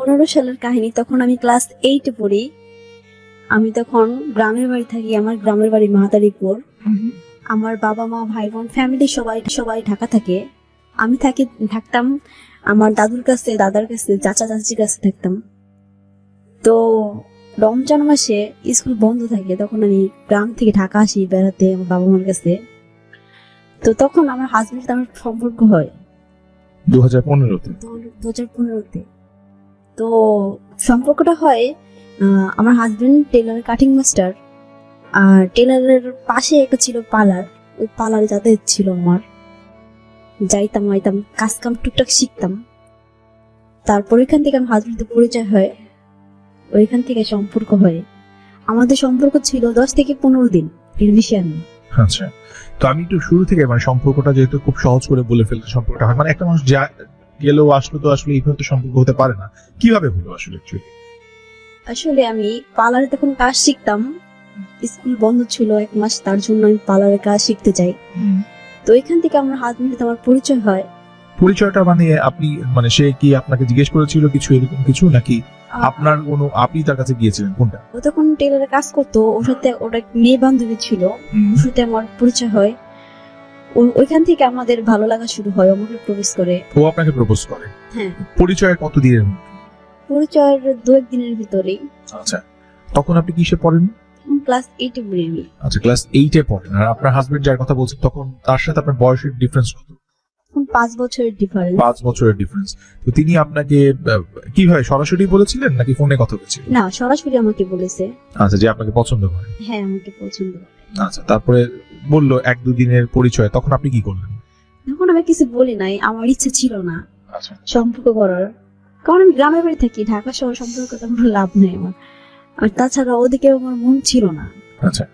2015 সালের কাহিনী। তখন আমি ক্লাস 8-এ পড়ি। আমি তখন গ্রামের বাড়ি থাকি। আমার গ্রামের বাড়ি মাহাতারিপুর। আমার বাবা মা ভাই বোন ফ্যামিলি সবাই ঢাকা থাকে। আমি থাকতাম আমার দাদুর কাছে, দাদার কাছে, চাচা চাচির কাছে থাকতাম। তো রমজান মাসে স্কুল বন্ধ থাকে, তখন আমি গ্রাম থেকে ঢাকা আসি বেড়াতে আমার বাবা মার কাছে। তো তখন আমার হাজবেন্ড আমার সম্পর্ক হয় 2015-তে। তো সম্পর্কটা হয়, আমার হাজবেন্ড টেলার কাটিং মাস্টার, আর টেলারের পাশে একটা ছিল পার্লার। ওই পার্লারে যাতায়াত ছিল আমার, যাইতাম আইতাম, কাজ কাম টুকটাক শিখতাম। তারপর এখান থেকে আমার হাজবেন্ডের পরিচয় হয়, ওইখান থেকে সম্পর্ক হয়। আমাদের সম্পর্ক ছিল 10 থেকে 15 দিন, এর বেশি না। আচ্ছা, তো আমি একটু শুরু থেকে মানে সম্পর্কটা যেহেতু খুব সহজ করে বলে ফেলতে সম্পর্কটা হয়, মানে একটা মানুষ যা গেলেও আসলো তো আসলে এইভাবে তো সম্পর্ক হতে পারে না, কিভাবে হলো আসলে? আসলে আমি পার্লারে তখন কাজ শিখতাম, স্কুল বন্ধ ছিল 1 মাস, তার জন্য আমি পার্লারে কাজ শিখতে যাই। তো এখান থেকে আমার হাজবেন্ডের আমার পরিচয় হয়। পরিচয়টা মানে আপনি মানে সে কি আপনাকে জিজ্ঞেস করেছিল কিছু এরকম কিছু, নাকি আপনার কোনো আপনি তার কাছে গিয়েছিলেন, কোনটা? ও তখন টেলারে কাজ করতো, ওর সাথে ওটা মেয়ে বান্ধবী ছিল, ওর সাথে আমার পরিচয় হয়। ওইখান থেকে আমাদের ভালো লাগা শুরু হয়। আমাকে প্রপোজ করে। ও আপনাকে প্রপোজ করে? হ্যাঁ। পরিচয়ের কত দিনের? পরিচয়ের 2-1 দিনের ভিতরেই। আচ্ছা, তখন আপনি কিসে পড়েন? ক্লাস 8-এ পড়ি আমি। আচ্ছা, ক্লাস 8-এ পড়েন। আর আপনার হাজবেন্ড যার কথা বলছেন তখন তার সাথে আপনার বয়সের ডিফারেন্স কত? 5 বছরের ডিফারেন্স। 5 বছরের ডিফারেন্স। তো তিনি আপনাকে কিভাবে সরাসরি বলেছিলেন নাকি ফোনে কথা বলেছিলেন? না, সরাসরি আমাকে বলেছে। আচ্ছা, যে আপনাকে পছন্দ করে। হ্যাঁ, আমাকে পছন্দ করে। আচ্ছা, তারপরে বললো 1-2 দিনের পরিচয়, তখন আপনি কি করলেন? তখন আমি কিছু বলি নাই, আমার ইচ্ছা ছিল না আচ্ছা, সম্পর্ক করার, কারণ আমি গ্রামের বাড়ি থাকি, ঢাকা শহর সম্পর্ক তো কোনো লাভ নেই আমার। আর তাছাড়া ওদিকে আমার মন ছিল না। আচ্ছা।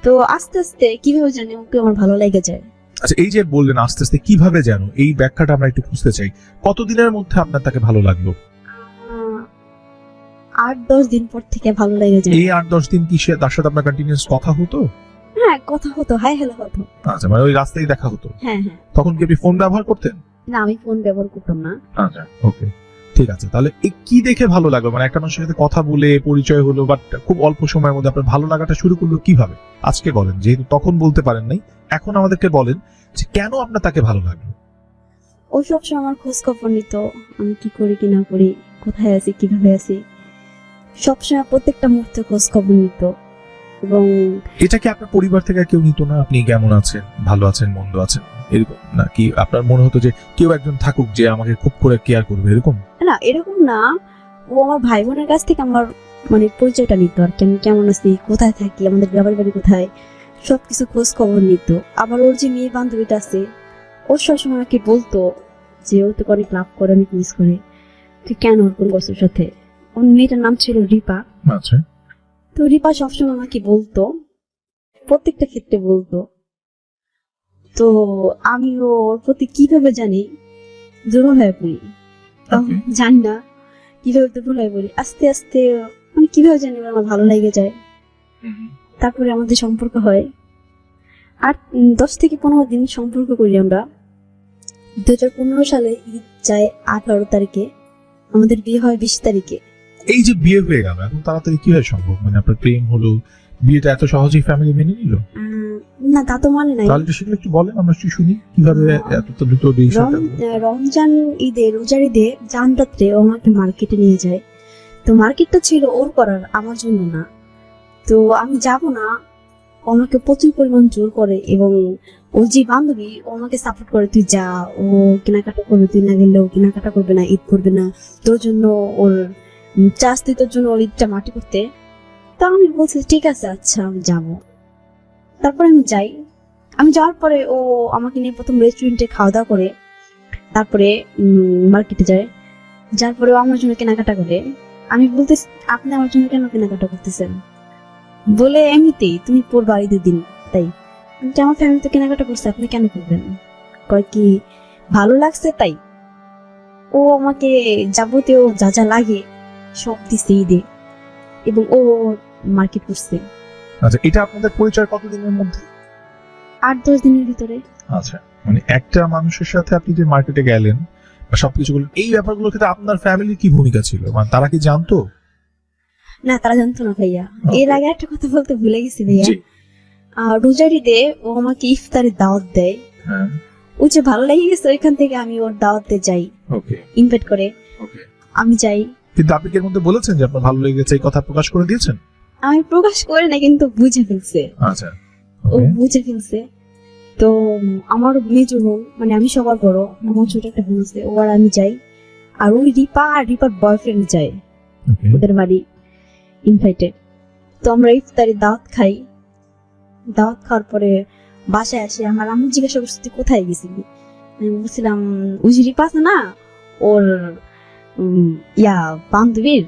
তো আস্তে আস্তে কিভাবে জানি ওকে আমার ভালো লেগে যায়। আচ্ছা, এই যে বললেন আস্তে আস্তে কিভাবে যেন, এই ব্যাখ্যাটা আমরা একটু খুঁজতে চাই। কতদিনের মধ্যে আপনার তাকে ভালো লাগলো? 8-10 দিন পর থেকে ভালো লেগে যায়। এই 8-10 দিন কি তার সাথে আপনার কন্টিনিউয়াস কথা হতো? হ্যাঁ, কথা হতো, হাই হ্যালো হতো। আচ্ছা, মানে ওই রাস্তায় দেখা হতো? হ্যাঁ হ্যাঁ। তখন কি আপনি ফোন ব্যবহার করতেন? না, আমি ফোন ব্যবহার করতাম না। আচ্ছা, ওকে, ঠিক আছে। তাহলে এই কি দেখে ভালো লাগলো, মানে একটা মানুষের সাথে কথা বলে পরিচয় হলো, বাট খুব অল্প সময়ের মধ্যে আপনার ভালো লাগাটা শুরু করলো কিভাবে? আজকে বলেন, যেহেতু তখন বলতে পারেন নাই, এখন আমাদেরকে বলেন যে কেন আপনার তাকে ভালো লাগলো। ও সবসময় আমার খোঁজ খবর নিত, আমি কি করি কি না করি, কোথায় আছি, কিভাবে আছি, সবসময় প্রত্যেকটা মুহূর্তে খোঁজ খবর নিত। এবং এটা কি আপনার পরিবার থেকে কেউ নিত না? আপনি কেমন আছেন, ভালো আছেন, মন্দ আছেন, এরকম নাকি আপনার মনে হতো যে কেউ একজন থাকুক যে আমাকে খুব করে কেয়ার করবে, এরকম? না, এরকম না। ও আমার ভাই বোনের কাছ থেকে আমার মানে পরিচয়টা নিত, আর আমি কেমন আছি, কোথায় থাকি, আমাদের গ্রামের বাড়ি কোথায়, সবকিছু খোঁজ খবর নিত। আবার ওর যে মেয়ে বান্ধবীটা আছে, ও সবসময় আমাকে বলতো যে ও তো অনেক লাভ করে, অনেক মিস করে, তুই কেন ওরকম করছিস সাথে। ওর মেয়েটার নাম ছিল রিপা। আচ্ছা। তো রিপা সবসময় আমাকে বলতো, প্রত্যেকটা ক্ষেত্রে বলতো। তো আমি ওর প্রতি কিভাবে জানি দুর্বল হয়ে পড়ি, জানি না কিভাবে দুর্বল হয়ে পড়ি। আস্তে আস্তে মানে কিভাবে জানি আমার ভালো লেগে যায়। তারপরে আমাদের সম্পর্ক হয়। আর 10 থেকে 15 দিন সম্পর্ক করি আমরা। 2015 সালে ঈদ যায় 18 তারিখে, আমাদের বিয়ে হয় 20 তারিখে। এই যে বিয়ে হয়ে গেল, এখন তাড়াতাড়ি কিভাবে সম্ভব? মানে আপনার প্রেম হলো, বিয়েটা এত সহজেই ফ্যামিলি মেনে নিল? না, তা তো মানে নাই। তাহলে সেগুলো একটু বলেন, আমরা একটু শুনি কিভাবে এত দ্রুত ডিসিশনটা। রমজান ঈদে, রোজার ঈদে জান রাত্রে ও আমাকে মার্কেটে নিয়ে যায়। তো মার্কেটটা ছিল ওর করার, আমার জন্য না। তো আমি যাব না, ও আমাকে প্রচুর পরিমাণ জোর করে। এবং ওর যে বান্ধবী, ও আমাকে সাপোর্ট করে, তুই যা, ও কেনাকাটা করবে, তুই না গেলে ও কেনাকাটা করবে না, ঈদ করবে না তোর জন্য, ওর চাষ তুই তোর জন্য ওর ঈদটা মাটি করতে। তা আমি বলছি ঠিক আছে, আচ্ছা আমি যাবো। তারপর আমি যাই। আমি যাওয়ার পরে ও আমাকে নিয়ে প্রথম রেস্টুরেন্টে খাওয়া দাওয়া করে, তারপরে মার্কেটে যায়। যার পরে ও আমার জন্য কেনাকাটা করে। আমি বলতে, আপনি আমার জন্য কেন কেনাকাটা করতেছেন? বলে, এমনিতেই তুমি পড়বা ঈদের দিন, তাই। আমার ফ্যামিলি তো কেনাকাটা করছে, আপনি কেন করবেন? কয় কি ভালো লাগছে তাই। ও আমাকে যাবতীয় যা যা লাগে সব দিছে ঈদে, এবং ও মার্কেট করছে। আচ্ছা, এটা আপনাদের পরিচয় কতদিনের মধ্যে? 8-10 দিনের ভিতরে। আচ্ছা, মানে একটা মানুষের সাথে আপনি যে মার্কেটে গেলেন, বা সবকিছু করলেন, এই ব্যাপারগুলোর ক্ষেত্রে আপনার ফ্যামিলির কি ভূমিকা ছিল, মানে তারা কি জানতো? না, তারা জানতো না ভাইয়া। Okay. এর আগে একটা কথা বলতে ভুলে গেছি ভাইয়া। জি। রোজার ঈদে ও আমাকে ইফতারের দাওয়াত দেয়। হ্যাঁ। ও যে ভালো লেগে গেছে, ওইখান থেকে আমি ওর দাওয়াতে যাই, ওকে ইনভাইট করে ওকে। আমি যাই। কিন্তু আপনি কি এর মধ্যে বলেছেন যে আপনার ভালো লেগেছে, এই কথা প্রকাশ করে দিয়েছেন? আমি প্রকাশ করি না, কিন্তু বুঝে ফেলছে, আচ্ছা। ও বুঝে ফেলছে। তো আমার মেজো বোন, মানে আমি সবার বড়, আমার ছোট একটা বোন আছে, ও আর আমি যাই। আর ওই রিপা আর রিপার বয়ফ্রেন্ড যায় ওকে। ওদের বাড়ি, ইনভাইটেড। তো আমরা ইফতারের দাওয়াত খাই। দাওয়াত খাওয়ার পরে বাসায় আসে, আমার আম্মু জিজ্ঞাসা করছে তুই কোথায় গেছিলি। আমি বলছিলাম ওই যে রিপা আছে না, ওর বান্ধবীর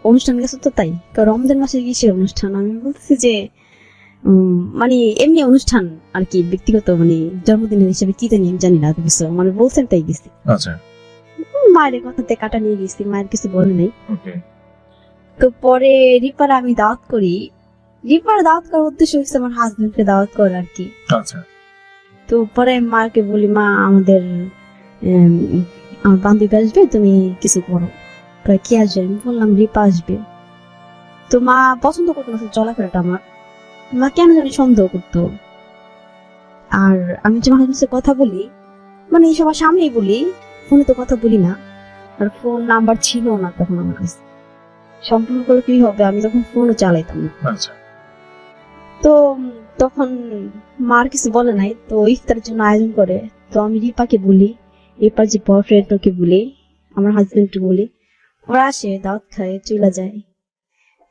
অনুষ্ঠান গেছে, তো তাই। কারণ রমজান মাসে কিসের অনুষ্ঠান, আমি বলতেছি যে মানে এমনি অনুষ্ঠান আর কি, ব্যক্তিগত মানে জন্মদিনের হিসেবে কি জানি আমি জানি না, এত কিছু মানে বলছেন তাই গেছি। আচ্ছা। মায়ের কথাতে কাটা নিয়ে গেছি, মায়ের কিছু বলে নাই। ওকে। তো পরে রিপার আমি দাওয়াত করি। রিপার দাওয়াত করার উদ্দেশ্য হচ্ছে আমার হাজবেন্ডকে দাওয়াত করা আর কি। আচ্ছা। তো পরে মাকে বলি, মা আমাদের আমার বান্ধবী আসবে, তুমি কিছু করো। কি আসবে, আমি বললাম রিপা আসবে। তো মা পছন্দ করতো না চলাফেরাটা আমার, মা কেন জানি সন্দেহ করতো। আর আমি যে মাঝে মাঝে কথা বলি, মানে সবার সামনেই বলি, ফোনে তো কথা বলি না। আর ফোন নাম্বার ছিল না তখন আমার কাছে, সম্পর্ক করে কি হবে, আমি তখন ফোনও চালাইতাম না। আচ্ছা। তো তখন মার কিছু বলে নাই, তো ইফতারের জন্য আয়োজন করে। তো আমি রিপাকে বলি, রিপার যে বয়ফ্রেন্ড ওকে বলি, আমার হাজবেন্ডকে বলি, ওরা আসে দাওয়াত খায় চলে যায়।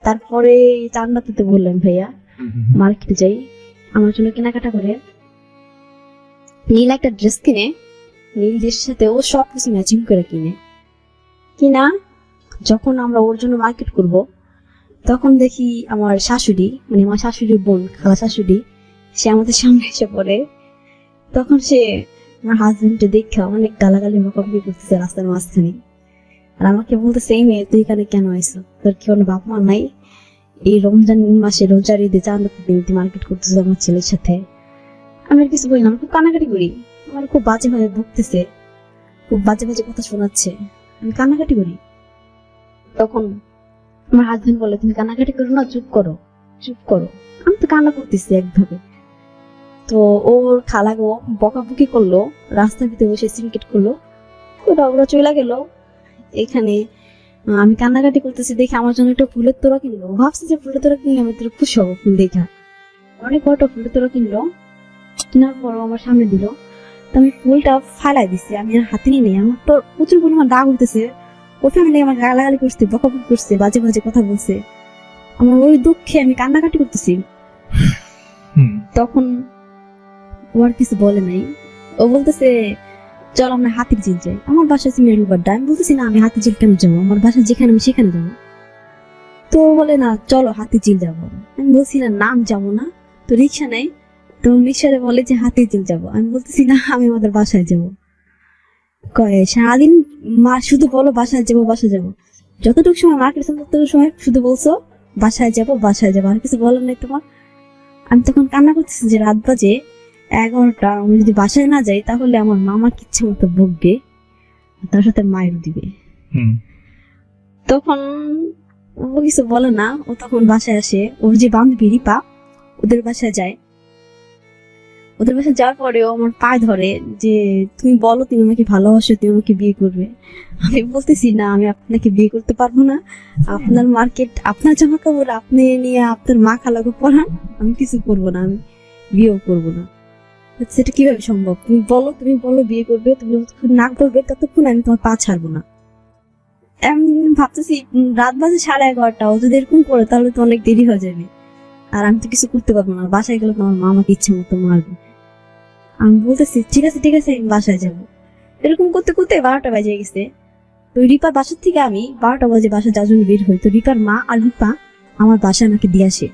তারপরে চান্দাতে বললাম ভাইয়া মার্কেটে যাই, আমার জন্য কেনাকাটা করে নীল একটা ড্রেস কিনে, নীল ড্রেসের সাথে ও সবকিছু ম্যাচিং করে কিনা যখন আমরা ওর জন্য মার্কেট করব, তখন দেখি আমার শাশুড়ি, মানে আমার শাশুড়ির বোন, খালা শাশুড়ি, সে আমাদের সামনে এসে পড়ে। তখন সে আমার হাজবেন্ডকে দেখে অনেক গালাগালি বকাবকি করতেছে রাস্তার মাঝখানে। আর আমাকে বলতেছে, এই মেয়ে তুই এখানে কেন আইছো, তোর কি কোনো বাপ মা নাই? এই রমজান মাসে রোজার ঈদে চাঁদাতে দিন তুই মার্কেট করতেছে আমার ছেলের সাথে। আমি আর কিছু বলি না, খুব কানাকাটি করি, আমার খুব বাজে ভাবে বকতেছে, খুব বাজে বাজে কথা শোনাচ্ছে, আমি কান্নাকাটি করি। তখন আমার হাজবেন্ড বলে, তুমি কান্নাকাটি করো না, চুপ করো চুপ করো। আমি তো কান্না করতেছি একভাবে। তো ওর খালাগো বকাবকি করলো, রাস্তার ভিতরে বসে সিনকেট করলো, ওরা চলে গেল। এখানে আমি কান্নাকাটি করতেছি দেখে আমার জন্য একটা ফুলের তোড়া কিনলো। ভাবছি যে ফুলের তোড়া কিনলে আমি তোর খুশি হবো, ফুল দেখা। অনেক বড় ফুলের তোড়া কিনলো, কেনার পর আমার সামনে দিল। তো আমি ফুলটা ফালাই দিছি, আমি আর হাতে নিয়ে নেই। আমার তো প্রচুর পরিমাণ রাগ হইতেছে, ও ফ্যামিলি আমার গালাগালি করছে, বকাবকি করছে, বাজে বাজে কথা বলছে। আমার ওই দুঃখে আমি কান্নাকাটি করতেছি। তখন ও আর কিছু বলে নাই, ও বলতেছে চল আমরা হাতির ঝিল যাই। আমার বাসা সিমেন্ট বাড্ডা, আমি বলতেছি না আমি হাতির ঝিল কেন যাবো, আমার বাসা যেখানে আমি সেখানে যাবো। তো বলে না চলো হাতির ঝিল যাবো। আমি বলছি না আমি যাবো না, তো রিক্সা নেই, তো রিক্সারে বলে যে হাতির ঝিল যাবো। আমি বলতেছি না আমি আমাদের বাসায় যাবো। কয়ে সারাদিন মা শুধু বলো বাসায় যাবো বাসায় যাবো, যতটুকু সময় মার্কেট ততটুকু সময় শুধু বলছো বাসায় যাবো বাসায় যাবো, আর কিছু বলার নেই তোমার। আমি তখন কান্না করতেছি যে রাত বাজে 11টা, আমি যদি বাসায় না যাই তাহলে আমার মামা ইচ্ছে মতো বকবে, তার সাথে মায়ের দিবে। তখন ও কিছু বলে না, ও তখন বাসায় আসে, ওর যে বান্ধবী রিপা ওদের বাসায় যায়। ওদের বাসায় যাওয়ার পরে ও আমার পায়ে ধরে যে তুমি বলো তুমি আমাকে ভালোবাসো, তুমি আমাকে বিয়ে করবে। আমি বলতেছি না আমি আপনাকে বিয়ে করতে পারবো না, আপনার মার্কেট আপনার জামা কাপড় আপনি নিয়ে আপনার মা খালাকে পড়ান, আমি কিছু করবো না, আমি বিয়েও করবো না। সেটা কিভাবে সম্ভব, তুমি বলো বিয়ে করবে, তুমি যতক্ষণ না করবে ততক্ষণ আমি তোমার পা ছাড়বো না। আমি ভাবতেছি রাত বাজে 11:30, ও যদি এরকম করে তাহলে তো অনেক দেরি হয়ে যাবে, আর আমি তো কিছু করতে পারবো না, বাসায় গেলে তোমার মা আমাকে ইচ্ছে মতো মারবে। আমি বলতেছি ঠিক আছে আমি বাসায় যাবো। এরকম করতে করতে 12টা বাজে গেছে। তো রিপার বাসার থেকে আমি 12টা বাজে বাসা যাওয়ার জন্য বের হই। তো রিপার মা আর রিপা আমার বাসায় আমাকে দিয়ে আসে।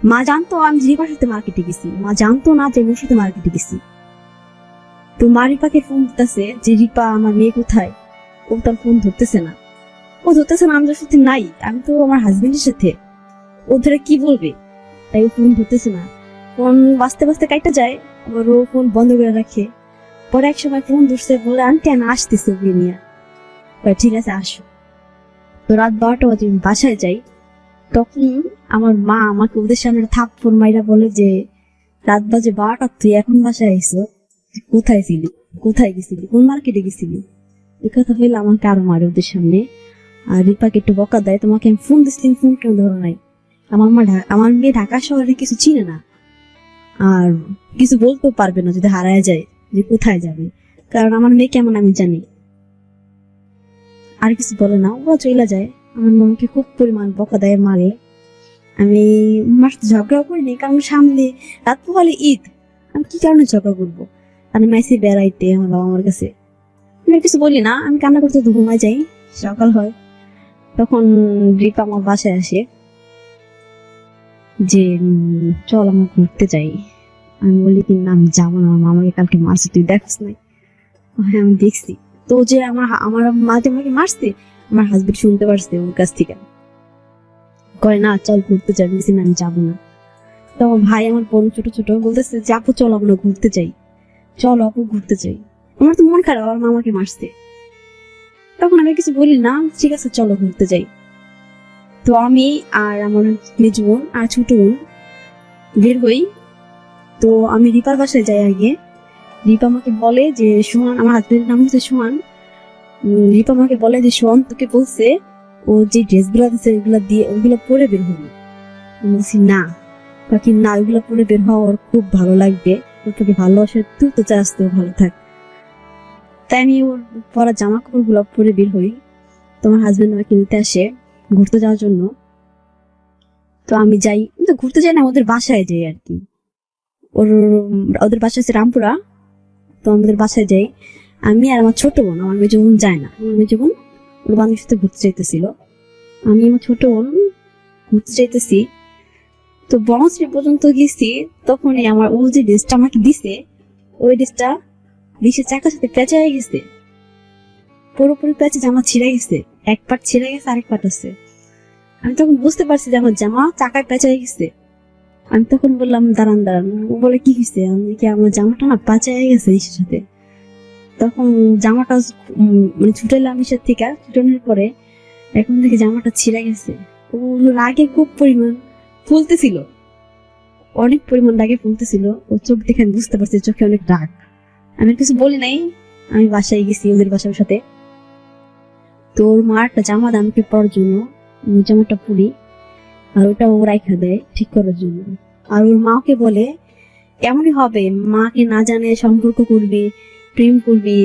মা জানতো আমি রিপার সাথে মার্কেটে গেছি, মা জানতো না যে ওর সাথে মার্কেটে গেছি। তো মা রিপাকে ফোন দিতেছে যে রিপা আমার মেয়ে কোথায়, ও তার ফোন ধরতেছে না, আমি তোর সাথে নাই, আমি তো আমার হাজবেন্ডের সাথে, ও ধরে কি বলবে, তাই ও ফোন ধরতেছে না। ফোন বাজতে বাজতে কাইটা যায়, আবার ও ফোন বন্ধ করে রাখে। পরে এক সময় ফোন ধরছে, বলে আন্টি আমি আসতেছি ওকে নিয়ে। ঠিক আছে আসো। তো রাত 12টা বাজে আমি বাসায় যাই। তখন আমার মা আমাকে ওদের সামনে থাপ্পড় মাইরা বলে যে রাত বাজে 12টা, তুই এখন বাসায় আইসো, কোথায় ছিলি, কোথায় গেছিলি, কোন মার্কেটে গেছিলি? এই কথা হইলে আমাকে আরো মারে ওদের সামনে। আর রিপাকে একটু বকা দেয়, তোমাকে আমি ফোন দিচ্ছি, তুমি ফোন কেন ধরো নাই? আমার মেয়ে ঢাকা শহরে কিছু চিনে না, আর কিছু বলতেও পারবে না যদি হারায় যায় যে কোথায় যাবে, কারণ আমার মেয়ে কেমন আমি জানি। আর কিছু বলে না, ওরা চলে যায়। আমার মামাকে খুব পরিমাণ বকা দেয়, মারে। আমি মার সাথে ঝগড়া করিনি, কারণ সামনে রাত পোহালে ঈদ, আমি কি কারণে ঝগড়া করবো? আমি মাইসি বেড়াইতে আমার বাবা মার কাছে, আমি আর কিছু বলি না, আমি কান্না করতে ঘুমায় যাই। সকাল হয়, তখন রিপা আমার বাসায় আসে যে চল আমরা ঘুরতে যাই। আমি বলি কি না, আমি যাবো না, আমার মামাকে কালকে মারছে, তুই দেখছ নাই? হ্যাঁ আমি দেখছি। তো যে আমার আমার মা যে আমাকে মারছে, আমার হাজবেন্ড শুনতে পারছে ওর কাছ থেকে, কয় না চল ঘুরতে যাই। বলছি না আমি যাবো না। তো আমার ভাই আমার বোন ছোট ছোট বলতেছে যে আপু চল আমরা ঘুরতে যাই, চল আপু ঘুরতে যাই। আমার তো মন খারাপ, আমার মামাকে মারছে। তখন আমি কিছু বলি না, ঠিক আছে চলো ঘুরতে যাই। তো আমি আর আমার মেজো বোন আর ছোট বোন বের হই। তো আমি রিপার বাসায় যাই আগে। রিপা আমাকে বলে যে সোহান, আমার হাজবেন্ডের নাম হচ্ছে সোহান। রিপা আমাকে বলে যে সোহান তোকে বলছে ও যে ড্রেসগুলো দিচ্ছে ওগুলা দিয়ে ওগুলো পরে বের হবি। আমি বলছি না বাকি না, ওইগুলো পরে বের হওয়া ওর খুব ভালো লাগবে, ওর তোকে ভালোবাসে, তুই তো চাস তো ভালো থাক। তাই আমি ওর পরা জামা কাপড় গুলো পরে বের হই। তোমার হাজবেন্ড আমাকে নিতে আসে ঘুরতে যাওয়ার জন্য। তো আমি যাই, কিন্তু ঘুরতে যাই না, ওদের বাসায় যাই আর কি। ওদের বাসা হচ্ছে রামপুরা। তো আমাদের বাসায় যাই আমি আর আমার ছোট বোন। আমার মেজো বোন যায় না, আমার মেজো বোন ওর বান্ধবীর সাথে ঘুরতে চাইতেছিল। আমি আমার ছোট বোন ঘুরতে চাইতেছি। তো বনশ্রী পর্যন্ত গেছি, তখনই আমার ও যে ড্রেসটা আমাকে দিছে, ওই ড্রেসটা ডিশের চাকার সাথে পেঁচাই গেছে, পুরোপুরি প্যাচে জামা ছিঁড়ে গেছে, এক পাট ছিঁড়ে গেছে, আরেক পাট আছে। আমি তখন বুঝতে পারছি যে আমার জামা চাকায় পেঁচাই গেছে। আমি তখন বললাম দাঁড়ান দাঁড়ান। ও বলে কি হয়েছে? আমি কি আমার জামাটা না পেঁচাই গেছে ডিশের সাথে। তখন জামাটা মানে ছুটাইলাম ডিশের থেকে, ছুটানোর পরে এখন দেখি জামাটা ছিঁড়ে গেছে। ও রাগে খুব পরিমাণ ফুলতেছিল, অনেক পরিমাণ রাগে ফুলতেছিল। ও চোখ দেখে আমি বুঝতে পারছি চোখে অনেক রাগ। আমি কিছু বলি নাই, আমি বাসায় গেছি ওদের বাসার সাথে। তো ওর মা একটা জামা দেয় আমাকে পরার জন্য, আমি জামাটা পরি, আর ওটা ও রাইখা দেয় ঠিক করার জন্য। আর ওর মাকে বলে এমনই হবে, মাকে না জানে সম্পর্ক করবি, প্রেম করবি,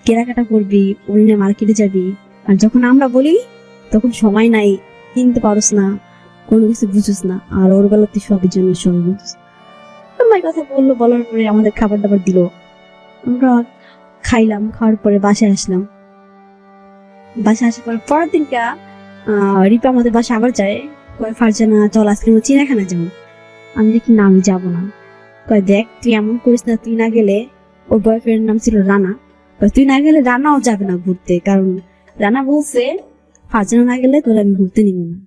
কেনাকাটা করবি, ওর নিয়ে মার্কেটে যাবি, আর যখন আমরা বলি তখন সময় নাই, কিনতে পারস না, কোনো কিছু বুঝিস না, আর ওর বেলাতে সবের জন্য সময় বুঝিস। আমার কথা বললো, বলার পরে আমাদের খাবার দাবার দিল, আমরা খাইলাম। খাওয়ার পরে বাসায় আসলাম। বাসায় আসার পর পরের দিনটা রিপা আমাদের বাসায় আবার যায়। কয় ফারজানা চল আজকে আমরা চিড়িয়াখানা যাবো। আমি দেখি না আমি যাবো না। কয় দেখ তুই এমন করিস না, তুই না গেলে, ওর বয়ফ্রেন্ড নাম ছিল রানা, তুই না গেলে রানাও যাবে না ঘুরতে, কারণ রানা বলছে ফারজানা না গেলে তোরা আমি ঘুরতে নিব না।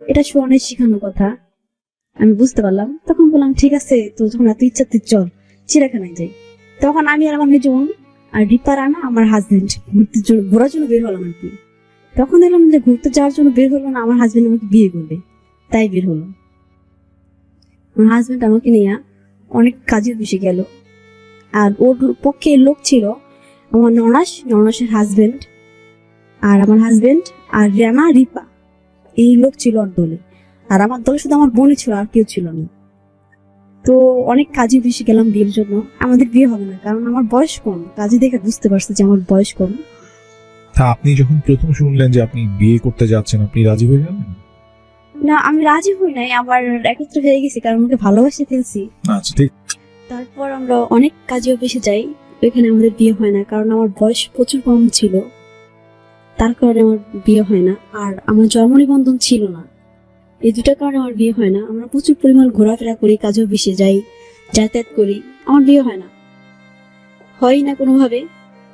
এটা সোহানের শিখানো কথা। আমি বুঝতে পারলাম, তখন বললাম ঠিক আছে, তো যখন এত ইচ্ছা তুই চল চিড়িয়াখানায় যাই। তখন আমি আর আমার মেজুন আর রিপা রানা আমার হাজবেন্ড ঘোরার জন্য বের হলাম আর কি। তখন দেখলাম যে ঘুরতে যাওয়ার জন্য বের হলো না, আমার হাজবেন্ড আমাকে বিয়ে করবে তাই বের হলো। আমার হাজবেন্ড আমাকে নিয়ে অনেক কাজে বসে গেল। আর ওর পক্ষে লোক ছিল আমার ননাসের হাজবেন্ড, আর আমার হাজবেন্ড, আর রানা, রিপা, এই লোক ছিল ওর দলে। আর আমার দলে শুধু আমার বোনই ছিল, আর কেউ ছিল না। তো অনেক কাজে বেশি গেলাম বিয়ের জন্য। আমাদের বিয়ে হবে না, কারণ আমার বয়স কম। কাজে দেখে বুঝতে পারছি যে আমার বয়স কম। তা আপনি যখন প্রথম শুনলেন যে আপনি বিয়ে করতে যাচ্ছেন, আপনি রাজি হয়ে গেলেন? না আমি রাজি হই নাই, আবার একত্র হয়ে গেছি, কারণ আমাকে ভালোবাসে ফেলছি। আচ্ছা ঠিক। তারপর আমরা অনেক কাজে অফিসে যাই, ওইখানে আমাদের বিয়ে হয় না, কারণ আমার বয়স প্রচুর কম ছিল, তার কারণে আমার বিয়ে হয় না। আর আমার জন্ম নিবন্ধন ছিল না, এই দুটার কারণে আমার বিয়ে হয় না। আমরা প্রচুর পরিমাণ ঘোরাফেরা করি, কাজে অফিসে যাই, যাতায়াত করি, আমার বিয়ে হয় না, হয় না কোনোভাবে।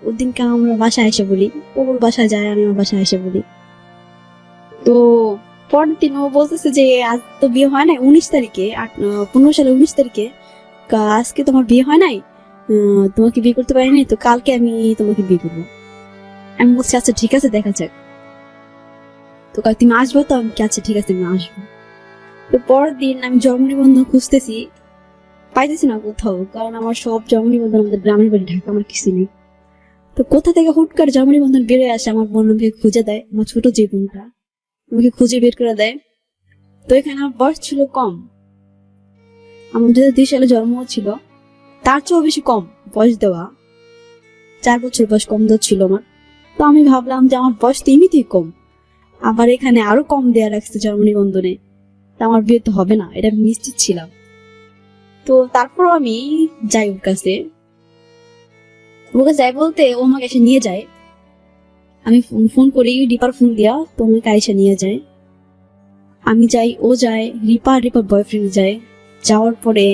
ওর দিনকে আমরা বাসায় এসে বলি, ও ওর বাসায় যায়, আমি আমার বাসায় এসে বলি। তো পরের দিন ও বলতেছে যে আজ তো বিয়ে হয় নাই, 19 তারিখে 15 সালে 19 তারিখে, আজকে তোমার বিয়ে হয় নাই, তোমাকে বিয়ে করতে পারিনি, তো কালকে আমি তোমাকে বিয়ে করবো। আমি বলছি আচ্ছা ঠিক আছে, দেখা যাক। তো তুমি আসবো তো? আমি আচ্ছা ঠিক আছে, আমি আসবো। তো পরের দিন আমি জন্ম নিবন্ধন খুঁজতেছি, পাইতেছি না কোথাও, কারণ আমার সব জন্ম নিবন্ধন আমাদের গ্রামের বাড়ি ঢাকা, আমার কিছু নেই। তো কোথা থেকে হুট করে জন্ম নিবন্ধন বেরোয় আসে, আমার বোন আমাকে খুঁজে দেয়, আমার ছোট যে বোনটা আমাকে খুঁজে বের করে দেয়। তো এখানে আমার বয়স ছিল কম, আমার 2002 সালে জন্ম ছিল, তার চেয়েও বেশি কম বয়স দেওয়া, 4 বছর বয়স কম দেওয়া ছিল আমার। তো আমি ভাবলাম যে আমার বয়স তো এমনিতেই কম, আবার এখানে আরো কম দেয়া রাখছে জন্ম নিবন্ধনে, তা আমার বিয়ে তো হবে না, এটা আমি নিশ্চিত ছিলাম। তো তারপর আমি যাই ওর কাছে, যাই বলতে ও আমাকে এসে নিয়ে যায়। আমি ফোন করি, রিপার ফোন দিয়া, তো আমাকে এসে নিয়ে যায়। আমি যাই, ও যায়, রিপার বয়ফ্রেন্ড যায়। যাওয়ার পরে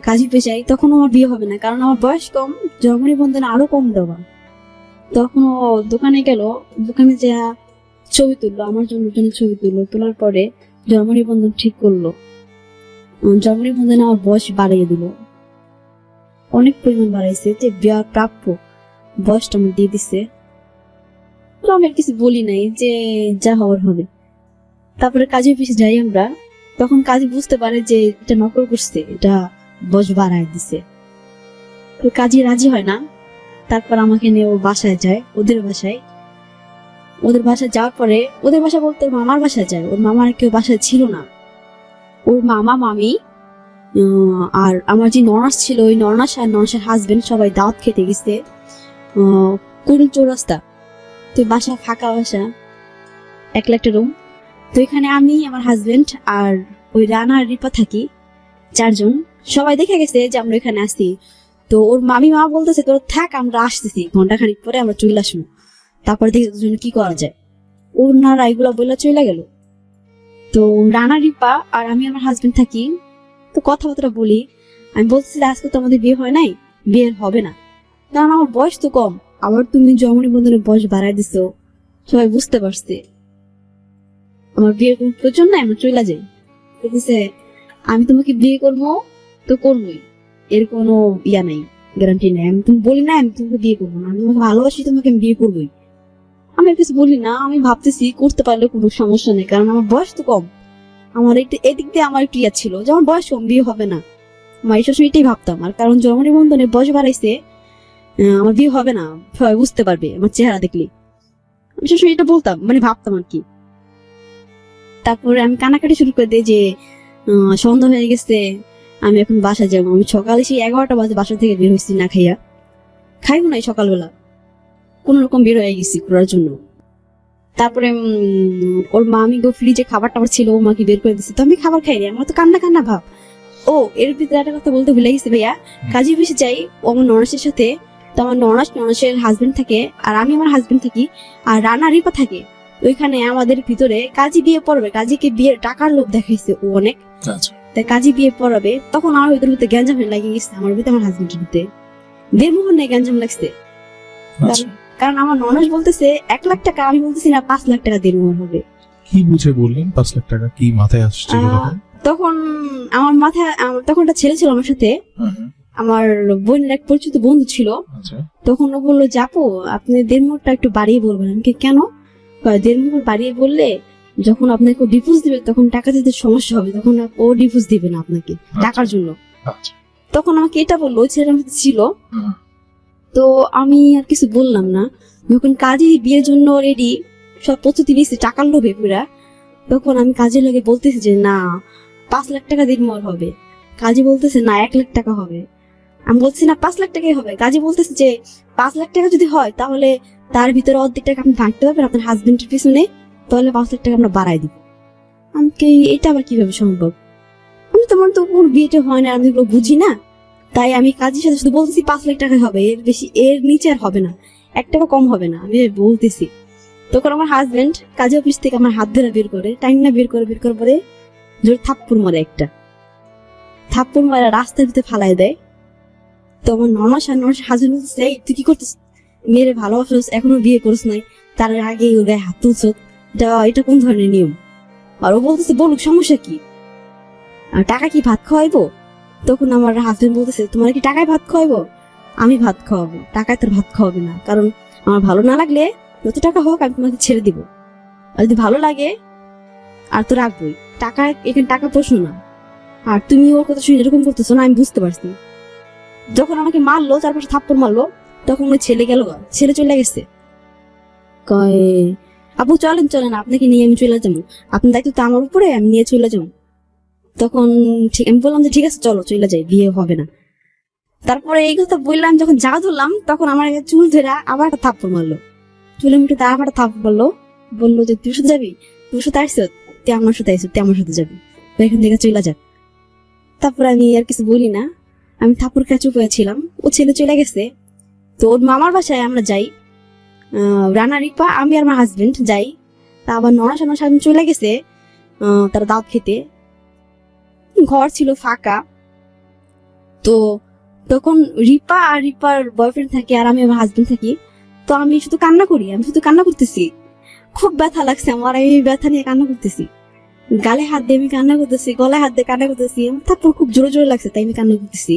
কাজীপে যাই, তখন আমার বিয়ে হবে না, কারণ আমার বয়স কম, জন্ম নিবন্ধনে আরো কম দেওয়া। তখন ও দোকানে গেল, দোকানে যা ছবি তুললো, আমার জন্য ছবি তুললো, তোলার পরে জন্ম নিবন্ধন ঠিক করলো। জন্ম নিবন্ধনে আমার বয়স বাড়িয়ে দিল, অনেক পরিমাণ বাড়াইছে, যে বিয়ার প্রাপ্য বয়সটা আমার দিয়ে দিছে। তো আমি আর কিছু বলি নাই, যে যা হওয়ার হবে। তারপরে কাজী অফিসে যাই আমরা, তখন কাজী বুঝতে পারে যে এটা নকল করছে, এটা বয়স বাড়ায় দিছে। তো কাজী রাজি হয় না। তারপর আমাকে নিয়ে ও বাসায় যায়, ওদের বাসায়। ওদের বাসায় যাওয়ার পরে, ওদের বাসা বলতে ওর মামার বাসায় যায়, ওর মামার কেউ বাসায় ছিল না। ওর মামা মামি আর আমার যে ননাস ছিল, ওই ননাস আর ননাসের হাজবেন্ড সবাই দাওয়াত খেতে গেছে কুড়িল চৌরাস্তা। তো বাসা ফাঁকা, বাসা একলা একটা রুম। তো এখানে আমি, আমার হাজবেন্ড আর ওই রানা আর রিপা থাকি, 4 জন। সবাই দেখে গেছে যে আমরা এখানে আসি। তো ওর মামি মা বলতেছে তোর থাক, আমরা আসতেছি, ঘন্টাখানিক পরে আমরা চলে আসবো, তারপরে দেখি দুজন কি করা যায়। ওর নারা এগুলা বলে চলে গেল। তো রানা রিপা আর আমি, আমার হাজবেন্ড থাকি। তো কথাবার্তা বলি, আমি বলতেছি আজকে তো আমাদের বিয়ে হয় নাই, বিয়ে হবে না, কারণ আমার বয়স তো কম, আবার তুমি জন্ম নিবন্ধনের বয়স বাড়াই দিছো, সবাই বুঝতে পারছে আমার বিয়ের কোনো প্রয়োজন নাই, আমরা চলে যাই। বলতেছে আমি তোমাকে বিয়ে করবো তো করবোই, এর কোনো ইয়া নাই, গ্যারান্টি নাই। আমি তুমি বলি না আমি তোমাকে বিয়ে করবো না, আমি তোমাকে ভালোবাসি, তোমাকে আমি বিয়ে করবোই। আমি আর কিছু বলি না, আমি ভাবতেছি করতে পারলে কোনো সমস্যা নেই, কারণ আমার বয়স তো কম। আমার এদিক দিয়ে আমার একটু ইয়া ছিল যে আমার বয়স কম, বিয়ে হবে না, আমার সবসময় এটাই ভাবতাম। আর কারণ জন্ম নিবন্ধনে বয়স বাড়াইছে, আমার বিয়ে হবে না, সবাই বুঝতে পারবে আমার চেহারা দেখলে, আমি সবসময় এটা বলতাম, মানে ভাবতাম আর কি। তারপরে আমি কানাকাটি শুরু করে দিই যে সন্ধ্যা হয়ে গেছে, আমি এখন বাসা যাবো। আমি সকালে সেই 11টা বাজে বাসা থেকে বের হয়েছি, না খাইয়া, খাইবো নাই সকালবেলা, কোন রকম বের হয়ে গেছি ঘোরার জন্য। তারপরে ওর মা, আমি ফ্রিজে খাবার টাবার ছিল, ও মাকে বের করে দিচ্ছে, তো আমি খাবার খাইনি, আমার তো কান্না কান্না ভাব। ও এর ভিতরে একটা কথা বলতে ভুলে গেছি ভাইয়া, কাজী অফিসে যাই, ও আমার ননাসের সাথে। তো আমার ননাসের হাজবেন্ড থাকে, আর আমি আমার হাজবেন্ড থাকি, আর রানা রিপা থাকে। ওইখানে আমাদের ভিতরে কাজী বিয়ে পড়বে, কাজীকে বিয়ের টাকার লোভ দেখাইছে ও অনেক, তাই কাজী বিয়ে পড়াবে। তখন আমার ভিতরে গ্যাঞ্জাম লাগিয়ে গেছে, আমার ভিতরে আমার হাজবেন্ডের ভিতরে দেড়মোহন গ্যাঞ্জাম লাগছে। কারণ আমার ননাস বলতেছে 1 লাখ টাকা, আমি বলতেছি না 5 লাখ টাকা দেড়মোহন হবে। কি বুঝে বললেন 5 লাখ টাকা? কি মাথায় আসছে? তখন আমার মাথায়, তখন একটা ছেলে ছিল আমার সাথে, আমার বোনের এক পরিচিত বন্ধু ছিল। তখন ও বললো যাপু আপনি দেড়মোহরটা একটু বাড়িয়ে বলবেন। আমি কেন? দেড়মোহর বাড়িয়ে বললে যখন আপনাকে ডিভোর্স দিবে তখন টাকা দিতে সমস্যা হবে, তখন ও ডিভোর্স দিবে না আপনাকে টাকার জন্য। তখন আমাকে এটা বললো, ছেলেটা আমার ছিল। তো আমি আর কিছু বললাম না। যখন কাজী বিয়ের জন্য রেডি, সব প্রস্তুতি নিয়েছে টাকার লোভে পুরা, তখন আমি কাজের লোকে বলতেছি যে না 5 লাখ টাকা দেড়মোহর হবে। কাজী বলতেছে না 1 লাখ টাকা হবে। আমি বলছি না 5 লাখ টাকাই হবে। কাজী বলতেছে যে 5 লাখ টাকা যদি হয় তাহলে তার ভিতরে অর্ধেক টাকা আপনি ভাঙতে পারবেন আপনার হাজবেন্ডের পিছনে, তাহলে 5 লাখ টাকা আমরা বাড়াই দিব। আমি এটা আবার কিভাবে সম্ভব? আমি তোমার তো কোনো বিয়েটা হয় না, আমি এগুলো বুঝি না। তাই আমি কাজীর সাথে শুধু বলতেছি 5 লাখ টাকা হবে, এর বেশি এর নিচে আর হবে না, 1 টাকা কম হবে না, আমি বলতেছি। তখন আমার হাজবেন্ড কাজী অফিস থেকে আমার হাত ধরে বের করে, টাইম না বের করে পরে জোরে থাপ্পড় মারে, একটা থাপ্পড় মারা রাস্তার ভিতরে ফালাই দেয়। তো আমার ননাস হাজবেন্ড বলতেছে তুই কি করতেছিস, মেয়েরে ভালোবাসিস, এখনো বিয়ে করিস নাই, তার আগে ওর গায়ে হাত তুলছ, এটা কোন ধরনের নিয়ম? আর ও বলতেছে বলুক সমস্যা কি, টাকা কি ভাত খাওয়াইবো? তখন আমার হাজবেন্ড বলতেছে, তোমার কি টাকায় ভাত খাওয়াবো? আমি ভাত খাওয়াবো, টাকায় তোর ভাত খাওয়াবে না, কারণ আমার ভালো না লাগলে যত টাকা হোক আমি তোমাকে ছেড়ে দিব, আর যদি ভালো লাগে আর তো রাখবোই। টাকা, এখানে টাকা প্রশ্ন না। আর তুমি ওর কথা শুনে এরকম করতেছো না, আমি বুঝতে পারছি। যখন আমাকে মারলো, চারপাশে থাপ্পড় মারলো, তখন ওই ছেলে গেল, ছেলে চলে গেছে। কয়, আপু চলেন চলেন, আপনাকে নিয়ে আমি চলে যাবো, আপনার দায়িত্ব তো আমার উপরে, আমি নিয়ে চলে যাবো। তখন ঠিক আমি বললাম যে ঠিক আছে চলো চলে যাই, বিয়ে হবে না। তারপরে এই কথা বললাম, যখন জায়গা ধরলাম তখন আমার চুল ধরে আবার একটা থাপ্পড় মারলো, চুলের মুঠে আবার একটা থাপ্পড় মারলো। বললো যে তুই সাথে যাবি, তুই সাথে আসছো, তুই আমার সাথে আসছো, তুই আমার সাথে যাবি, তো এখান থেকে চলে যা। তারপরে আমি আর কিছু বলি না, আমি থাপ্পড় খেয়ে চুপ হয়েছিলাম। ও ছেলে চলে গেছে। তো ওর মামার বাসায় আমরা যাই, রানা, রিপা, আমি আর আমার হাজবেন্ড যাই। তা আবার নড়া সামনা সামনে চলে গেছে তারা দাওয়াত খেতে। ঘর ছিল ফাঁকা। তো তখন রিপা আর রিপার বয়ফ্রেন্ড থাকে, আর আমি আমার হাজবেন্ড থাকি। তো আমি শুধু কান্না করি, আমি শুধু কান্না করতেছি, খুব ব্যথা লাগছে আমার, আমি ব্যথা নিয়ে কান্না করতেছি, গালে হাত দিয়ে আমি কান্না করতেছি, গলায় হাত দিয়ে কান্না করতেছি, তারপর খুব জোরে জোরে লাগছে তাই আমি কান্না করতেছি।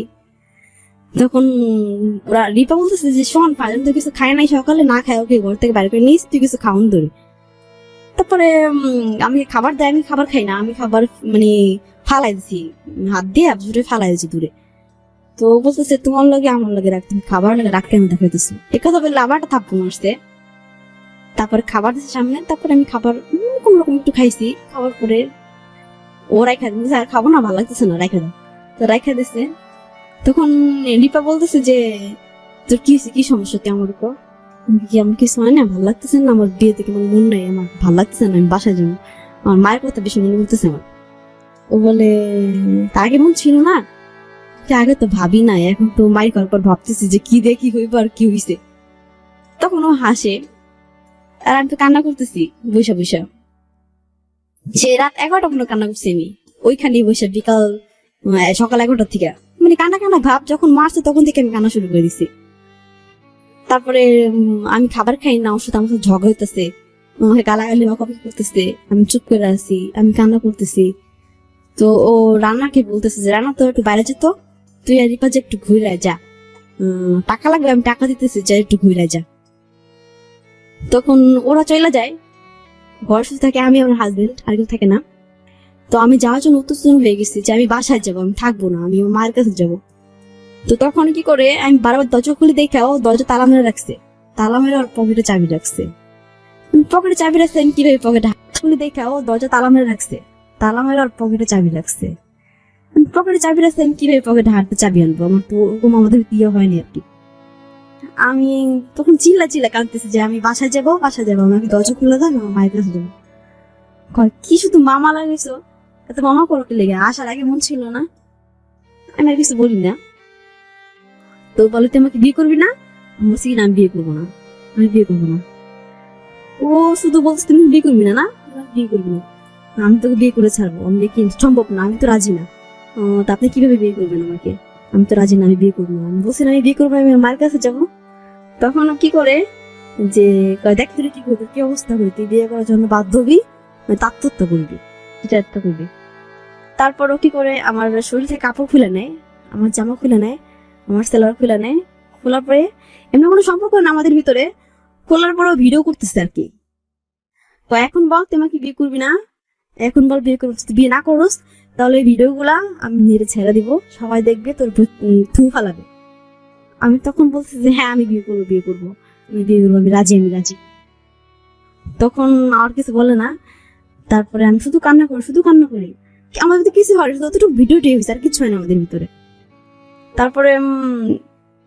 তখন রিপা বলতেছে যে শোন, ফাইজান তো কিছু খায় নাই সকালে, না খায় ওকে ঘর থেকে বাইরে করে নিস, তুই কিছু খাওয়ান ধরে। তারপরে আমি খাবার দেয়, আমি খাবার খাই না, আমি খাবার মানে ফালাই দিছি, হাত দিয়ে জোরে ফালাই দিছি দূরে। তো বলতেছে তোমার লগে আমার লগে রাখ, তুমি খাবার লগে রাখ কেন দেখাইতেছো, একথা বললে আবার একটা থাপ্পড় মারছে। তারপরে খাবার দিচ্ছে সামনে, তারপরে আমি খাবার কোন রকম একটু খাইছি, খাবার পরে ও রাইখা দিচ্ছে, আর খাবো না, ভালো লাগতেছে না, রাইখা দাও। তো রাইখা দিচ্ছে। তখন রিপা বলতেছে যে তোর কি হয়েছে, কি সমস্যা তুই আমার উপর? কি আমার কিছু হয় না, ভালো লাগতেছে না, আমার বিয়ে থেকে আমার মন নাই, আমার ভালো লাগতেছে না, আমি বাসায় যাবো, আমার মায়ের কথা বেশি মনে করতেছে আমার। ও বলে তা আগে মন ছিল না, আগে তো ভাবি নাই, এখন তো মায়ের করার পর ভাবতেছি যে কি দেখি হইব আর কি হইছে। তখন ও হাসে, আর আমি তো কান্না করতেছি বৈশা বৈশা, যে রাত 11টা পর্যন্ত কান্না করছি আমি ওইখানে বৈশা, বিকাল সকাল 11টার থেকে, মানে কান্না কান্না ভাব। যখন মারছে তখন থেকে আমি কান্না শুরু করে দিছি। তারপরে আমি খাবার খাই না, ওর সাথে আমার সাথে ঝগড়া হইতেছে, আমাকে গালাগালি বকাবকি করতেছে, আমি চুপ করে আছি, আমি কান্না করতেছি। তো ও রান্নাকে বলতেছে যে রান্না তো একটু বাইরে যেত, তুই আর রিপা যে একটু ঘুরে যা, টাকা লাগবে, আমি টাকা দিতেছি, যা একটু ঘুরে যা। তখন ওরা চলে যায়, ঘর শুধু থাকে আমি আমার হাজবেন্ড, আর কেউ থাকে না। তো আমি যাওয়ার জন্য উত্তেজন হয়ে গেছি যে আমি বাসায় যাবো, আমি থাকবো না, আমি আমার মায়ের কাছে যাবো। তো তখন কি করে, আমি বারবার দরজা খুলে দেখাও দরজা তালা মেরে রাখছে, তালা মেরে ওর পকেটে চাবি রাখছে। পকেটে চাবি রাখছে, আমি কিভাবে পকেটে খুলে দেখাও দরজা তালা মেরে রাখছে, তালা মেরে ওর পকেটে চাবি রাখছে। পকেটে চাবি রাখছে, আমি কিভাবে পকেটে হাঁটতে চাবি আনবো, আমার তো ওরকম আমাদের বিয়ে হয়নি আর কি। আমি তখন চিল্লা চিল্লা কাঁদতেছি যে আমি বাসায় যাবো, বাসায় যাবো, আমাকে দরজা খুলে দেন, আমার মায়ের কাছে যাবো। কি শুধু মামা লাগাইছো, এত মামা করো কি লেগে, আসার আগে মন ছিল না? আমি আর কিছু বলি না। তো বলে তুই আমাকে বিয়ে করবি না? আমি বলছি না, আমি বিয়ে করবো না, আমি বিয়ে করবো না। ও শুধু বলছে তুমি বিয়ে করবি না, না বিয়ে করবি না, আমি তোকে বিয়ে করে ছাড়বো, আমি কি সম্ভব না, আমি তো রাজি না। তা আপনি কিভাবে বিয়ে করবেন আমাকে? আমি তো রাজি না, আমি বিয়ে করবো না। আমি বলছি না, আমি বিয়ে করবো, আমি মায়ের কাছে যাবো। তখন কি করে যে দেখ তুই কি করবি, কি অবস্থা করবি, তুই বিয়ে করার জন্য বাধ্য হবি, আত্মহত্যা করবি, এটা একটা করবি। তারপরও কি করে আমার শরীর থেকে কাপড় খুলে নেয়, আমার জামা খুলে নেয়, আমার সেলার খুলে নেয়, খোলার পরে এমনি কোনো সম্পর্ক না আমাদের ভিতরে, খোলার পরেও ভিডিও করতেছে আর কি। তো এখন বল তুই আমাকে বিয়ে করবি না, এখন বল বিয়ে করবি, তুই বিয়ে না করস তাহলে এই ভিডিও গুলা আমি নিজে ছেড়ে দিব, সবাই দেখবে, তোর থু ফালাবে। আমি তখন বলছি যে হ্যাঁ আমি বিয়ে করবো, বিয়ে করবো, আমি বিয়ে করবো, আমি রাজি, আমি রাজি। তখন আর কিছু বলে না। তারপরে আমি শুধু কান্না করি, শুধু কান্না করি, আমার ভিতরে কিছু হয় শুধু অতটুকু ভিডিওটি হয়েছে, আর কিছু হয় না আমাদের ভিতরে। তারপরে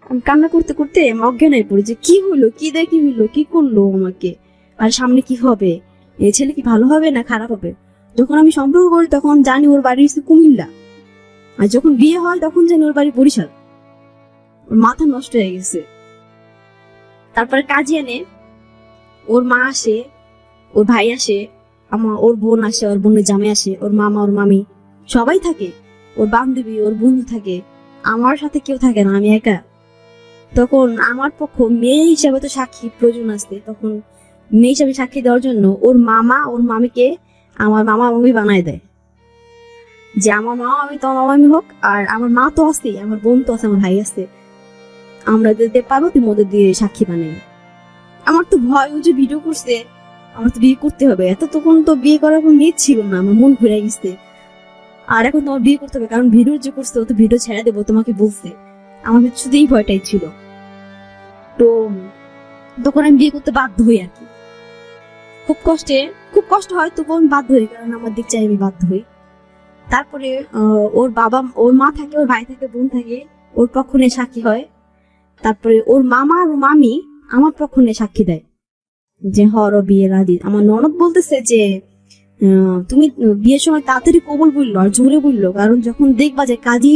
আমি কান্না করতে করতে অজ্ঞান হয়ে পড়ি যে কি হলো, কি দেখি হইলো, কি করলো আমাকে, আর সামনে কি হবে, এই ছেলে কি ভালো হবে না খারাপ হবে। যখন আমি সম্পর্ক করি তখন জানি ওর বাড়ি হচ্ছে কুমিল্লা, আর যখন বিয়ে হয় তখন জানি ওর বাড়ি বরিশাল। ওর মাথা নষ্ট হয়ে গেছে। তারপরে কাজে এনে ওর মা আসে, ওর ভাই আসে, ওর বোন আসে, ওর বোনের জামাই আসে, ওর মামা, ওর মামি সবাই থাকে, ওর বান্ধবী, ওর বন্ধু থাকে, আমার সাথে কেউ থাকে না, আমি একা। তখন আমার পক্ষ মেয়ে হিসাবে তো সাক্ষী প্রয়োজন আসছে, তখন মেয়ে হিসাবে সাক্ষী দেওয়ার জন্য ওর মামা ওর মামিকে আমার মামা মামি বানায় দেয়। যে আমার মা আমি তো আমার মামি হোক, আর আমার মা তো আছে, আমার বোন তো আছে, আমার ভাই আছে, আমরা যদি পার্বতীর মধ্যে দিয়ে সাক্ষী বানাই। আমার তো ভয়, ও যে ভিডিও করছে, আমার তো বিয়ে করতে হবে। এত তখন তো বিয়ে করার কোনো নিয়ত ছিল না, আমার মন ঘুরে গেছে। আর এখন তোমার বিয়ে করতে হবে, কারণ ভিডিও যে করছে ও তো ভিডিও ছেড়ে দেবো তোমাকে বলছে। আমার শুধু এই ভয়টাই ছিল। তো তখন আমি বিয়ে করতে বাধ্য হই আর কি, খুব কষ্ট হয়, তবু আমি বাধ্য হই, কারণ আমার দিক চাই আমি বাধ্য হই। তারপরে ওর বাবা, ওর মা থাকে, ওর ভাই থাকে, বোন থাকে, ওর পক্ষ নিয়ে সাক্ষী হয়। তারপরে ওর মামা আর মামি আমার পক্ষ নিয়ে সাক্ষী দেয় যে হর বিয়ে রাজি। আমার ননদ বলতেছে যে তুমি বিয়ের সময় তাড়াতাড়ি কবুল বললো আর জোরে বললো, কারণ যখন দেখবা যে কাজী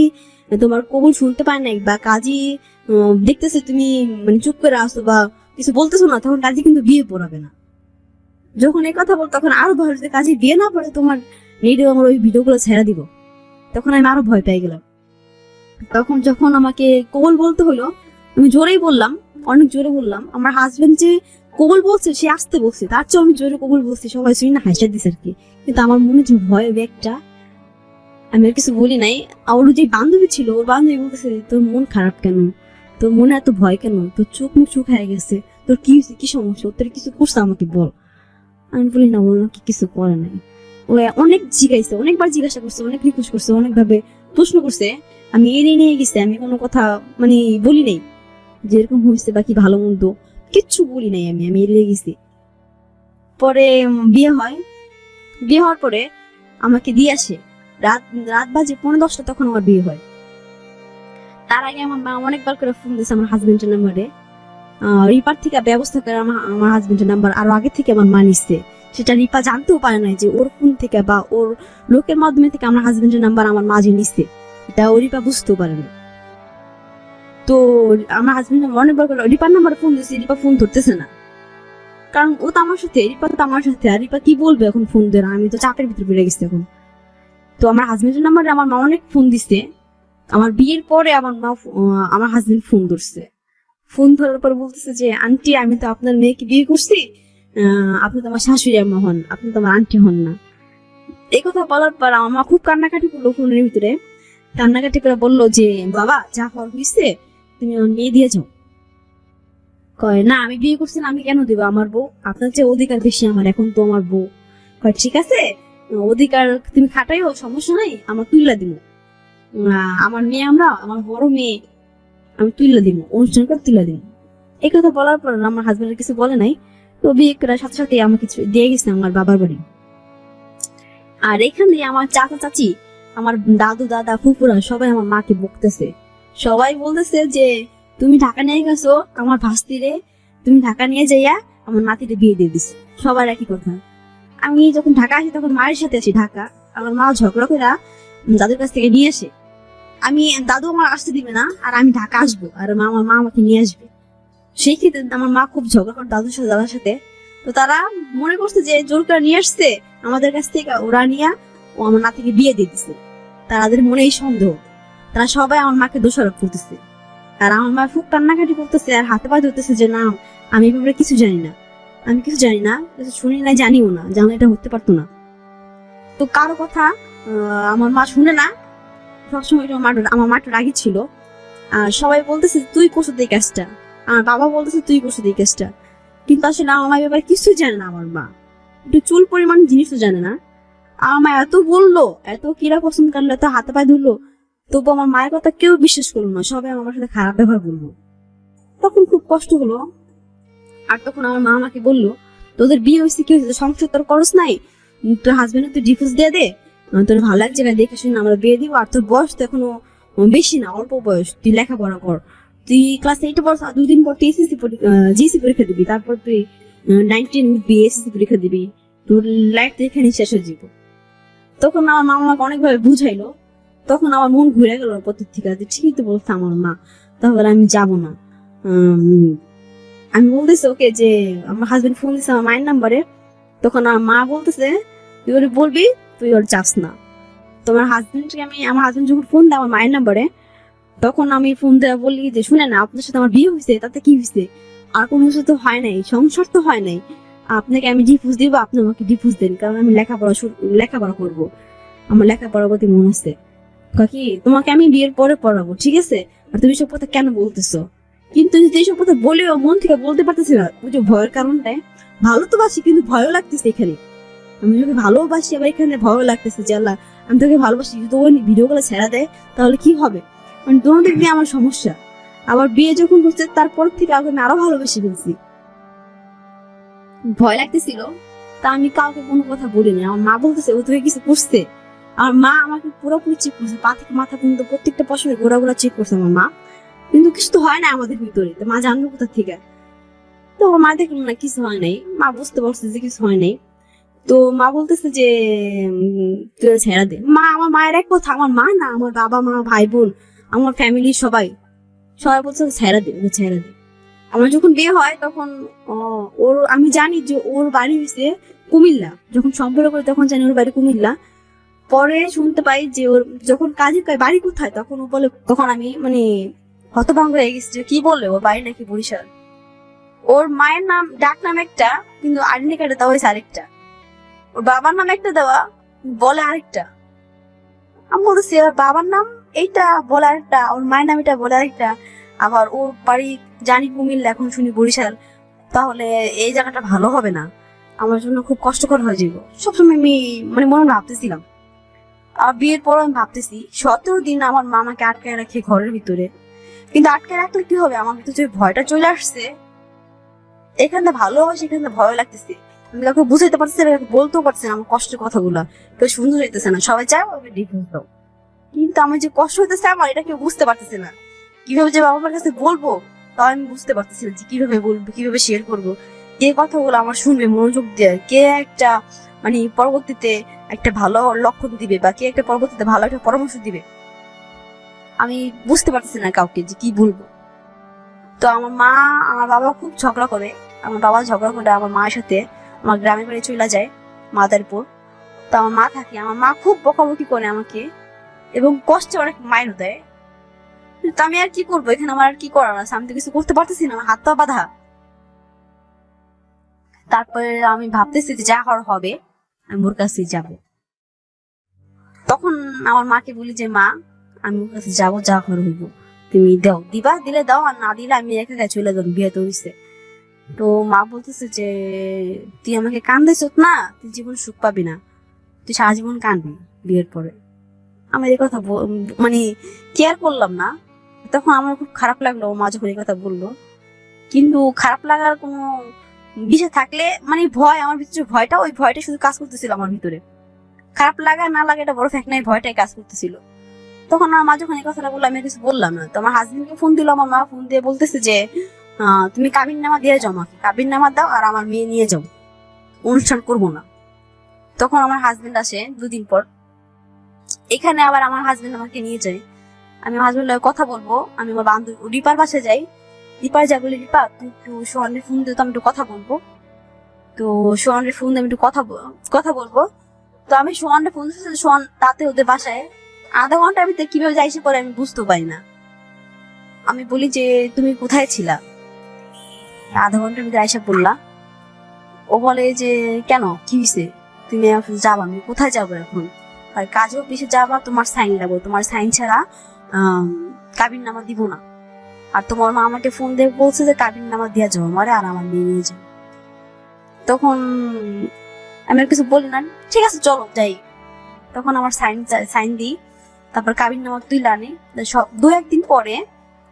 তোমার কবুল শুনতে পায় নাই, বা কাজী দেখতেছে তুমি মানে চুপ করে আসো বা কিছু বলতেছো না, তখন কাজী কিন্তু বিয়ে পড়াবে না। যখন এই কথা বল, তখন আরো ভয় যে কাজী বিয়ে না পড়ে তোমার রেডিও আমার ওই ভিডিওগুলো ছেড়ে দিব। তখন আমি আরো ভয় পেয়ে গেলাম। তখন যখন আমাকে কবুল বলতে হলো, আমি জোরেই বললাম, অনেক জোরে বললাম। আমার হাজবেন্ড যে কবুল বলছে সে আসতে বলছে, তার চেয়ে আমি জোরে কবুল বলছি, সবাই শুনি না হাসা দিছে আর কি। কিন্তু আমার মনে যে ভয় ব্যাগটা, আমি আর কিছু বলি নাই। ওর যে বান্ধবী ছিল, ওর বান্ধবী বলতেছে তোর মন খারাপ কেন, তোর মনে এত ভয় কেন, তোর চোখ মুখ শুকায় গেছে, তোর কি হয়েছে, কি সমস্যা, তোর কিছু করছে আমাকে বল। আমি বলি না, ওর কি কিছু করে নাই। ও অনেক জিজ্ঞাসা, অনেকবার জিজ্ঞাসা করছে, অনেক রিকোয়েস্ট করছে, অনেকভাবে প্রশ্ন করছে। আমি এড়িয়ে নিয়ে গেছি, আমি কোনো কথা মানে বলি নাই যেরকম হয়েছে বা কি ভালো মন্দ, কিচ্ছু বলি নাই, আমি এড়িয়ে গেছি। পরে বিয়ে হয়। বিয়ে হওয়ার পরে আমাকে দিয়ে আসে, রাত রাত বাজে 9:30, তখন আমার বিয়ে হয়। তার আগে আমার মা অনেকবার করে ফোন দিয়েছে আমার হাজবেন্ডের নাম্বারে। রিপার থেকে ব্যবস্থা করে আমার হাজবেন্ডের নাম্বার আরো আগে থেকে আমার মা নিচ্ছে। সেটা রিপা জানতেও পারে না যে ওর ফোন থেকে বা ওর লোকের মাধ্যমে থেকে আমার হাজবেন্ডের নাম্বার আমার মা যে নিচ্ছে, এটা ও রিপা বুঝতেও পারে না। তো আমার হাজবেন্ড অনেকবার করে রিপার নাম্বারে ফোন দিচ্ছে, রিপা ফোন ধরতেছে না, কারণ ও তো আমার সাথে, রিপা তো আমার সাথে, আর রিপা কি বলবে এখন ফোন ধরে, আমি তো চাপের ভিতরে পড়ে গেছি এখন। তো আমার হাজবেন্ডের নাম্বারে আমার মা অনেক ফোন দিচ্ছে। আমার বিয়ের পরে আমার মা আমার হাজবেন্ড ফোন ধরছে। ফোন ধরার পর বলতেছে যে আন্টি, আমি তো আপনার মেয়েকে বিয়ে করছি, আপনি তো আমার শাশুড়ি আম্মা হন, আপনি তো আমার আন্টি হন না। এই কথা বলার পর আমার মা খুব কান্নাকাটি করলো, ফোনের ভিতরে কান্নাকাটি করে বললো যে বাবা যা হওয়ার হয়েছে তুমি আমার মেয়ে দিয়ে যাও। কয় না, আমি বিয়ে করছি না, আমি কেন দেবো, আমার বউ, আপনার চেয়ে অধিকার বেশি আমার, এখন তো আমার বউ। কয় ঠিক আছে, অধিকার তুমি খাটাইও, সমস্যা নাই, আমার তুইলা দিব, আমার মেয়ে, আমরা আমার বড় মেয়ে, আমি তুইলা দিব, অনুষ্ঠান করে তুইলা দিব। এই কথা বলার পর আমার হাজবেন্ড কিছু বলে নাই। তো বিয়ে করার সাথে সাথে আমাকে কিছু দিয়ে গেছে আমার বাবার বাড়ি। আর এখানে আমার চাচা চাচি, আমার দাদু দাদা ফুফুরা সবাই আমার মাকে বকতেছে। সবাই বলতেছে যে তুমি ঢাকা নিয়ে গেছো আমার ভাস্তিরে, তুমি ঢাকা নিয়ে যাইয়া আমার নাতিরে বিয়ে দিয়ে দিস। সবার একই কথা। আমি যখন ঢাকা আসি তখন মায়ের সাথে আসি ঢাকা, আমার মা ঝগড়া করে দাদুর কাছ থেকে নিয়ে আসে। আমি দাদু আমার আসতে দিবে না, আর আমি ঢাকা আসবো, আর আমার মা আমাকে নিয়ে আসবে। সেই ক্ষেত্রে আমার মা খুব ঝগড়া করে দাদুর সাথে, দাদার সাথে। তো তারা মনে করছে যে জোর করে নিয়ে আসছে আমাদের কাছ থেকে, ওরা নিয়ে ও আমার নাতিকে বিয়ে দিয়ে দিছে। তাদের মনে এই সন্দেহ, তারা সবাই আমার মাকে দোষারোপ করতেছে। আর আমার মা খুব কান্নাকাটি করতেছে আর হাতে পা ধরতেছে যে না, আমি এই ব্যাপারে কিছু জানি না, আমি কিছু জানি না, শুনি না, জানিও না, জানলে এটা হতে পারতো না। তো কারো কথা আমার মা শুনে না, সবসময় আমার মাটা রাগি ছিল। আর সবাই বলতেছে তুই করছো এই কাজটা, আমার বাবা বলতেছে তুই করছো এই কাজটা, কিন্তু আসলে আমার মা ব্যাপারে কিছুই জানে না। আমার মা একটু চুল পরিমাণ জিনিস তো জানে না। আমার মা এত বললো, এত কিরা পছন্দ করলো, এত হাতে পায়ে ধরলো, তবু আমার মায়ের কথা কেউ বিশ্বাস করলো না, সবাই আমার সাথে খারাপ ব্যবহার করলো। তখন খুব কষ্ট হলো। আর তখন আমার মা আমাকে বললো তোদের বিয়ে হয়েছে, কি হয়েছে, সংসার তোর খরচ নাই, তোর হাজবেন্ড তুই ডিভোর্স দিয়ে দে, তোর ভালো লাগছে না দেখে শুনে আমরা বিয়ে দিব, আর তোর বয়স তো এখনো বেশি না, অল্প বয়স, তুই লেখাপড়া কর, তুই ক্লাস 8 পর 2 দিন পর তুই জিসি পরীক্ষা দিবি, তারপর তুই 19 উঠবি, এসএসসি পরীক্ষা দিবি, তোর লাইফ তো এখানে শেষ হয়ে যাবো। তখন আমার মা আমাকে অনেকভাবে বুঝাইলো। তখন আমার মন ঘুরে গেল প্রত্যেক থেকে, ঠিকই তো বলছে আমার মা, তাহলে আমি যাব না। আমি বলতেছি ওকে যে আমার হাজবেন্ড ফোন দিচ্ছে আমার মায়ের নাম্বারে। তখন আমার মা বলতেছে তুই ওরে বলবি তুই ওর চাস না। তোমার হাজবেন্ডকে আমার হাজবেন্ড যখন ফোন দেয় আমার মায়ের নাম্বারে, তখন আমি ফোন দেওয়া বলি যে শুনে না, আপনার সাথে আমার বিয়ে হয়েছে, তাতে কি হয়েছে, আর কোনো কিছু তো হয় নাই, সংসার তো হয় নাই, আপনাকে আমি ডিভোর্স দিব, আপনি আমাকে ডিভোর্স দেন, কারণ আমি লেখাপড়া করবো। আমার লেখাপড়ার প্রতি মন আছে। কাকি তোমাকে আমি বিয়ের পরে পড়াবো, ঠিক আছে? আর তুমি সব কথা কেন বলতেছো? কিন্তু যদি এইসব কথা বলেও মন থেকে বলতে পারতেছি না, ওই যে ভয়ের কারণটায়। ভালো তো বাসি, কিন্তু ভয়ও লাগতেছে এখানে। আমি তোকে ভালোবাসি, আবার এখানে ভয়ও লাগতেছে যে আল্লাহ, আমি তোকে ভালোবাসি, যদি ওই ভিডিও গুলো ছেড়া দেয় তাহলে কি হবে? মানে তোমার দিক দিয়ে আমার সমস্যা। আবার বিয়ে যখন হচ্ছে তারপর থেকে আগে আমি আরো ভালোবেসে ফেলছি। ভয় লাগতেছিল, তা আমি কাউকে কোনো কথা বলিনি। আমার মা বলতেছে ও তোকে কিছু করছে। আমার মা আমাকে পুরোপুরি চেক করছে, পা থেকে মাথা পর্যন্ত প্রত্যেকটা পশমে গোড়া গোড়া চেক করছে আমার মা। কিন্তু কিছু তো হয় না আমাদের ভিতরে, তো মা জানলো কোথা থেকে? তো আমার মা দেখলো না কিছু হয় নাই, মা বুঝতে পারছে যে কিছু হয় নাই। তো মা বলতেছে যে তুই ওটা ছেড়া দে। মা, আমার মায়ের এক কথা, আমার মা না, আমার বাবা মা ভাই বোন আমার ফ্যামিলি সবাই সবাই বলছে ছেড়া দে, ওটা ছেড়া দে। আমার যখন বিয়ে হয় তখন ওর আমি জানি যে ওর বাড়ি হয়েছে কুমিল্লা। যখন সম্পর্ক করি তখন জানি ওর বাড়ি কুমিল্লা। পরে শুনতে পাই যে ওর যখন কাজে কয় বাড়ি কোথায়, তখন ও বলে, তখন আমি মানে হতভঙ্গ হয়ে গেছি যে কি বললে ওর বাড়ি নাকি বরিশাল। ওর মায়ের নাম ডাক নাম একটা, কিন্তু আইডেন্টি কার্ডে দেওয়া হয়েছে আরেকটা। ওর বাবার নাম একটা দেওয়া, বলে আরেকটা। আমি বলতেছি ওর বাবার নাম এইটা বলে আরেকটা, ওর মায়ের নাম এটা বলে আরেকটা। আবার ওর বাড়ি জানি কুমিল্লা, এখন শুনি বরিশাল। তাহলে এই জায়গাটা ভালো হবে না, আমার জন্য খুব কষ্টকর হয়ে যাবে। সবসময় আমি মানে মনে ভাবতেছিলাম। আর বিয়ের পর আমি ভাবতেছি 17 দিন আমার মামাকে আটকায় রাখে ঘরের ভিতরে। কিন্তু আটকায় রাখলে কি হবে, আমার ভিতরে যে ভয়টা চলে আসছে, এখানে ভালো হবে সেখানে ভয় লাগতেছে। আমি কাউকে বুঝাইতে পারছি না, বলতেও পারছি না আমার কষ্টের কথাগুলা। কেউ সুন্দর হইতেছে না, সবাই চায় ওকে ডিভোর্স দাও, কিন্তু আমার যে কষ্ট হইতেছে আমার, এটা কেউ বুঝতে পারতেছে না। কিভাবে যে বাবা মার কাছে বলবো তাও আমি বুঝতে পারতেছি না যে কিভাবে বলবো, কিভাবে শেয়ার করবো, কে কথাগুলো আমার শুনবে মনোযোগ দিয়ে, কে একটা মানে পরবর্তীতে একটা ভালো লক্ষণ দিবে, বা কে একটা পরবর্তীতে ভালো একটা পরামর্শ দিবে। আমি বুঝতে পারতেছি না কাউকে যে কি বলবো। তো আমার মা আমার বাবা খুব ঝগড়া করে। আমার বাবা ঝগড়া করে আমার মায়ের সাথে আমার গ্রামের বাড়ি চলে যায়, মাদারীপুর। তো আমার মা থাকে, আমার মা খুব বকাবকি করে আমাকে, এবং কষ্টে অনেক মায়ের দেয়। তো আমি আর কি করবো, এখানে আমার আর কি করার আছে, আমি তো কিছু করতে পারতেছি না, আমার হাত পা বাঁধা। তারপরে আমি ভাবতেছি যে যা হওয়ার হবে, আমি ওর কাছে যাব। তখন আমার মাকে বলি যে মা, আমি ওর কাছে যাবো, যা হওয়ার হইব তুমি দাও, দিবা দিলে দাও, আর না দিলে আমি একা একা চলে যাবো, বিয়ে তো হইছে। তো মা বলতেছে যে তুই আমাকে কান্দাইছ না, তুই জীবন সুখ পাবি না, তুই সারা জীবন কাঁদবি বিয়ের পরে। আমি এই কথা মানে কেয়ার করলাম না। তখন আমার খুব খারাপ লাগলো মা যখন এই কথা বললো। কিন্তু খারাপ লাগার কোনো বিষয় থাকলে মানে ভয়, আমার ভিতরে ভয়টা, ওই ভয়টা শুধু কাজ করতেছিল আমার ভিতরে। খারাপ লাগা না লাগা এটা বড় ফ্যাক্ট নাই, ভয়টাই কাজ করতেছিল। তখন আমার মা যখন এই কথাটা বললো আমি কিছু বললাম না। তো আমার হাজবেন্ডকে ফোন দিল, আমার মা ফোন দিয়ে বলতেছে যে তুমি কাবিন নামা দিয়ে যাও, আমাকে কাবিন নামা দাও আর আমার মেয়ে নিয়ে যাও, অনুষ্ঠান করবো না। তখন আমার হাজবেন্ড আসে 2 দিন পর এখানে, আবার আমার হাজবেন্ড আমাকে নিয়ে যায়। আমি হাজবেন্ড কথা বলবো, আমি আমার বান্ধবী রিপার বাসায় যাই। রিপার যা বলি, রিপা তুই একটু সোহানের ফোন দিয়ে, তো আমি একটু কথা বলবো। তো সোহানের ফোন দিয়ে আমি একটু কথা বলবো। তো আমি সোহানের ফোন দিচ্ছি, সোহান তাতে ওদের বাসায়। আধা ঘন্টার ভিতরে কিভাবে যাই সে পরে আমি বুঝতে পারি না। আমি বলি যে তুমি কোথায় ছিলা, আধা ঘন্টার ভিতরে আইসা পড়লা। ও বলে যে কেন, কি হয়েছে, তুমি এখন যাবা? আমি কোথায় যাবো এখন? আর কাজে অফিসে যাবা, তোমার সাইন লাগবে, তোমার সাইন ছাড়া কাবিন নামা দিব না। আর তোমার মা আমাকে ফোন দিয়ে বলছে যে কাবিন নামা দিয়া যাও আমারে, আর আমার মেয়ে নিয়ে যাও। তখন আমি আর কিছু বলি না, ঠিক আছে চলো যাই। তখন আমার সাইন দিই, তারপর কাবিন নামা তুইলা আনি। 2-1 দিন পরে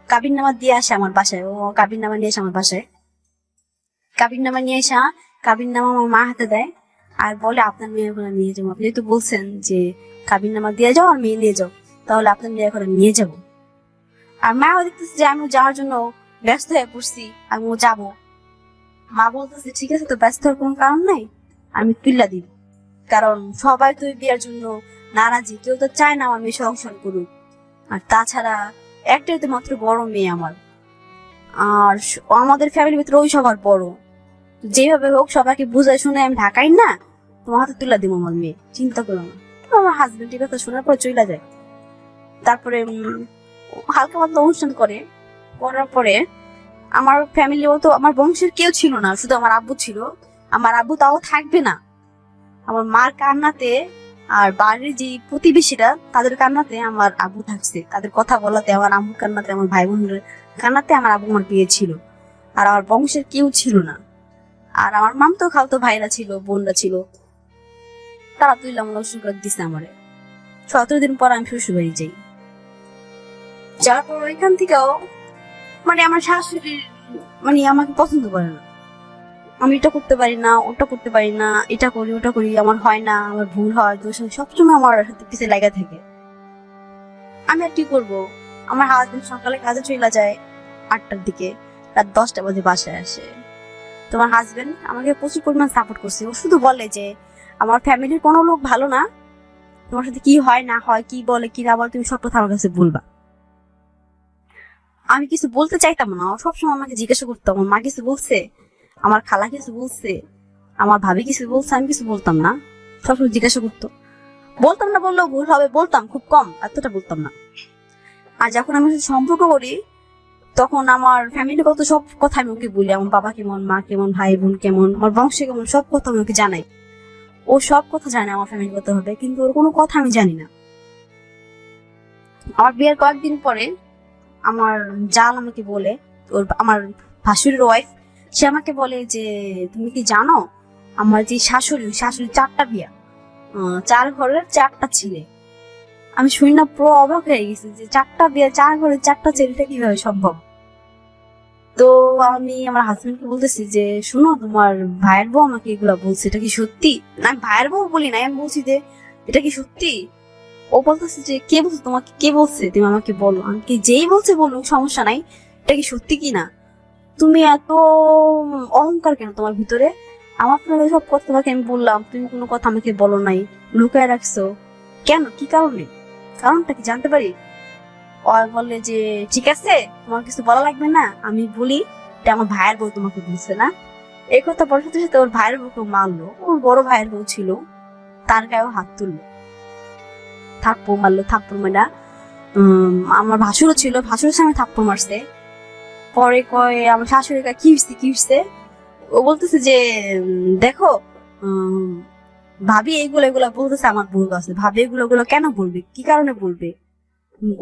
কাবিন নামা দিয়ে আসে আমার বাসায়, ও কাবিন নামা নিয়ে আসে আমার বাসায়। কাবিন নামা নিয়ে আসা, কাবিন নামা আমার মা হাতে দেয় আর বলে আপনার মেয়ে ওখানে নিয়ে যাবো, আপনি যেহেতু বলছেন যে কাবিন নামা দিয়ে যাও আর মেয়ে নিয়ে যাও, তাহলে আপনার মেয়ে ওখানে নিয়ে যাবো। আর মাও দেখতেছে যে আমি যাওয়ার জন্য ব্যস্ত হয়ে পড়ছি, আমিও যাবো। মা বলতেছে ঠিক আছে, তো ব্যস্ত হওয়ার কোনো কারণ নাই, আমি তুইলা দিই। কারণ সবাই তো বিয়ের জন্য নারাজি, কেউ তো চায় না আমার মেয়ে সংসার করুক। আর তাছাড়া একটাই তো মাত্র বড় মেয়ে আমার, আর আমাদের ফ্যামিলির ভিতরে ওই সবার বড়। যেভাবে হোক সবাইকে বুঝাই শুনে আমি ঢাকাই না, তোমার হাতে তুলে দিব আমার মেয়ে, চিন্তা করো না। আমার হাজবেন্ড এই কথা শোনার পর চলে যায়। তারপরে হালকা পাতলা অনুষ্ঠান করার পরে আমার ফ্যামিলি, তো আমার বংশের কেউ ছিল না, শুধু আমার আব্বু ছিল। আমার আব্বু তাও থাকবে না, আমার মার কান্নাতে আর বাড়ির যে প্রতিবেশীরা তাদের কান্নাতে আমার আব্বু থাকছে, তাদের কথা বলাতে আমার আম্মুর কান্নাতে, আমার ভাই বোনের কান্নাতে আমার আব্বু আমার বিয়ে ছিল। আর আমার বংশের কেউ ছিল না। আর আমার মামতো খালতো ভাইরা ছিল, বোনরা ছিল, তারা তুইলাম নষ্ট করে দিছে আমারে। 17 দিন পর আমি শ্বশুর বাড়ি যাই। যাওয়ার পর ওইখান থেকেও মানে আমার শাশুড়ি মানে আমাকে পছন্দ করে না। আমি এটা করতে পারি না, ওটা করতে পারি না, এটা করি ওটা করি, আমার হয় না, আমার ভুল হয়, দোষ হয়, সবসময় আমার সাথে পিছিয়ে লাগা থাকে। আমি আর কি করবো? আমার হাজবেন্ড সকালে কাজে চলে যায় 8টার দিকে, রাত 10টা বাজে বাসায় আসে। তোমার হাজবেন্ড আমাকে প্রচুর পরিমাণ সাপোর্ট করছে। ও শুধু বলে যে আমার ফ্যামিলির কোনো লোক ভালো না, তোমার সাথে কি হয় না হয়, কি বলে কি না বলে, তুমি সব কথা আমার কাছে বলবা। আমি কিছু বলতে চাইতাম না, ও সবসময় আমাকে জিজ্ঞাসা করতো আমার মা কিছু বলছে, আমার খালা কিছু বলছে, আমার ভাবি কিছু বলছে। আমি কিছু বলতাম না, সবসময় জিজ্ঞাসা করতো। বলতাম না বললেও ভুল হবে, বলতাম খুব কম, এতটা বলতাম না। আর যখন আমি সাথে সম্পর্ক করি তখন আমার ফ্যামিলিগত সব কথা আমি ওকে বলি, আমার বাবা কেমন, মা কেমন, ভাই বোন কেমন, আমার বংশ কেমন, সব কথা আমি ওকে জানাই। ও সব কথা জানে আমার ফ্যামিলিগত হবে, কিন্তু ওর কোনো কথা আমি জানি না। আমার বিয়ের কয়েকদিন পরে আমার জাল আমাকে বলে, আমার ভাসুরের ওয়াইফ, সে আমাকে বলে যে তুমি কি জানো আমার যে শাশুড়ি 4টা বিয়া, 4 ঘরের 4টা ছেলে। আমি শুনি না পুরো অবাক হয়ে গেছি যে 4টা বিয়া, 4 ঘরের 4টা ছেলেটা কিভাবে সম্ভব। তো আমি আমার হাজবেন্ডকে বলতেছি যে শুনো, তোমার ভাইয়ের বউ আমাকে এগুলা বলছে, এটা কি সত্যি? না, আমি ভাইয়ের বউ বলি না, আমি বলছি যে এটা কি সত্যি? ও বলতেছে যে কে বলছে তোমাকে, কে বলছে, তুমি আমাকে বলো। আমি কি যেই বলছে বলুক, সমস্যা নাই, এটা কি সত্যি কিনা। তুমি এত অহংকার কেন তোমার ভিতরে? আমার আপনাদের সব কথা তোমাকে আমি বললাম, তুমি কোনো কথা আমাকে বলো নাই, লুকায় রাখছো কেন, কি কারণে, কারণটা কি জানতে পারি? ও বলে যে ঠিক আছে, তোমার কিছু বলা লাগবে না, আমি বলি এটা আমার ভাইয়ের বউ তোমাকে বলছে না। এই কথা বলার সাথে সাথে ওর ভাইয়ের বউকে মারলো, ওর বড় ভাইয়ের বউ ছিল, তার গায়েও হাত তুললো, থাপ্পড় মারলো, থাপ্পড় মারা আমার ভাসুরও ছিল, ভাসুরের সামনে থাপ্পড় মারছে। পরে কয় আমার শাশুড়ি কি হইছে কি হইছে, ও বলতেছে যে দেখো ভাবি এগুলো এগুলো বলতেছে আমার বউর কাছে, ভাবি এগুলো কেন বলবে, কি কারণে বলবে,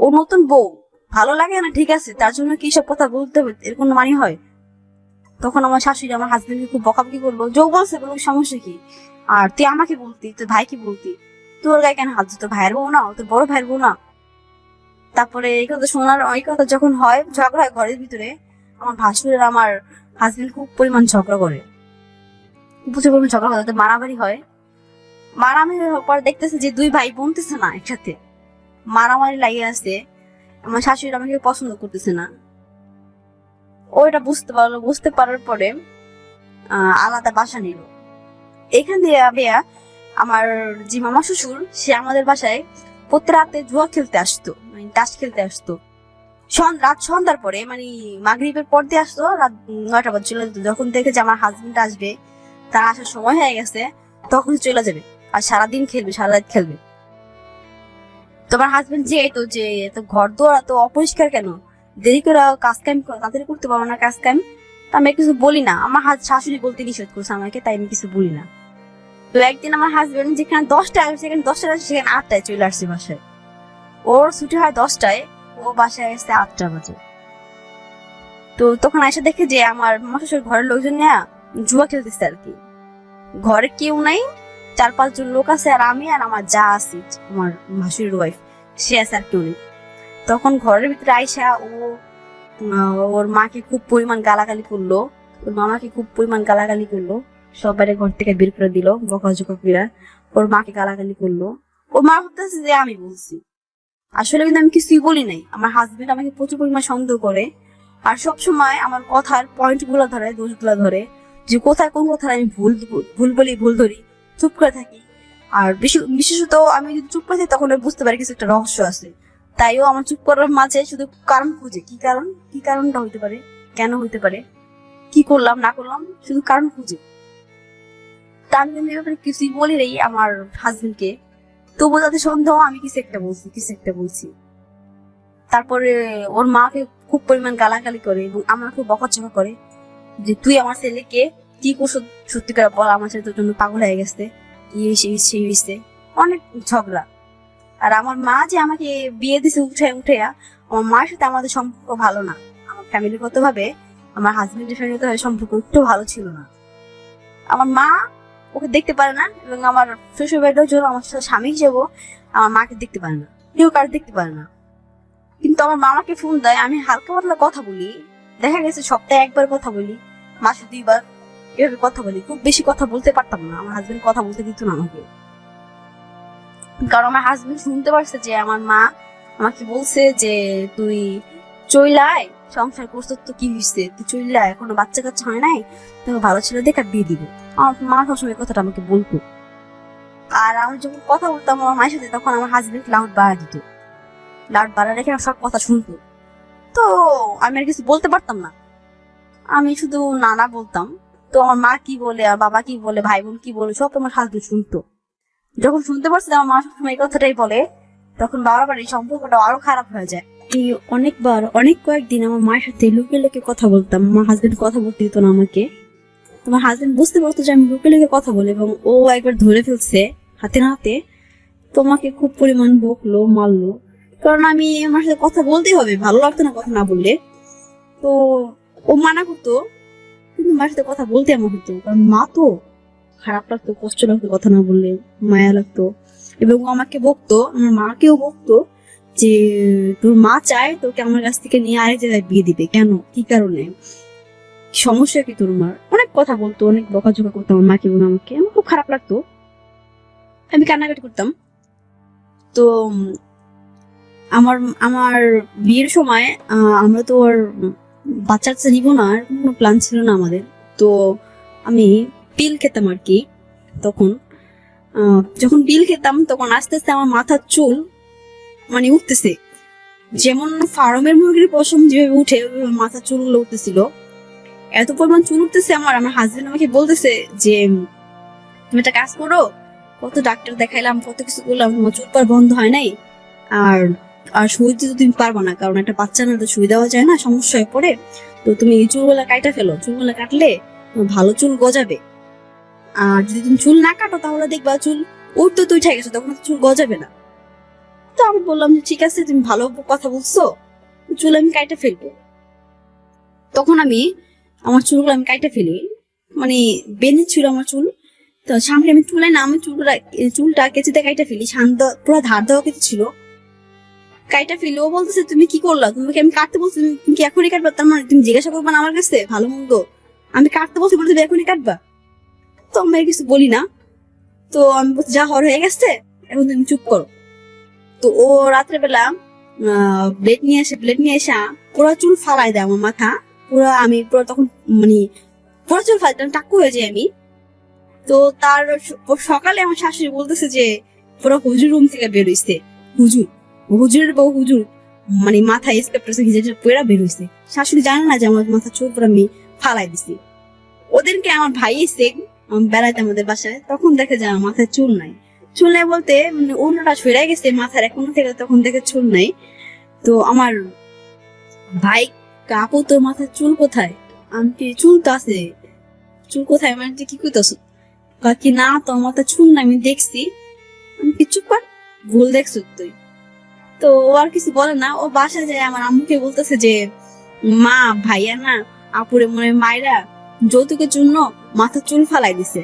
ও নতুন বউ, ভালো লাগে না ঠিক আছে, তার জন্য কি সব কথা বলতে হবে, এর কোনো মানে হয়? তখন আমার শাশুড়ি আমার হাজবেন্ডকে খুব বকাবকি করলো, যোগ বলছে বলুক, সমস্যা কি, আর তুই আমাকে বলতি, তোর ভাইকে বলতি, তোর গায়ে কেন হাত, তোর ভাইয়ের বউ না, তোর বড় ভাইয়ের বউ না। তারপরে এই কথা শোনার, ওই কথা যখন হয়, ঝগড়া হয় ঘরের ভিতরে, আমার ভাসুরের আমার হাজবেন্ড খুব পরিমাণ ঝগড়া করে, প্রচুর পরিমাণ ঝগড়া হয়, তাতে মারামারি হয়। মারামারি হওয়ার পর দেখতেছে যে 2 ভাই বোনতেছে না একসাথে, মারামারি লাগিয়ে আছে, আমার শাশুড়ি আমাকে পছন্দ করতেছে না। ও এটা বুঝতে পারলো, বুঝতে পারার পরে আলাদা বাসা নিল। এখান দিয়ে বেয়া আমার যে মামা শ্বশুর, সে আমাদের বাসায় প্রতি রাতে জুয়া খেলতে আসতো, মানে তাস খেলতে আসতো। রাত সন্ধ্যার পরে, মানে মাগরিবের পর দিয়ে আসতো, রাত 9টা বাজে চলে যেত। যখন দেখে যে আমার হাজবেন্ড আসবে, তার আসার সময় হয়ে গেছে, তখন চলে যাবে আর সারাদিন খেলবে, সারা রাত খেলবে। তোমার হাজবেন্ড যে তো যে এত ঘর দোয়ার এত অপরিষ্কার কেন, দেরি করে কাজ কাম তাড়াতাড়ি করতে পারো না কাজ কাম। আমি কিছু বলি না, আমার শাশুড়ি বলতে নিষেধ করছে আমাকে, তাই আমি কিছু বলি না। তো একদিন আমার হাজবেন্ড যেখানে 10টায় আসে, সেখানে 10টায় আসে, সেখানে 8টায় চলে আসছে বাসায়। ওর ছুটি হয় 10টায়, ও বাসায় আসছে 8টা বাজে। তো তখন এসে দেখে যে আমার মাসুর ঘরের লোকজন নিয়ে জুয়া খেলতেছে আর কি, ঘরে কেউ নাই, 4-5 জন লোক আছে, আর আমি আর আমার যা আছি, আমার মাসুরের ওয়াইফ, সে আছে, আর কেউ নেই। তখন ঘরের ভিতরে আইসা ও ওর মাকে খুব পরিমাণ গালাগালি করলো, ওর মামাকে খুব পরিমাণ গালাগালি করলো, সবাই ঘর থেকে বের করে দিল, বকাঝকা করে ওর মাকে গালাগালি করলো। ওর মা ভাবতেছে যে আমি বলছি, আসলে কিন্তু আমি কিছুই বলি নাই। আমার হাজবেন্ড আমাকে প্রচুর পরিমাণ সন্দেহ করে, আর সব সময় আমার কথার পয়েন্ট গুলা ধরে, দোষ গুলা ধরে, যে কোথায় কোন কথা আমি ভুল বলি, ভুল ধরি, চুপ করে থাকি। আর বিশেষত আমি যদি চুপ করে থাকি, তখন আমি বুঝতে পারি কিছু একটা রহস্য আছে। তাইও আমার চুপ করার মাঝে শুধু কারণ খুঁজে, কি কারণ, কি কারণটা হইতে পারে, কেন হইতে পারে, কি করলাম না করলাম, শুধু কারণ খুঁজে। তা আমি কিন্তু ব্যাপারে কিছুই বলি নাই আমার হাজবেন্ডকে, তবু তাদের সন্দেহ আমি কিছু একটা বলছি, কিছু একটা বলছি। তারপরে ওর মাকে খুব পরিমাণ গালাগালি করে এবং আমার খুব বকাঝকা করে, যে তুই আমার ছেলেকে কি করছো, সত্যি করে বল, আমার ছেলে তোর জন্য পাগল হয়ে গেছে, এই হয়েছে। অনেক ঝগড়া। আর আমার মা যে আমাকে বিয়ে দিছে উঠে উঠে, আমার মার সাথে আমাদের সম্পর্ক ভালো না। আমার ফ্যামিলিগত ভাবে, আমার হাজবেন্ডের ফ্যামিলিগত ভাবে সম্পর্ক একটু ভালো ছিল না। আমার মা ওকে দেখতে পারে না, এবং আমার শ্বশুর বাড়িটাও জন্য আমার সাথে স্বামী হিসেবেও আমার মাকে দেখতে পারে না, কেউ কার দেখতে পারে না। কিন্তু আমার মামাকে ফোন দেয়, আমি হালকা পাতলা কথা বলি, দেখা গেছে সপ্তাহে একবার কথা বলি, মাসে 2 বার এভাবে কথা বলি। খুব বেশি কথা বলতে পারতাম না, আমার হাজবেন্ড কথা বলতে দিত না আমাকে। কারণ আমার হাজবেন্ড শুনতে পারছে যে আমার মা আমাকে বলছে যে তুই চইলায়, সংসার করছ তো কি হয়েছে, তুই চইলা, এখনো বাচ্চা কাচ্চা হয় নাই, তোকে ভালো ছেলে দেখে বিয়ে দিবে। আমার মা সবসময় কথাটা আমাকে বলতো। আর আমি যখন কথা বলতাম আমার মায়ের সাথে, তখন আমার হাজবেন্ড লাউড বাড়া দিত, লাউড বাড়া রেখে আমার সব কথা শুনতো। তো আমি আর কিছু বলতে পারতাম না, আমি শুধু নানা বলতাম। তো আমার মা কি বলে আর বাবা কি বলে, ভাই বোন কি বলে, সব আমার হাজবেন্ড শুনতো। যখন শুনতে পারছি আমার মা সবসময় এই কথাটাই বলে, তখন বাবার এই সম্পর্কটা আরো খারাপ হয়ে যায়। এই অনেকবার, অনেক কয়েকদিন আমার মায়ের সাথে লুকিয়ে লুকিয়ে কথা বলতাম। আমার হাজবেন্ড কথা বলতে দিত না আমাকে। তোমার হাজবেন্ড বুঝতে পারতো যে আমি লুকিয়ে লুকিয়ে কথা বলি, এবং ও একবার ধরে ফেলছে হাতে না হাতে। তোমাকে খুব পরিমাণ বকলো, মারলো, কারণ আমি আমার সাথে কথা বলতেই হবে, ভালো লাগতো না কথা না বললে। তো ও মানা করতো, কিন্তু মার সাথে কথা বলতে আমার হতো, কারণ মা তো, খারাপ লাগতো, কষ্ট লাগতো কথা না বললে, মায়া লাগতো। এবং ও আমাকে বকতো, আমার মাকেও বকতো যে তোর মা চায় তোকে আমার কাছ থেকে নিয়ে আরেক জায়গায় বিয়ে দিবে, কেন, কি কারণে, সমস্যা কি তোর মার। অনেক কথা বলতো, অনেক বকাঝকা করতো আমার মাকে এবং আমাকে। আমার খুব খারাপ লাগতো, আমি কান্নাকাটি করতাম। তো আমার আমার বিয়ের সময় আমরা তো আর বাচ্চা কাচ্চা নিবো না, আর কোনো প্ল্যান ছিল না আমাদের। তো আমি পিল খেতাম আর কি। তখন যখন পিল খেতাম, তখন আস্তে আস্তে আমার মাথার চুল মানে উঠতেছে, যেমন ফার্মের মুরগির পশম যেভাবে উঠে, ওইভাবে মাথার চুলগুলো উঠতেছিল। এত পরিমাণ চুল উঠতেছে আমার হাজবেন্ড আমাকে বলতেছে যে তুমি একটা কাজ করো, কত ডাক্তার দেখাইলাম, কত কিছু করলাম, তোমার চুল পর বন্ধ হয় নাই। আর আর সুই দিতে তো তুমি পারবা না, কারণ একটা বাচ্চা না তো সুই দেওয়া যায় না, সমস্যা হয়ে পড়ে। তো তুমি এই চুলগুলা কাটা ফেলো, চুলগুলা কাটলে তোমার ভালো চুল গজাবে। আর যদি তুমি চুল না কাটো তাহলে দেখবা চুল উঠতে তুই ঠিক আছে, তখন চুল গজাবে না। তো আমি বললাম যে ঠিক আছে, তুমি ভালো কথা বলছো, চুল আমি কাইটা ফেলবো। তখন আমি আমার চুলগুলো আমি কাইটা ফেলি, মানে বেঁধে ছিল আমার চুল। তো সামনে আমি চুলে না, আমি চুলটা কেচিতে কাইটা ফেলি, পুরো ধার দেওয়া কেটে ছিল, কাইটা ফেলি। ও বলতেছে তুমি কি করলা, তোমাকে আমি কাটতে বলছি, তুমি কি এখনই কাটবা, তার মানে তুমি জিজ্ঞাসা করবা না আমার কাছে ভালো মন্দ, আমি কাটতে বলছি বলে তুমি এখনই কাটবা। তো আমি আর কিছু বলি না। তো আমি বলছি যা হয়ে গেছে, এখন তুমি চুপ করো। তো ও রাত্রেবেলা ব্লেড নিয়ে এসে পুরো চুল ফালাই দেয় আমার মাথা, পুরো আমি পুরো তখন মানে পুরো চুল ফালাই টাক্কু হয়ে যাই আমি। তো তার সকালে আমার শাশুড়ি বলতেছে যে পুরো হুজুর রুম থেকে বেরোইছে, হুজুরের বউ হুজুর মানে মাথায় স্কেপটার হিজের পুরা বেরোইছে। শাশুড়ি জানে না যে আমার মাথা চুল পুরো আমি ফালাই দিছি। ওদেরকে আমার ভাই এসে বেড়াইতে আমাদের বাসায়, তখন দেখে যে আমার মাথায় চুল নাই। চুল নাই বলতে মানে অন্যটা সরে গেছে মাথার, এখন থেকে তখন দেখে চুল নাই। তো আমার ভাই, কাপু তোর মাথার চুল কোথায়? আমি চুল তো আছে, চুল কোথায়, মানে তুই কি কইতাছ? কি না, তোর মাথায় চুল না, আমি দেখছি। আমি কি চুপ কর, ভুল দেখছ তুই। তো ও আর কিছু বলে না, ও বাসায় যায় আমার আম্মুকে বলতেছে যে মা, ভাইয়া না আপুরে মনে মায়েরা যৌতুকের জন্য মাথার চুল ফালাই দিছে।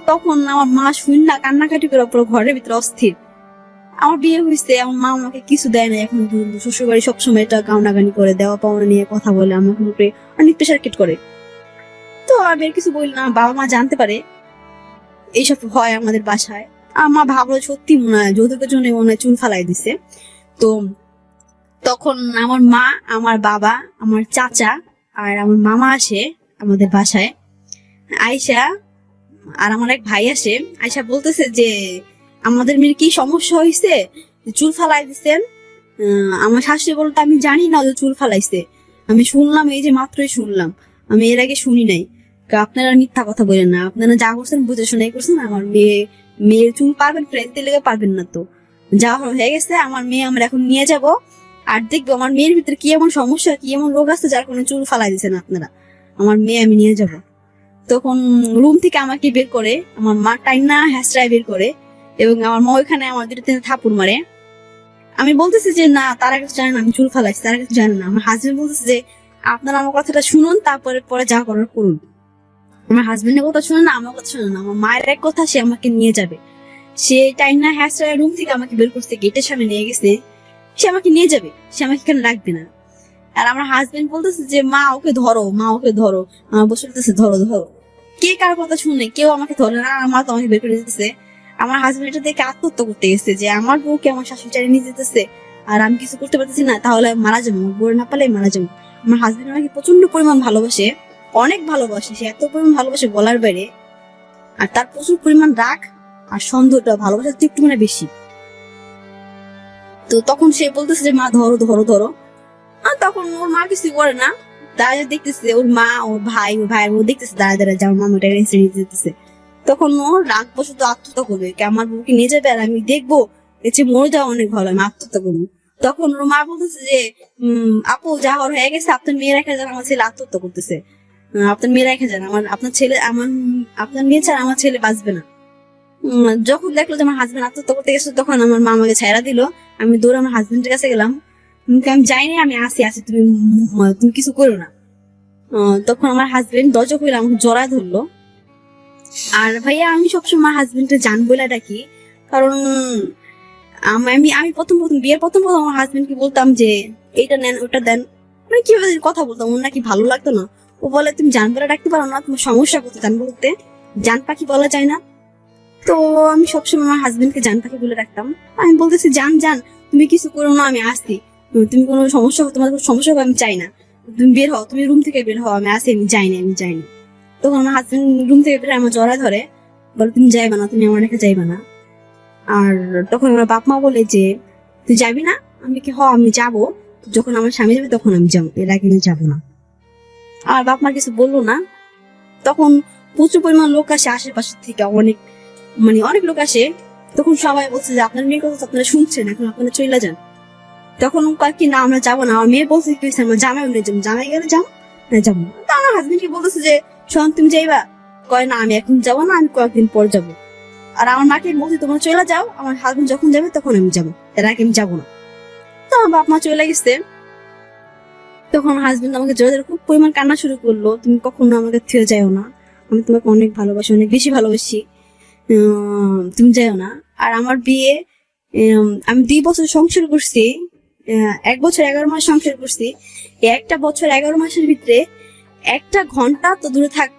তখন আমার মা শুন না কান্নাকাটি করে পুরো ঘরের ভিতরে অস্থির। আমার বিয়ে হয়েছে, আমার মা আমাকে কিছু দেয় না এখন পর্যন্ত। শ্বশুর বাড়ি সবসময় এটা গাউনাগানি করে, দেওয়া পাওনা নিয়ে কথা বলে, আমাকে উপরে অনেক প্রেশার ক্রিয়েট করে। তো আমি আর কিছু বলি না, বাবা মা জানতে পারে এইসব হয় আমাদের বাসায়। আমার ভাবলো সত্যি মনে হয় যৌতুকের জন্য মনে হয় চুল ফালাই দিছে। তো তখন আমার মা, আমার বাবা, আমার চাচা আর আমার মামা আসে আমাদের বাসায়। আয়শা আর আমার এক ভাই আসে। আয়শা বলতেছে যে আমাদের মেয়ের কি সমস্যা হয়েছে, চুল ফালাই দিচ্ছেন। আমার শাশুড়ি বলতে আমি জানি না যে চুল ফালাইছে, আমি শুনলাম, এই যে মাত্রই শুনলাম, আমি এর আগে শুনি নাই। আপনারা মিথ্যা কথা বলেন না, আপনারা যা করছেন বুঝে শুনে করছেন। আমার মেয়ের চুল পারবেন, ফ্রেন্ডদের লেগে পারবেন না। তো যা হয়ে গেছে, আমার মেয়ে আমরা এখন নিয়ে যাব, আর দেখবো আমার মেয়ের ভিতরে কি এমন সমস্যা, কি এমন রোগ আছে যার কোনো চুল ফালাই দিচ্ছেন আপনারা। আমার মেয়ে আমি নিয়ে যাব। তখন রুম থেকে আমাকে বের করে আমার মা টাইনা হ্যাসরায় বের করে এবং আমার মা ওইখানে আমার 2-3 থাপ্পড় মারে। আমি বলতেছি যে না, তারা কিছু জানে না, আমি চুল ফালাইছি, তারা কিছু জানে না। আমার হাজবেন্ড বলতেছে যে আপনারা আমার কথাটা শুনুন, তারপরে পরে যা করার করুন। আমার হাজবেন্ডের কথা শুনে না, আমার কথা শুনে না, আমার মায়ের এক কথা, সে আমাকে নিয়ে যাবে। সে টাইনা হ্যাঁ রুম থেকে আমাকে বের করতে গেটের সামনে নিয়ে গেছে, সে আমাকে নিয়ে যাবে, সে আমাকে এখানে রাখবে না। আর আমার হাজবেন্ড বলতেছে যে মা ওকে ধরো, মা ওকে ধরো। আমার বসে বলতেছে ধরো ধরো। কে কার কথা শুনে, কেউ আমাকে ধরে না, আমার তো আমাকে বের করে দিতেছে। আমার হাজবেন্ড এটা দেখে আত্মহত্যা করতে গেছে যে আমার বউকে আমার শাশুড়ি চালিয়ে নিয়ে যেতেছে, আর আমি কিছু করতে পারতেছি না, তাহলে আমি মারা যাবো, বউ না পালে মারা যাবো। আমার হাজবেন্ড আমাকে প্রচন্ড পরিমাণ ভালোবাসে, অনেক ভালোবাসে, সে এত পরিমাণ ভালোবাসে বলার বাইরে। আর তার প্রচুর পরিমাণ রাগ আর সন্দেহটা ভালোবাসার চেয়ে একটু মানে বেশি। তো তখন সে বলতেছে যে মা ধরো ধরো ধরো। আর তখন ওর মা কিছু করে না, দাঁড়িয়ে দেখতেছে ওর মা, ওর ভাই, ওর ভাইয়ের বউ দেখতেছে দাঁড়িয়ে দাঁড়িয়ে যে আমার মামাটা রেসে নিয়ে যেতেছে। তখন ওর রাগ বসত আত্মহত্যা করবে, আমার বউকে নিয়ে যাবে আর আমি দেখবো, এর চেয়ে মরে যাওয়া অনেক ভালো, আমি আত্মহত্যা করবো। তখন ওর মা বলতেছে যে আপু যা হয়ে গেছে, আপনার মেয়ে রেখে যান, আমার ছেলে আত্মহত্যা করতেছে, আপনার মেয়ে রেখে যান, আপনার ছেলে আপনার মেয়ে ছাড়া আমার ছেলে বাঁচবে না। যখন দেখলো যে আমার হাজবেন্ড আত্মহত্যা করতে গেছে, তখন আমার মা আমাকে ছাইড়া দিল। আমি দৌড়ে আমার হাজবেন্ডের কাছে গেলাম, আমি যাইনি, আমি আসি আসি, তুমি তুমি কিছু করো না। তখন আমার হাজবেন্ড দরজা খুলে আমাকে জড়ায় ধরলো। আর ভাইয়া আমি সবসময় হাজবেন্ডের জান বলে ডাকি, কারণ আমি আমি প্রথম বিয়ের প্রথম আমার হাজবেন্ডকে বলতাম যে এইটা নেন ওটা দেন, মানে কিভাবে কথা বলতাম, ওর নাকি ভালো লাগতো না। ও বলে তুমি জান বলে ডাকতে পারো না, তোমার সমস্যা করতে জান বলতে, জান পাখি বলা যায় না। তো আমি সবসময় আমার হাজবেন্ডকে জান পাখি বলে রাখতাম। আমি বলতেছি জান জান তুমি কিছু করো না, আমি আসছি, তুমি কোনো সমস্যা, তোমার কোনো সমস্যা হবে আমি চাই না, তুমি বের হও, তুমি রুম থেকে বের হও, আমি আসি, আমি যাই না, আমি যাই না। তখন আমার হাজবেন্ড রুম থেকে বের আমার জড়া ধরে, বলে তুমি যাইবা না, তুমি আমার রেখে যাইবা না। আর তখন আমার বাপ মা বলে যে তুই যাবি না, আমি কি আমি যাবো, যখন আমার স্বামী যাবে তখন আমি যাবো, এর আগে আমি যাবো না। আর বাপ মা কিছু বললো না। তখন প্রচুর পরিমাণ লোক আসে আশেপাশে থেকে, অনেক লোক আসে। তখন সবাই বলছে যে আপনার মেয়ের কথা আপনারা শুনছেন, এখন আপনারা চলে যান। তখন কয়েকটি না আমরা যাবো না, আমার মেয়ে বলছে কি আমার জামাই নিয়ে যাবো, জামাই গেলে যাও, না যাবো না। তো আমার হাজবেন্ড কি বলতেছে যে শোন তুমি যাইবা, কয় না আমি এখন যাবো না, আমি কয়েকদিন পর যাবো। আর আমার মাকে বলছে তোমরা চলে যাও, আমার হাজবেন্ড যখন যাবে তখন আমি যাবো, এর আগে আমি যাবো না। তো আমার বাপ মা চলে গেছে। তখন হাজবেন্ড আমাকে জোরে জোরে খুব পরিমাণ কান্না শুরু করলো, তুমি কখনো আমাকে থুয়ে যাও না, আমি তোমাকে অনেক ভালোবাসি, অনেক বেশি ভালোবাসি, তুমি যাও না। আর আমার বিয়ে, আমি 2 বছর সংসার করছি, 1 বছর 11 মাস সংসার করছি। একটা বছর 11 মাসের ভিতরে একটা ঘন্টা তো দূরে থাক,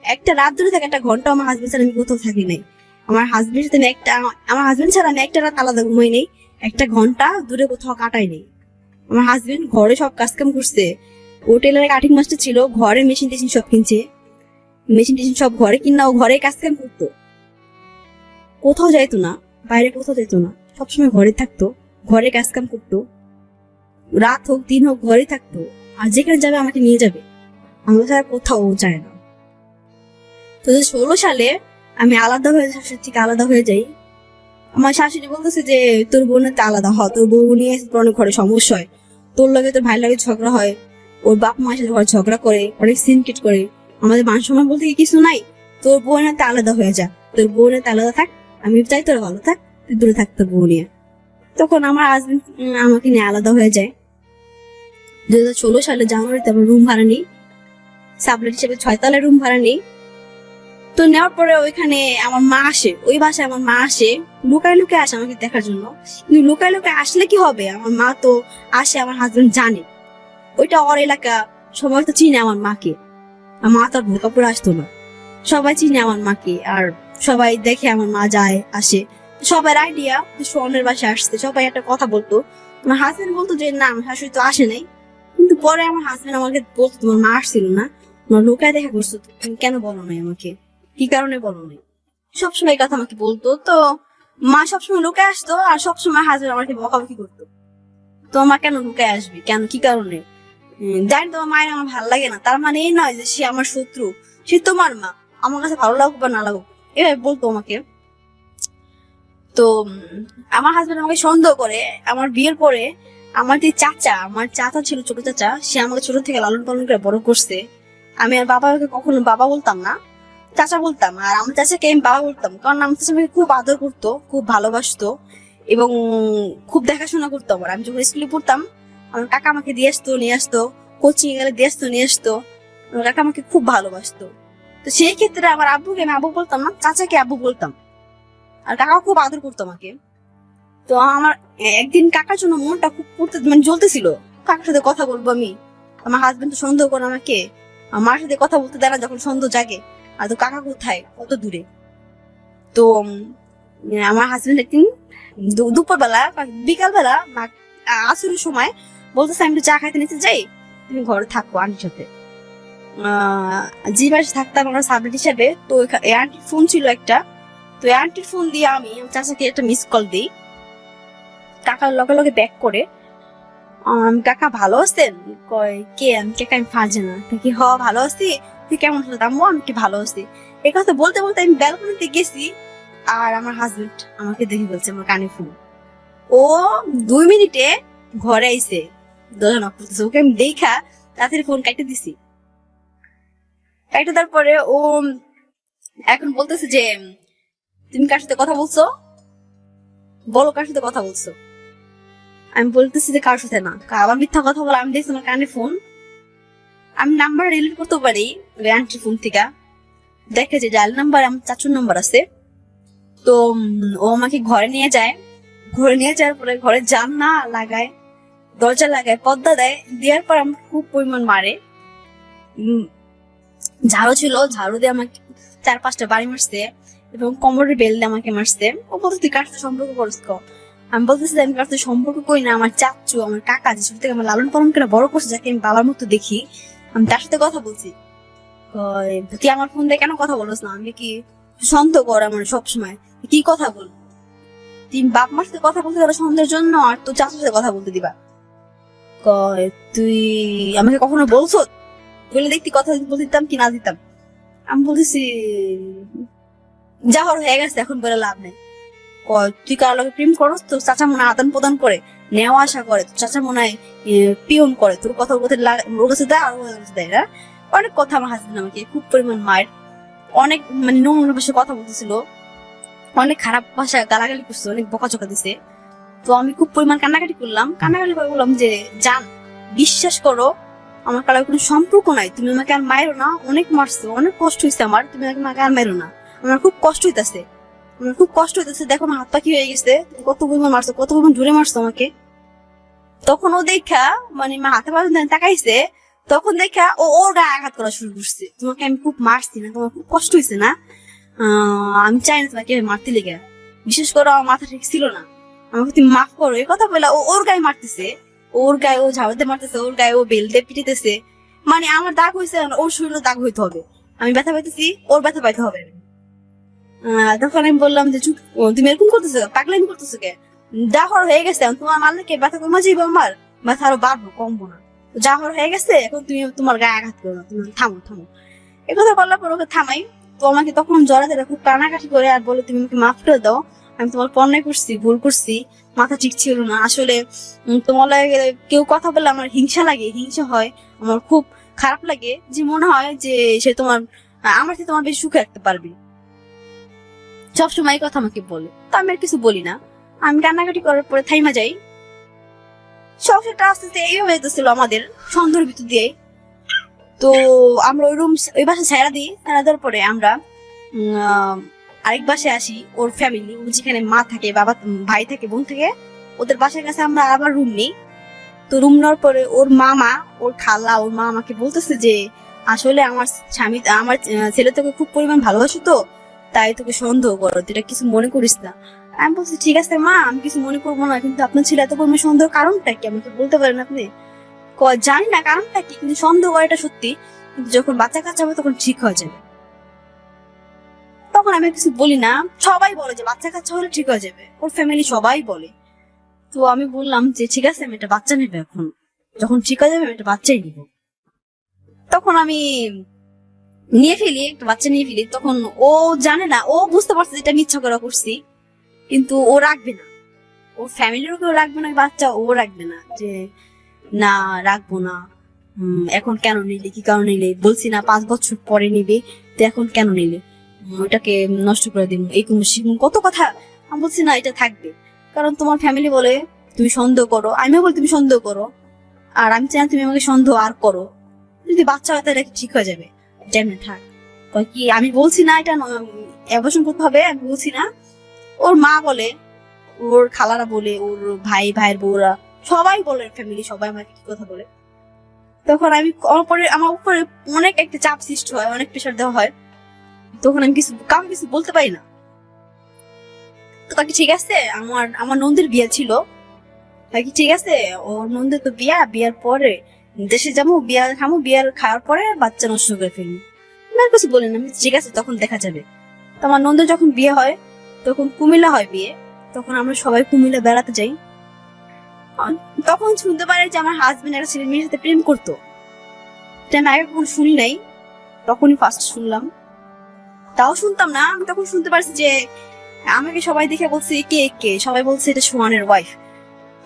একটা রাত দূরে থাক, একটা ঘন্টা আমার হাজবেন্ড ছাড়া আমি কোথাও থাকি নাই। আমার হাজবেন্ড সাথে আমার হাজবেন্ড ছাড়া আমি একটা রাত আলাদা ঘুমাই নেই, একটা ঘন্টা দূরে কোথাও কাটাই নেই। আমার হাজবেন্ড ঘরে সব কাজ কাম করছে, ও টেলারের কাটিং মাস্টার ছিল, ঘরে মেশিন টেশিন সব কিনছে, মেশিন টেশিন সব ঘরে কিনা ও ঘরে কাজ কাম করতো, কোথাও যাইতো না, বাইরে কোথাও যেত না, সবসময় ঘরে থাকতো, ঘরে কাজ কাম করতো, রাত হোক দিন হোক ঘরে থাকতো। আর যেখানে যাবে আমাকে নিয়ে যাবে, আমার ছাড়া কোথাও যায় না। তো 2016 সালে আমি আলাদা হয়ে, শাশুড়ি থেকে আলাদা হয়ে যাই। আমার শাশুড়ি বলতেছে যে তোর বোনের তো আলাদা হ, তোর বউ নিয়ে অনেক ঘরে সমস্যা হয়, তোর লগে তোর ভাইয়ের লগে ঝগড়া হয়, ওর বাপ মায়ের সাথে ঘরে ঝগড়া করে, অনেক সিনকেট করে, আমাদের মান সম্মান বলতে কিছু নাই, তোর বোনের তো আলাদা হয়ে যা, তোর বোনের তো আলাদা থাক, আমি চাই তোর ভালো থাক, তুই দূরে থাক তোর বউ নিয়ে। তখন আমার হাজবেন্ড আমাকে নিয়ে আলাদা হয়ে যায়। 2016 সালে জানুয়ারিতে আমরা রুম ভাড়া নিই, সাবলেট হিসেবে 6 তলায় রুম ভাড়া নিই। তো নেওয়ার পরে ওইখানে আমার মা আসে, ওই বাসায় আমার মা আসে, লুকায় লুকায় আসে আমাকে দেখার জন্য। কিন্তু লুকায় লুকায় আসলে কি হবে, আমার মা তো আসে, আমার হাজবেন্ড জানে, ওইটা ওর এলাকা, সবাই তো চিনে আমার মাকে, আমার মা তো আর বোরকা পরে আসতো না, সবাই চিনে আমার মাকে, আর সবাই দেখে আমার মা যায় আসে, সবার আইডিয়া সোনের বাসায় আসছে, সবাই একটা কথা বলতো। আমার হাজবেন্ড বলতো যে না আমার শাশুড়ি তো আসে নাই, কিন্তু পরে আমার হাজবেন্ড আমাকে বলতো তোমার মা আসছিল না, তোমার লোকায় দেখা করছো, তুমি কেন বলো নাই আমাকে, কি কারণে বলো নাই, সবসময় এই কথা আমাকে বলতো। তো মা সবসময় লুকায় আসতো, আর সবসময় হাজবেন্ড আমাকে বকাবকি করতো, তো মা কেন লুকায় আসবে, কেন কি কারণে, জানি তোমার মায়ের আমার ভালো লাগে না, তার মানে এই নয় যে সে আমার শত্রু, সে তোমার মা, আমার কাছে ভালো লাগুক বা না লাগুক, এভাবে বলতো আমাকে। তো আমার হাজবেন্ড আমাকে সন্দেহ করে। আমার বিয়ের পরে আমার চাচা ছিল, ছোট চাচা, সে আমাকে ছোট থেকে লালন পালন করে বড় করছে। আমি আর বাবাকে কখনো বাবা বলতাম না, চাচা বলতাম, আর আমার চাচাকে আমি বাবা বলতাম, কারণ আমার চাচা আমাকে খুব আদর করতো, খুব ভালোবাসতো এবং খুব দেখাশোনা করতো আমার। আমি যখন স্কুলে পড়তাম আমার কাকা আমাকে দিয়ে আসতো, নিয়ে আসতো, কোচিং গেলে দিয়ে আসতো, নিয়ে আসতো। আমার কাকা আমাকে খুব ভালোবাসতো। তো সেই ক্ষেত্রে আমার আব্বুকে আমি আব্বু বলতাম না, চাচাকে আব্বু বলতাম। আর কাকাও খুব আদর করতো আমাকে। তো আমার একদিন কাকার জন্য মনটা খুব পড়তে মানে জ্বলতেছিল, কাকার সাথে কথা বলবো আমি। আমার হাজবেন্ড তো সন্দেহ করে আমাকে, আমার মার সাথে কথা বলতে দেয় না যখন সন্দেহ জাগে। আর তো কাকা কোথায়, কত দূরে। তো আমার হাজবেন্ড একদিন দুপুর বেলা বিকাল বেলা আসরের সময় বলতেছে আমি একটু চা খাইতে নিতে যাই, তুমি ঘরে থাকো আন্টির সাথে। যে বাসে থাকতাম আমরা সাবলেট হিসাবে, তো আন্টির ফোন ছিল একটা। তো আন্টির ফোন দিয়ে আমি চাচাকে একটা মিস কল দিই। কাকার লগে লগে ব্যাক করে, কাকা ভালো আছেন? কয় কে? আমি কাকা আমি ফাঁজে না কি, হ ভালো আছি, তুই কেমন আছিস? আম্মু আমি কি ভালো আছি। এই কথা বলতে বলতে আমি ব্যালকনিতে গেছি, আর আমার হাজবেন্ড আমাকে দেখে বলছে আমার কানে ফোন। ও 2 মিনিটে ঘরে আইছে, দরজা নক করতেছে। ওকে আমি দেখা তাড়াতাড়ি ফোন কাটে দিছি। কাটে দেওয়ার পরে ও এখন বলতেছে যে তুমি কার সাথে কথা বলছো, বলো কার সাথে কথা বলছো। আমি বলতেছি যে কার সাথে না, আবার মিথ্যা কথা বলে। আমি দেখছি আমার কানে ফোন, আমি নাম্বার রিলিট করতে পারি আন্টির ফোন থেকে, দেখে যে ডায়াল নাম্বার আমার চাচুর নাম্বার আছে। তো ও আমাকে ঘরে নিয়ে যায়। ঘরে নিয়ে যাওয়ার পরে ঘরে জানলা লাগায়, দরজা লাগায়, পর্দা দেয়, দেওয়ার পর আমাকে খুব পরিমাণ মারে। ঝাড়ু ছিল, ঝাড়ু দিয়ে আমাকে 4-5টা বাড়ি মারছে এবং কোমরের বেল দিয়ে আমাকে মারছে। ও বলতে তুই কার সাথে সম্পর্ক করিস? আমি বলতেছি আমি কার সাথে সম্পর্ক করি না, আমার চাচু, আমার কাকা যে ছোট থেকে আমার লালন পালন করে বড় করছে, যাকে আমি বাবার মতো দেখি, আমি তার সাথে কথা বলছি। তুই আমার ফোন দিয়ে কেন কথা বলছ না? আমি কি সন্দেহ কর আমার সবসময়, কি কথা বল? তুই বাপ মার সাথে কথা বলতে গেলে সন্দেহের জন্য, আর তোর চাচার সাথে কথা বলতে দিবা? কয় তুই আমাকে কখনো বলছো? বলে দেখতি কথা বলতে দিতাম কি না দিতাম। আমি বলতেছি যা হয়ে গেছে, এখন বলে লাভ নেই। তুই কার লগে প্রেম করস? তোর চাচা মনে হয় আদান প্রদান করে, নেওয়া আসা করে, তোর চাচা মনে হয় পিয়ন করে, তোর কথা ওর কাছে দেয় আর ওর কাছে দেয় না। অনেক কথা আমার হাজবেন্ড আমাকে খুব পরিমাণ মায়ের, অনেক মানে নোংরা ভাষায় কথা বলতেছিল, অনেক খারাপ ভাষায় গালাগালি করছে, অনেক বকাঝকা দিছে। তো আমি খুব পরিমাণ কান্নাকাটি করলাম, কান্নাকাটি করে বললাম যে জান, বিশ্বাস করো আমার কারো কোনো সম্পর্ক নাই, তুমি আমাকে আর মারো না, অনেক মারছো, অনেক কষ্ট হয়েছে আমার, তুমি আমাকে আর মারো না, আমার খুব কষ্ট হইতেছে, আমার খুব কষ্ট হইতেছে, দেখো আমার হাত পা কি হয়ে গেছে, কত পরিমাণ মারছো, কত পরিমাণ জোরে মারছো আমাকে। তখন ও দেখা মানে হাতে পা তাকাইছে, তখন দেখা ও ওর গায়ে আঘাত করা শুরু করছে, তোমাকে আমি খুব মারছি না, তোমার খুব কষ্ট হয়েছে না, আমি চাই না তোমাকে মারতে লেগে, বিশেষ করে আমার মাথা ঠিক ছিল না, আমাকে তুমি মাফ করো। এই কথা বলে ও ওর গায়ে মারতেছে, ওর গায়ে ও ঝাড়ুতে মারতেছে, ওর গায়ে ও বেল দিয়ে পিটিতেছে। মানে আমার দাগ হয়েছে, ওর শরীরে দাগ হইতে হবে, আমি ব্যথা পাইতেছি, ওর ব্যথা পাইতে হবে। তখন আমি বললাম যে চুপ, তুমি এরকম করতেছো, পাগলামি করতেছো কে? যা হওয়ার হয়ে গেছে, তোমার মারলে কে ব্যথা কমা যাইবো, আমার ব্যথা আরো বাড়বো, কমবো না। যা হওয়ার হয়ে গেছে, এখন তুমি তোমার গায়ে আঘাত করো না, তুমি থামো থামো। এই কথা বলার পর ওকে থামাই। তো আমাকে তখন জড়াতে খুব কানাকাটি করে আর বলে তুমি আমাকে মাফ করে দাও, আমি তোমার পণ্যায় করছি, ভুল করছি, মাথা ঠিক ছিল না আসলে। তোমার কেউ কথা বললে আমার হিংসা লাগে, হিংসা হয়, আমার খুব খারাপ লাগে, যে মনে হয় যে সে তোমার আমার সাথে তোমার বেশি সুখে রাখতে পারবে, সবসময় এই কথা আমাকে বলে। তো আমি আর কিছু বলি না, আমি কান্নাকাটি করার পরে থাইমা যাই। সংসারটা আস্তে আস্তে এইভাবে যেতেছিল আমাদের সন্ধ্যার ভিতর দিয়ে। তো আমরা ওই রুম ওই বাসা ছেড়া দিই, ছেড়া দেওয়ার পরে আমরা আরেক বাসায় আসি, ওর ফ্যামিলি, যেখানে মা থাকে, বাবা, ভাই থাকে, বোন থাকে, ওদের বাসার কাছে আমরা আবার রুম নিই। তো রুম নেওয়ার পরে ওর মামা, ওর খালা, ওর মা আমাকে বলতেছে যে আসলে আমার স্বামী, আমার ছেলে তোকে খুব পরিমাণ ভালোবাসো, তো তাই তোকে সন্দেহ করো, এটা কিছু মনে করিস না। আমি বলছি ঠিক আছে মা, আমি কিছু মনে করবো না, কিন্তু আপনার ছেলে এত পরিমাণ সন্দেহ কারণটা কি আমাকে বলতে পারেন আপনি? জানি না কারণটা কি, কিন্তু সন্দেহ করাটা সত্যি, কিন্তু যখন বাচ্চা কাচ্চা হবে তখন ঠিক হয়ে যাবে। তখন আমি কিছু বলি না, সবাই বলে যে বাচ্চা কাচ্চা হলে ঠিক হয়ে যাবে, ওর ফ্যামিলি সবাই বলে। তো আমি বললাম যে ঠিক আছে আমি একটা বাচ্চা নেবো, এখন যখন ঠিক হয়ে যাবে আমি একটা বাচ্চাই নিব। তখন আমি নিয়ে ফেলি, একটা বাচ্চা নিয়ে ফেলি। তখন ও জানে না, ও বুঝতে পারছে যেটা আমি ইচ্ছা করা করছি, কিন্তু ও রাখবে না, ওর ফ্যামিলিরও কেউ রাখবে না বাচ্চা, ও রাখবে না, যে না রাখবো না, এখন কেন নিলে, কি কারণে নিলে? বলছি না 5 বছর পরে নিবে, তো এখন কেন নিলে? ওটাকে নষ্ট করে দিব, এই কত কথা। আমি বলছি না, এটা থাকবে, কারণ তোমার ফ্যামিলি বলে তুমি সন্দেহ করো, আমিও বলি তুমি সন্দেহ করো, আর আমি চাই না তুমি আমাকে সন্দেহ আর করো। যদি বাচ্চা হয় তাহলে ঠিক হয়ে যাবে, যেমন থাক। কি আমি বলছি না এটা অ্যাবর্শন করতে হবে, আমি বলছি না। ওর মা বলে, ওর খালারা বলে, ওর ভাইয়ের বউরা সবাই বলে, ফ্যামিলি সবাই আমাকে কি কথা বলে। তখন আমার উপরে অনেক একটা চাপ সৃষ্টি হয়, অনেক প্রেশার দেওয়া হয়। তখন আমি কাউকে কিছু বলতে পারি না। তো তাকে ঠিক আছে, আমার নন্দের বিয়ে ছিল, তাকে ঠিক আছে, ওর নন্দের তো বিয়ার পরে দেশে যাবো, বিয়ার খাওয়ার পরে বাচ্চা নষ্ট করে ফেলবো। আমি আর কিছু বলি না, আমি ঠিক আছে তখন দেখা যাবে। তো আমার নন্দের যখন বিয়ে হয়, তখন কুমিল্লা হয় বিয়ে, তখন আমরা সবাই কুমিল্লা বেড়াতে যাই। তখন শুনতে পারে যে আমার হাজবেন্ড একটা ছেলে মেয়ের সাথে প্রেম করতো। আমি আগে কখনো শুনি নাই, তখনই ফার্স্ট শুনলাম। তাও শুনতাম না, আমি তখন শুনতে পারছি যে আমাকে সবাই দেখে বলছে কে সবাই বলছে এটা সোহানের ওয়াইফ।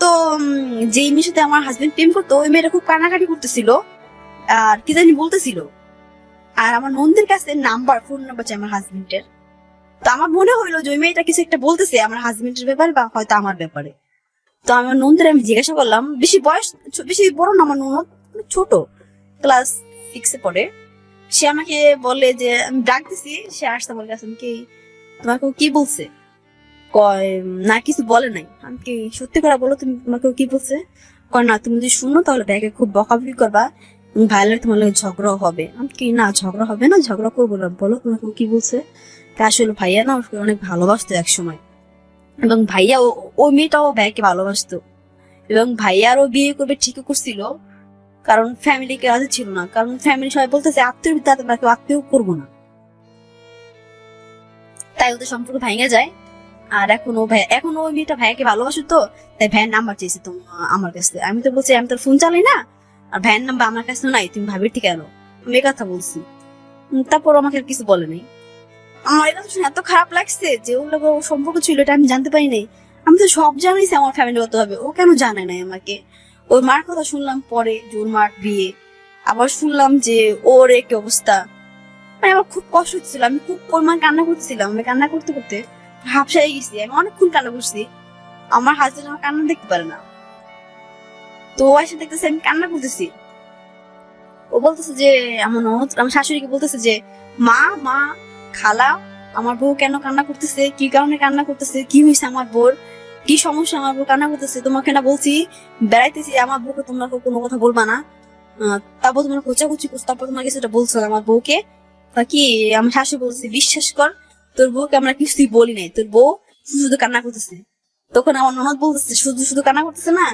তো যেই মেয়ের সাথে আমার হাজবেন্ড প্রেম করতো, ওই মেয়েটা খুব কান্নাকাটি করতেছিল আর কি জানি বলতেছিল। আর আমার নন্দের কাছে ফোন নাম্বার চাই আমার হাজবেন্ডের। তো আমার মনে হইলো যে ওই মেয়েটা কিছু একটা বলতেছে আমার হাজবেন্ডের ব্যাপারে বা হয়তো আমার ব্যাপারে। তো আমার নন্দের আমি জিজ্ঞাসা করলাম, বেশি বড় না আমার ননদ, ছোট, ক্লাস 6 পড়ে। সে আমাকে বলে যে, আমি ডাক দিছি, সে আসতে বলে গেছে, তোমাকে কি বলছে? কয় না, কিছু বলে নাই। আমি কি সত্যি করে বলো, তুমি তোমাকে কি বলছে? কয় না, তুমি যদি শুনো তাহলে ব্যাগে খুব বকাবকি করবা, ভাইলে তোমার লাগে ঝগড়া হবে। আমি কি না, ঝগড়া হবে না, ঝগড়া করবো না, বলো তোমাকে কি বলছে? আসলে ভাইয়া না ওকে অনেক ভালোবাসতো এক সময়, এবং ভাইয়া ওই মেয়েটাও ভাইয়াকে ভালোবাসতো, এবং ভাইয়ারও বিয়ে করবে ঠিকই করছিল, কারণ ফ্যামিলিকে রাজি ছিল না, কারণ ফ্যামিলি সবাই বলতেছে আত্মীয় তাদের আত্মীয় করবো না, তাই ওদের সম্পর্ক ভেঙে যায়। আর এখন ওই মেয়েটা ভাইয়াকে ভালোবাসো, তো তাই ভাইয়ের নাম্বার চেয়েছে তো আমার কাছে। আমি তো বলছি আমি তোর ফোন চালাই না, আর ভাইয়ের নাম্বার আমার কাছে নাই, তুমি ভাবির ঠিক এলো, আমি এই কথা বলছি। তারপর আমাকে আর কিছু বলে নাই। আমার এটা শুনে এত খারাপ লাগছে যে ওগুলো সম্পর্ক ছিল, এটা আমি জানতে পারি নাই। আমি তো সব জানাইছি আমার ফ্যামিলিগত ভাবে, ও কেন জানে নাই আমাকে? ওর মার কথা শুনলাম পরে, যে ওর মার বিয়ে, আবার শুনলাম যে ওর একই অবস্থা। মানে আমার খুব কষ্ট হচ্ছিল, আমি খুব পরিমাণ কান্না করছিলাম। আমি কান্না করতে করতে হাফসাই গেছি, আমি অনেকক্ষণ কান্না করছি। আমার হাজবেন্ড আমার কান্না দেখতে পারে না, তো ও এসে দেখতেছে আমি কান্না করতেছি। ও বলতেছে যে আমার শাশুড়িকে বলতেছে যে, মা মা খালা, আমার বউ কেন কান্না করতেছে, কি কারণে কান্না করতেছে, কি হয়েছে আমার বউর, কি সমস্যা, আমার বউ কান্না করতেছে, তোমাকে না বলছি বেড়াইতেছি, আমার বউকে তোমরা কোনো কথা বলবা না। তারপর তোমার খোঁচাখুচি করছো, তারপর তোমার কিছু বলছো আমার বউকে। কি আমার শাশুড়ি বলছে, বিশ্বাস কর তোর বউকে আমরা কিছুই বলি নাই, তোর বউ শুধু কান্না করতেছে। তখন আমার ননদ বলতেছে, শুধু কান্না করতেছে না,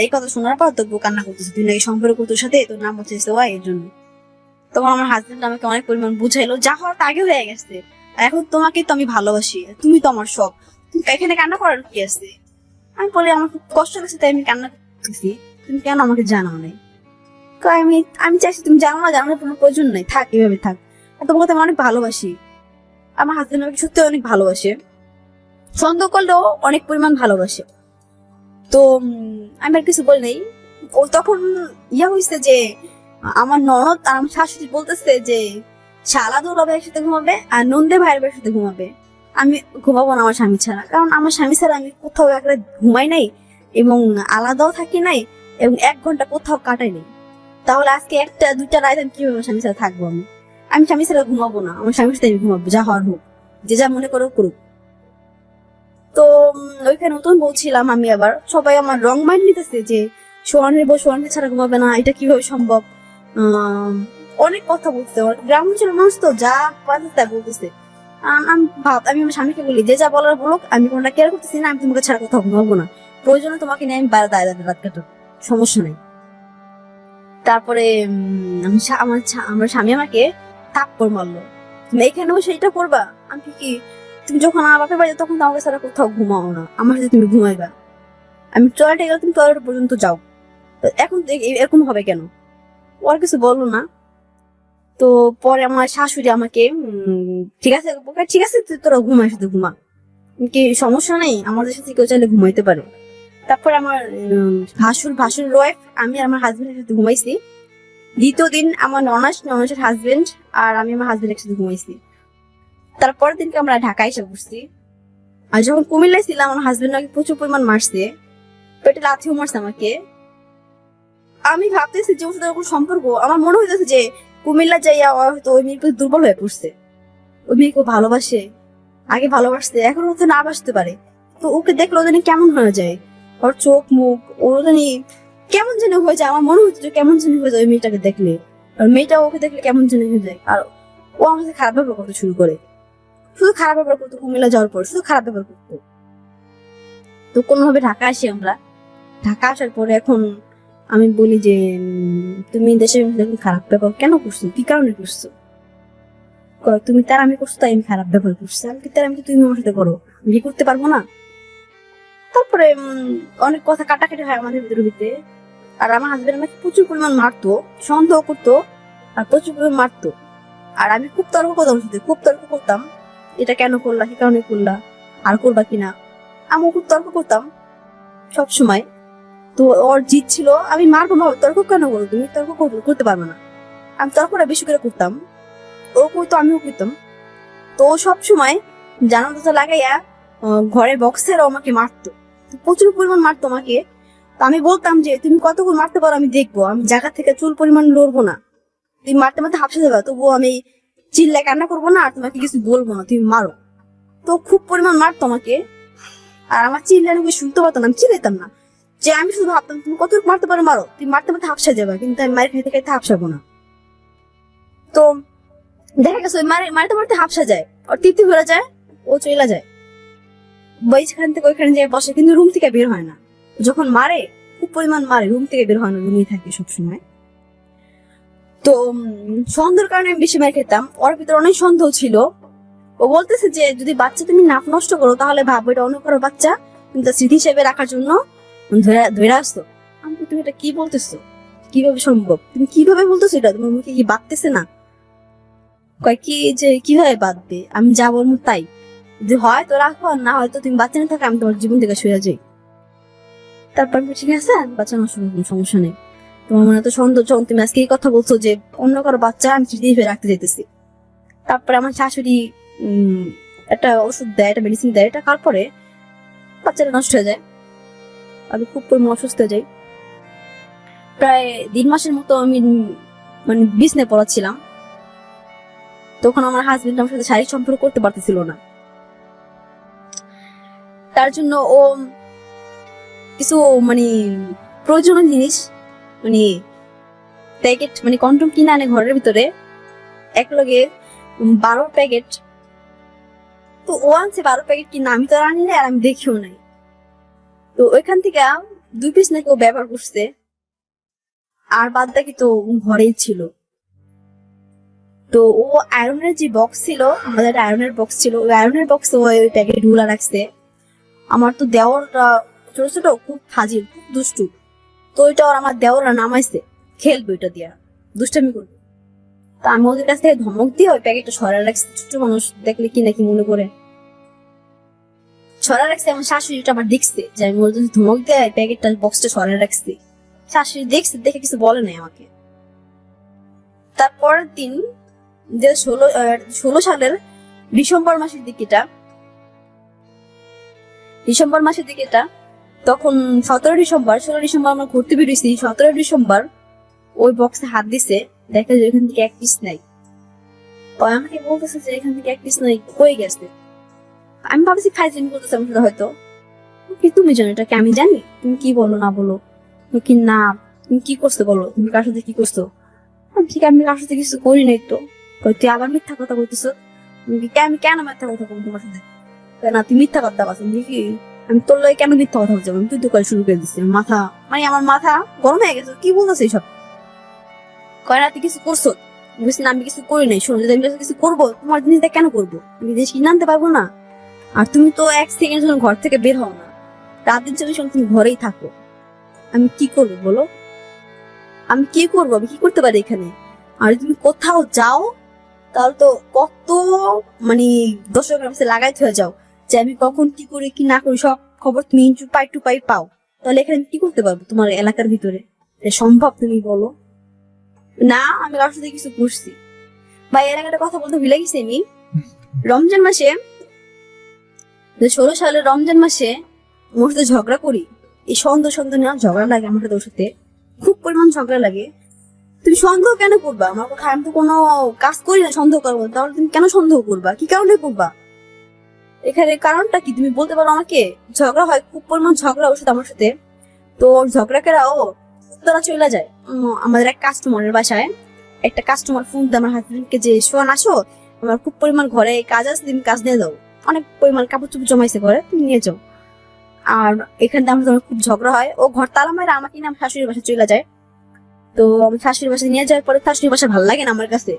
এই কথা শোনার পর তোর বউ কান্না করতেছে, তুই নাকি সম্পর্ক তোর সাথে, তোর নাম হচ্ছে এর জন্য। তখন আমার হাজবেন্ড আমাকে অনেক পরিমাণ বুঝাইলো, যা হওয়ার আগে হয়ে গেছে, এখন তোমাকে তো আমি ভালোবাসি, তুমি তো আমার সব, তুমি এখানে কান্না করার কি আছে? আমি বলি আমার খুব কষ্ট লাগছে, তাই আমি কান্না করতেছি, তুমি কেন আমাকে জানাও নাই? আমি চাইছি তুমি জানানোর কোনো প্রয়োজন নাই, থাক এভাবে থাক, আর তোমাকে আমি অনেক ভালোবাসি। আমার হাজবেন্ড আমাকে সত্যি অনেক ভালোবাসে, সন্দেহ করলেও অনেক পরিমাণ ভালোবাসে। তো আমি আর কিছু বলি নাই। ও তখন হয়েছে যে আমার ননদ আর আমার শাশুড়ি বলতেছে যে শালা দুলাভাইয়ের সাথে ঘুমাবে আর নন্দে ভাইয়ের সাথে ঘুমাবে, আমি ঘুমাবো না আমার স্বামী ছাড়া, কারণ আমার স্বামী ছাড়া আমি কোথাও একটা ঘুমাই নাই, এবং আলাদাও থাকি নাই, এবং 1 ঘন্টা কোথাও কাটাই নাই। তাহলে আজকে 1টা 2টা রাত আমি কিভাবে আমার স্বামী ছাড়া থাকবো? আমি স্বামী ছাড়া ঘুমাবো না, আমার স্বামীর সাথে আমি ঘুমাবো, যা হওয়ার হোক, যে যা মনে করো করুক। তো ওইখানে নতুন বলছিলাম আমি, আবার সবাই আমার রং মাইন্ড নিতেছে যে সোহানের বউ সোহানকে ছাড়া ঘুমাবে না, এটা কিভাবে সম্ভব? অনেক কথা বলতে, গ্রাম অঞ্চলের মানুষ তো যা পারে তা বলতেছে। আমি আমার স্বামীকে বলি, যে যা বলার বলুক, আমি কোনটা কেয়ার করতেছি না, আমি তোমাকে ছাড়া কোথাও ঘুমাবো না, প্রয়োজনে তোমাকে নিয়ে আমি বাইরে দাঁড়িয়ে রাত কাটো, সমস্যা নেই। তারপরে আমার স্বামী আমাকে থাপ্পড় মারলো, তুমি এখানে বসে এটা করবা? আমি কি, তুমি যখন আমার বাপের বাড়ি তখন তো আমাকে ছাড়া কোথাও ঘুমাও না, আমার সাথে তুমি ঘুমাইবা, আমি টয়লেটে গেলে তুমি টয়লেট পর্যন্ত যাও, এখন এরকম হবে কেন? ওর কিছু বললো না। তো পরে আমার শাশুড়ি আমাকে ঠিক আছে তোরা ঘুমাই, শুধু ঘুমা, কি সমস্যা নেই, আমাদের সাথে কেউ চাইলে ঘুমাইতে পারে। তারপরে আমার ভাসুর ওয়াইফ, আমি আর আমার হাজবেন্ডের সাথে ঘুমাইছি। দ্বিতীয় দিন আমার ননাসের হাজবেন্ড আর আমি আমার হাজবেন্ড একসাথে ঘুমাইছি। তারপরের দিনকে আমরা ঢাকায় এসে বসছি। আর যখন কুমিল্লায় ছিলাম আমার হাজবেন্ড আমাকে প্রচুর পরিমাণ মারছে, পেটে লাথিও মারছে আমাকে। আমি ভাবতেছি যে ওর সাথে ওরকম সম্পর্ক, আমার মনে হইতেছে যে কুমিল্লা যাইয়া হয়তো ওই মেয়ে দুর্বল হয়ে পড়ছে, ওই মেয়েকে ভালোবাসে, আগে ভালোবাসতে এখন হয়তো না বাসতে পারে। তো ওকে দেখলে ওদের কেমন হয়ে যায়, ওর চোখ মুখ ওর জানি কেমন যেন হয়ে যায়। আমার মনে হচ্ছে যে কেমন যেন হয়ে যায় ওই মেয়েটাকে দেখলে, আর মেয়েটা ওকে দেখলে কেমন যেন হয়ে যায়। আর ও আমার সাথে খারাপ ব্যবহার করতে শুরু করে, শুধু খারাপ ব্যবহার করতো। কুমিল্লা যাওয়ার পর শুধু খারাপ ব্যবহার করতো। তো কোনোভাবে ঢাকা আসি আমরা। ঢাকা আসার পরে এখন আমি বলি যে তুমি দেশের মধ্যে খারাপ ব্যবহার কেন করছো, কি কারণে করছো? তুমি তার আমি করছো তাই আমি খারাপ ব্যবহার করছি, আমি কি তার আমি তুমি আমার সাথে করো, আমি করতে পারবো না? তারপরে অনেক কথা কাটাকাটি হয় আমাদের ভিতরে। আর আমার হাজবেন্ড আমাকে প্রচুর পরিমাণ মারতো, সন্দেহ করতো আর প্রচুর পরিমাণ মারতো। আর আমি খুব তর্ক করতাম, সাথে খুব তর্ক করতাম, এটা কেন করলা, কি কারণে করলা, আর করবা কিনা। আমি খুব তর্ক করতাম সব সময়। তো ওর জিদ ছিল আমি মারবো না, তর্ক কেন করো, তুমি তর্ক করতে পারবে না। আমি তর্কটা বেশি করে করতাম, ও করতো আমিও করতাম। তো ও সবসময় জানালা লাগাইয়া ঘরের বক্সের আমাকে মারতো, প্রচুর পরিমাণ মারতো আমাকে। তো আমি বলতাম যে তুমি কতক্ষণ মারতে পারো আমি দেখবো, আমি জায়গা থেকে চুল পরিমাণ লড়বো না, তুমি মারতে মারতে হাফসে যাবে, তবুও আমি চিল্লায় কান্না করবো না আর তোমাকে কিছু বলবো না, তুমি মারো। তো খুব পরিমাণ মারতো আমাকে। আর আমার চিল্লানো শুনতে পারতাম না, আমি চিল্লাইতাম না, যে আমি শুধু ভাবতাম তুমি কতটুকু মারতে পারো মারো, তুমি মারতে মারতে হাফসা যাবে, কিন্তু আমি মায়ের খাইতে খাইতে হাফসাবো না। তো দেখা গেছে ওই মারতে মারতে হাফসা যায়, ওর তৃপ্তি ভরে যায়, ও চলে যায় ওইখান থেকে ওইখানে যায় বসে, কিন্তু রুম থেকে বের হয় না। যখন মারে খুব পরিমাণ মারে, রুম থেকে বের হয় না, রুমেই থাকে সবসময়। তো সন্দেহের কারণে আমি বেশি মার খেতাম। ওর ভিতরে অনেক সন্দেহ ছিল। ও বলতেছে যে যদি বাচ্চা তুমি নাক নষ্ট করো তাহলে ভাবো এটা অন্য কারো বাচ্চা, তুমি তার স্মৃতি হিসেবে রাখার জন্য ধরে আসতো। আমি তুমি এটা কি বলতেছো, কিভাবে সম্ভব, তুমি কিভাবে বলতেছো এটা, তোমার মুখে কি বাঁধতেছে না? কয় কি যে কিভাবে বাঁধবে, আমি যা বলবো তাই, যদি হয় তো রাখো, আর না হয়তো তুমি বাচ্চা না থাকে আমি তোমার জীবন থেকে সরে যাই। তারপর ঠিক আছে বাচ্চা নষ্ট কোনো সমস্যা নেই, তোমার মনে তো সন্দেহ, যখন তুমি আজকে এই কথা বলছো যে অন্য কারো বাচ্চা আমি স্মৃতি হিসেবে রাখতে যেতেছি। তারপরে আমার শাশুড়ি একটা ওষুধ দেয়, একটা মেডিসিন দেয়, এটা খাওয়ার পরে বাচ্চাটা নষ্ট হয়ে যায়। আমি খুব পরিমাণ অসুস্থ হয়ে যাই। প্রায় 1.5 মাসের মতো আমি মানে বিছনায় পড়াচ্ছিলাম। তখন আমার হাজবেন্ড আমার সাথে শারীরিক সম্পর্ক করতে পারতেছিল না। তার জন্য ও কিছু মানে প্রয়োজনীয় জিনিস মানে প্যাকেট মানে কন্ডম কিনে আনে ঘরের ভিতরে, এক লগে 12 প্যাকেট। তো ও আনছে 12 প্যাকেট কিনা, আমি তো আনি না আর আমি দেখিও নাই। তো ওইখান থেকে 2 পিস নাকি ও ব্যবহার করছে, আর বাদ বাকি তো ঘরেই ছিল। তো ও আয়রনের যে বক্স ছিল, আমাদের আয়রনের বক্স ছিল, ওই আয়রনের বক্সে ওই প্যাকেট ঢুলা রাখছে। আমার তো দেওরটা ছোট ছোট খুব ফাজিল, খুব দুষ্টু। তো ওইটা আমার দেওরা নামাইছে, খেলবে ওইটা দিয়া, দুষ্টামি করবে। তা আমি ওদের কাছ থেকে ধমক দিয়ে ওই প্যাকেটটা সরাই রাখছি, ছোট মানুষ দেখলে কি নাকি মনে করে সরাই রাখছি। আমার শাশুড়িটা আবার দেখছে যে আমি ওদের ধমক দিয়ে প্যাকেটটা বক্সটা সরাই রাখছি। শাশুড়ি দেখছে, দেখে কিছু বলে নাই আমাকে। তারপরের দিন 2016 সালের ডিসেম্বর মাসের দিকেটা তখন 16 ডিসেম্বর আমরা ঘুরতে বেরিয়েছি। 17 ডিসেম্বর ওই বক্সে হাত দিছে, দেখা যায় এখান থেকে 1 পিস নাই। আমাকে বলতেছে যে এখান থেকে 1 পিস নাই, কই গেছে। আমি ভাবছি ফাইজিং করতেছে আমার সাথে হয়তো। কি তুমি জানো এটাকে আমি জানি, তুমি কি বলো না বলো কি না, তুমি কি করছো বলো, তুমি কার সাথে কি করছো। ঠিক আমি কার সাথে কিছু করি নাই তো। তুই আবার মিথ্যা কথা বলতেছো, আমি কেন মিথ্যা কথা বলবো তোমার সাথে, না তুই মিথ্যা কথা বলছো কি, আমি তোর লয় কেন মিথ্যা কথা বলছি, তুই তো করে শুরু করে দিচ্ছি। মাথা মানে আমার মাথা গরম হয়ে গেছে, কি বলতেছে এইসব। কয় না তুই কিছু করছো, বুঝছি না আমি কিছু করি নাই। শোনো যদি আমি কিছু করবো তোমার জিনিসটা কেন করবো, আমি জিনিস কিনে আনতে পারবো না। আর তুমি তো 1 সেকেন্ড জন্য ঘর থেকে বের হও না, রাত দিন 24 ঘন্টা তুমি ঘরেই থাকো। আমি কি করবো বলো, আমি কি করবো, আমি কি করতে পারি এখানে। আর তুমি কোথাও যাও তাহলে তো কত মানে দর্শকের কাছে লাগাইতে হয়ে যাও যে আমি কখন কি করি কি না করি সব খবর তুমি টু পাই পাও। তাহলে এখানে কি করতে পারবো তোমার এলাকার ভিতরে, সম্ভব তুমি বলো। না, আমি কারোর সাথে কিছু করছি। ভাই এর আগে একটা কথা বলতে ভুলে গেছি আমি। রমজান মাসে 16 সালের রমজান মাসে ওর সাথে ঝগড়া করি। এই সন্দেহ সন্দেহ না ঝগড়া লাগে আমার সাথে, ওর সাথে খুব পরিমাণ ঝগড়া লাগে। তুমি সন্দেহ কেন করবা আমার কথা? আমি তো কোনো কাজ করি না সন্দেহ করবো, তাহলে তুমি কেন সন্দেহ করবা? কি কারণে করবা? এখানে কারণটা কি তুমি বলতে পারো আমাকে? ঝগড়া হয়, খুব পরিমাণ ঝগড়া ওর সাথে আমার সাথে। তো ওর ঝগড়া কেরা ও তারা চলে যায় আমাদের এক কাস্টমারের বাসায়। একটা কাস্টমার ফোন দেয় আমার হাজবেন্ডকে যে শোন আসো, আমার খুব পরিমাণ ঘরে কাজ আছে, তুমি কাজ নিয়ে যাও, অনেক পরিমাণ কাপড় চোপড় জমাইছে ঘরে, তুমি নিয়ে যাও। আর এখানে আমার খুব ঝগড়া হয়। ও ঘর তালা মারে আমাকে নিয়ে আমার শাশুড়ির বাসায় চলে যায়। তো আমি শাশুড়ির বাসায় নিয়ে যাওয়ার পরে শাশুড়ির বাসা ভালো লাগে না আমার কাছে,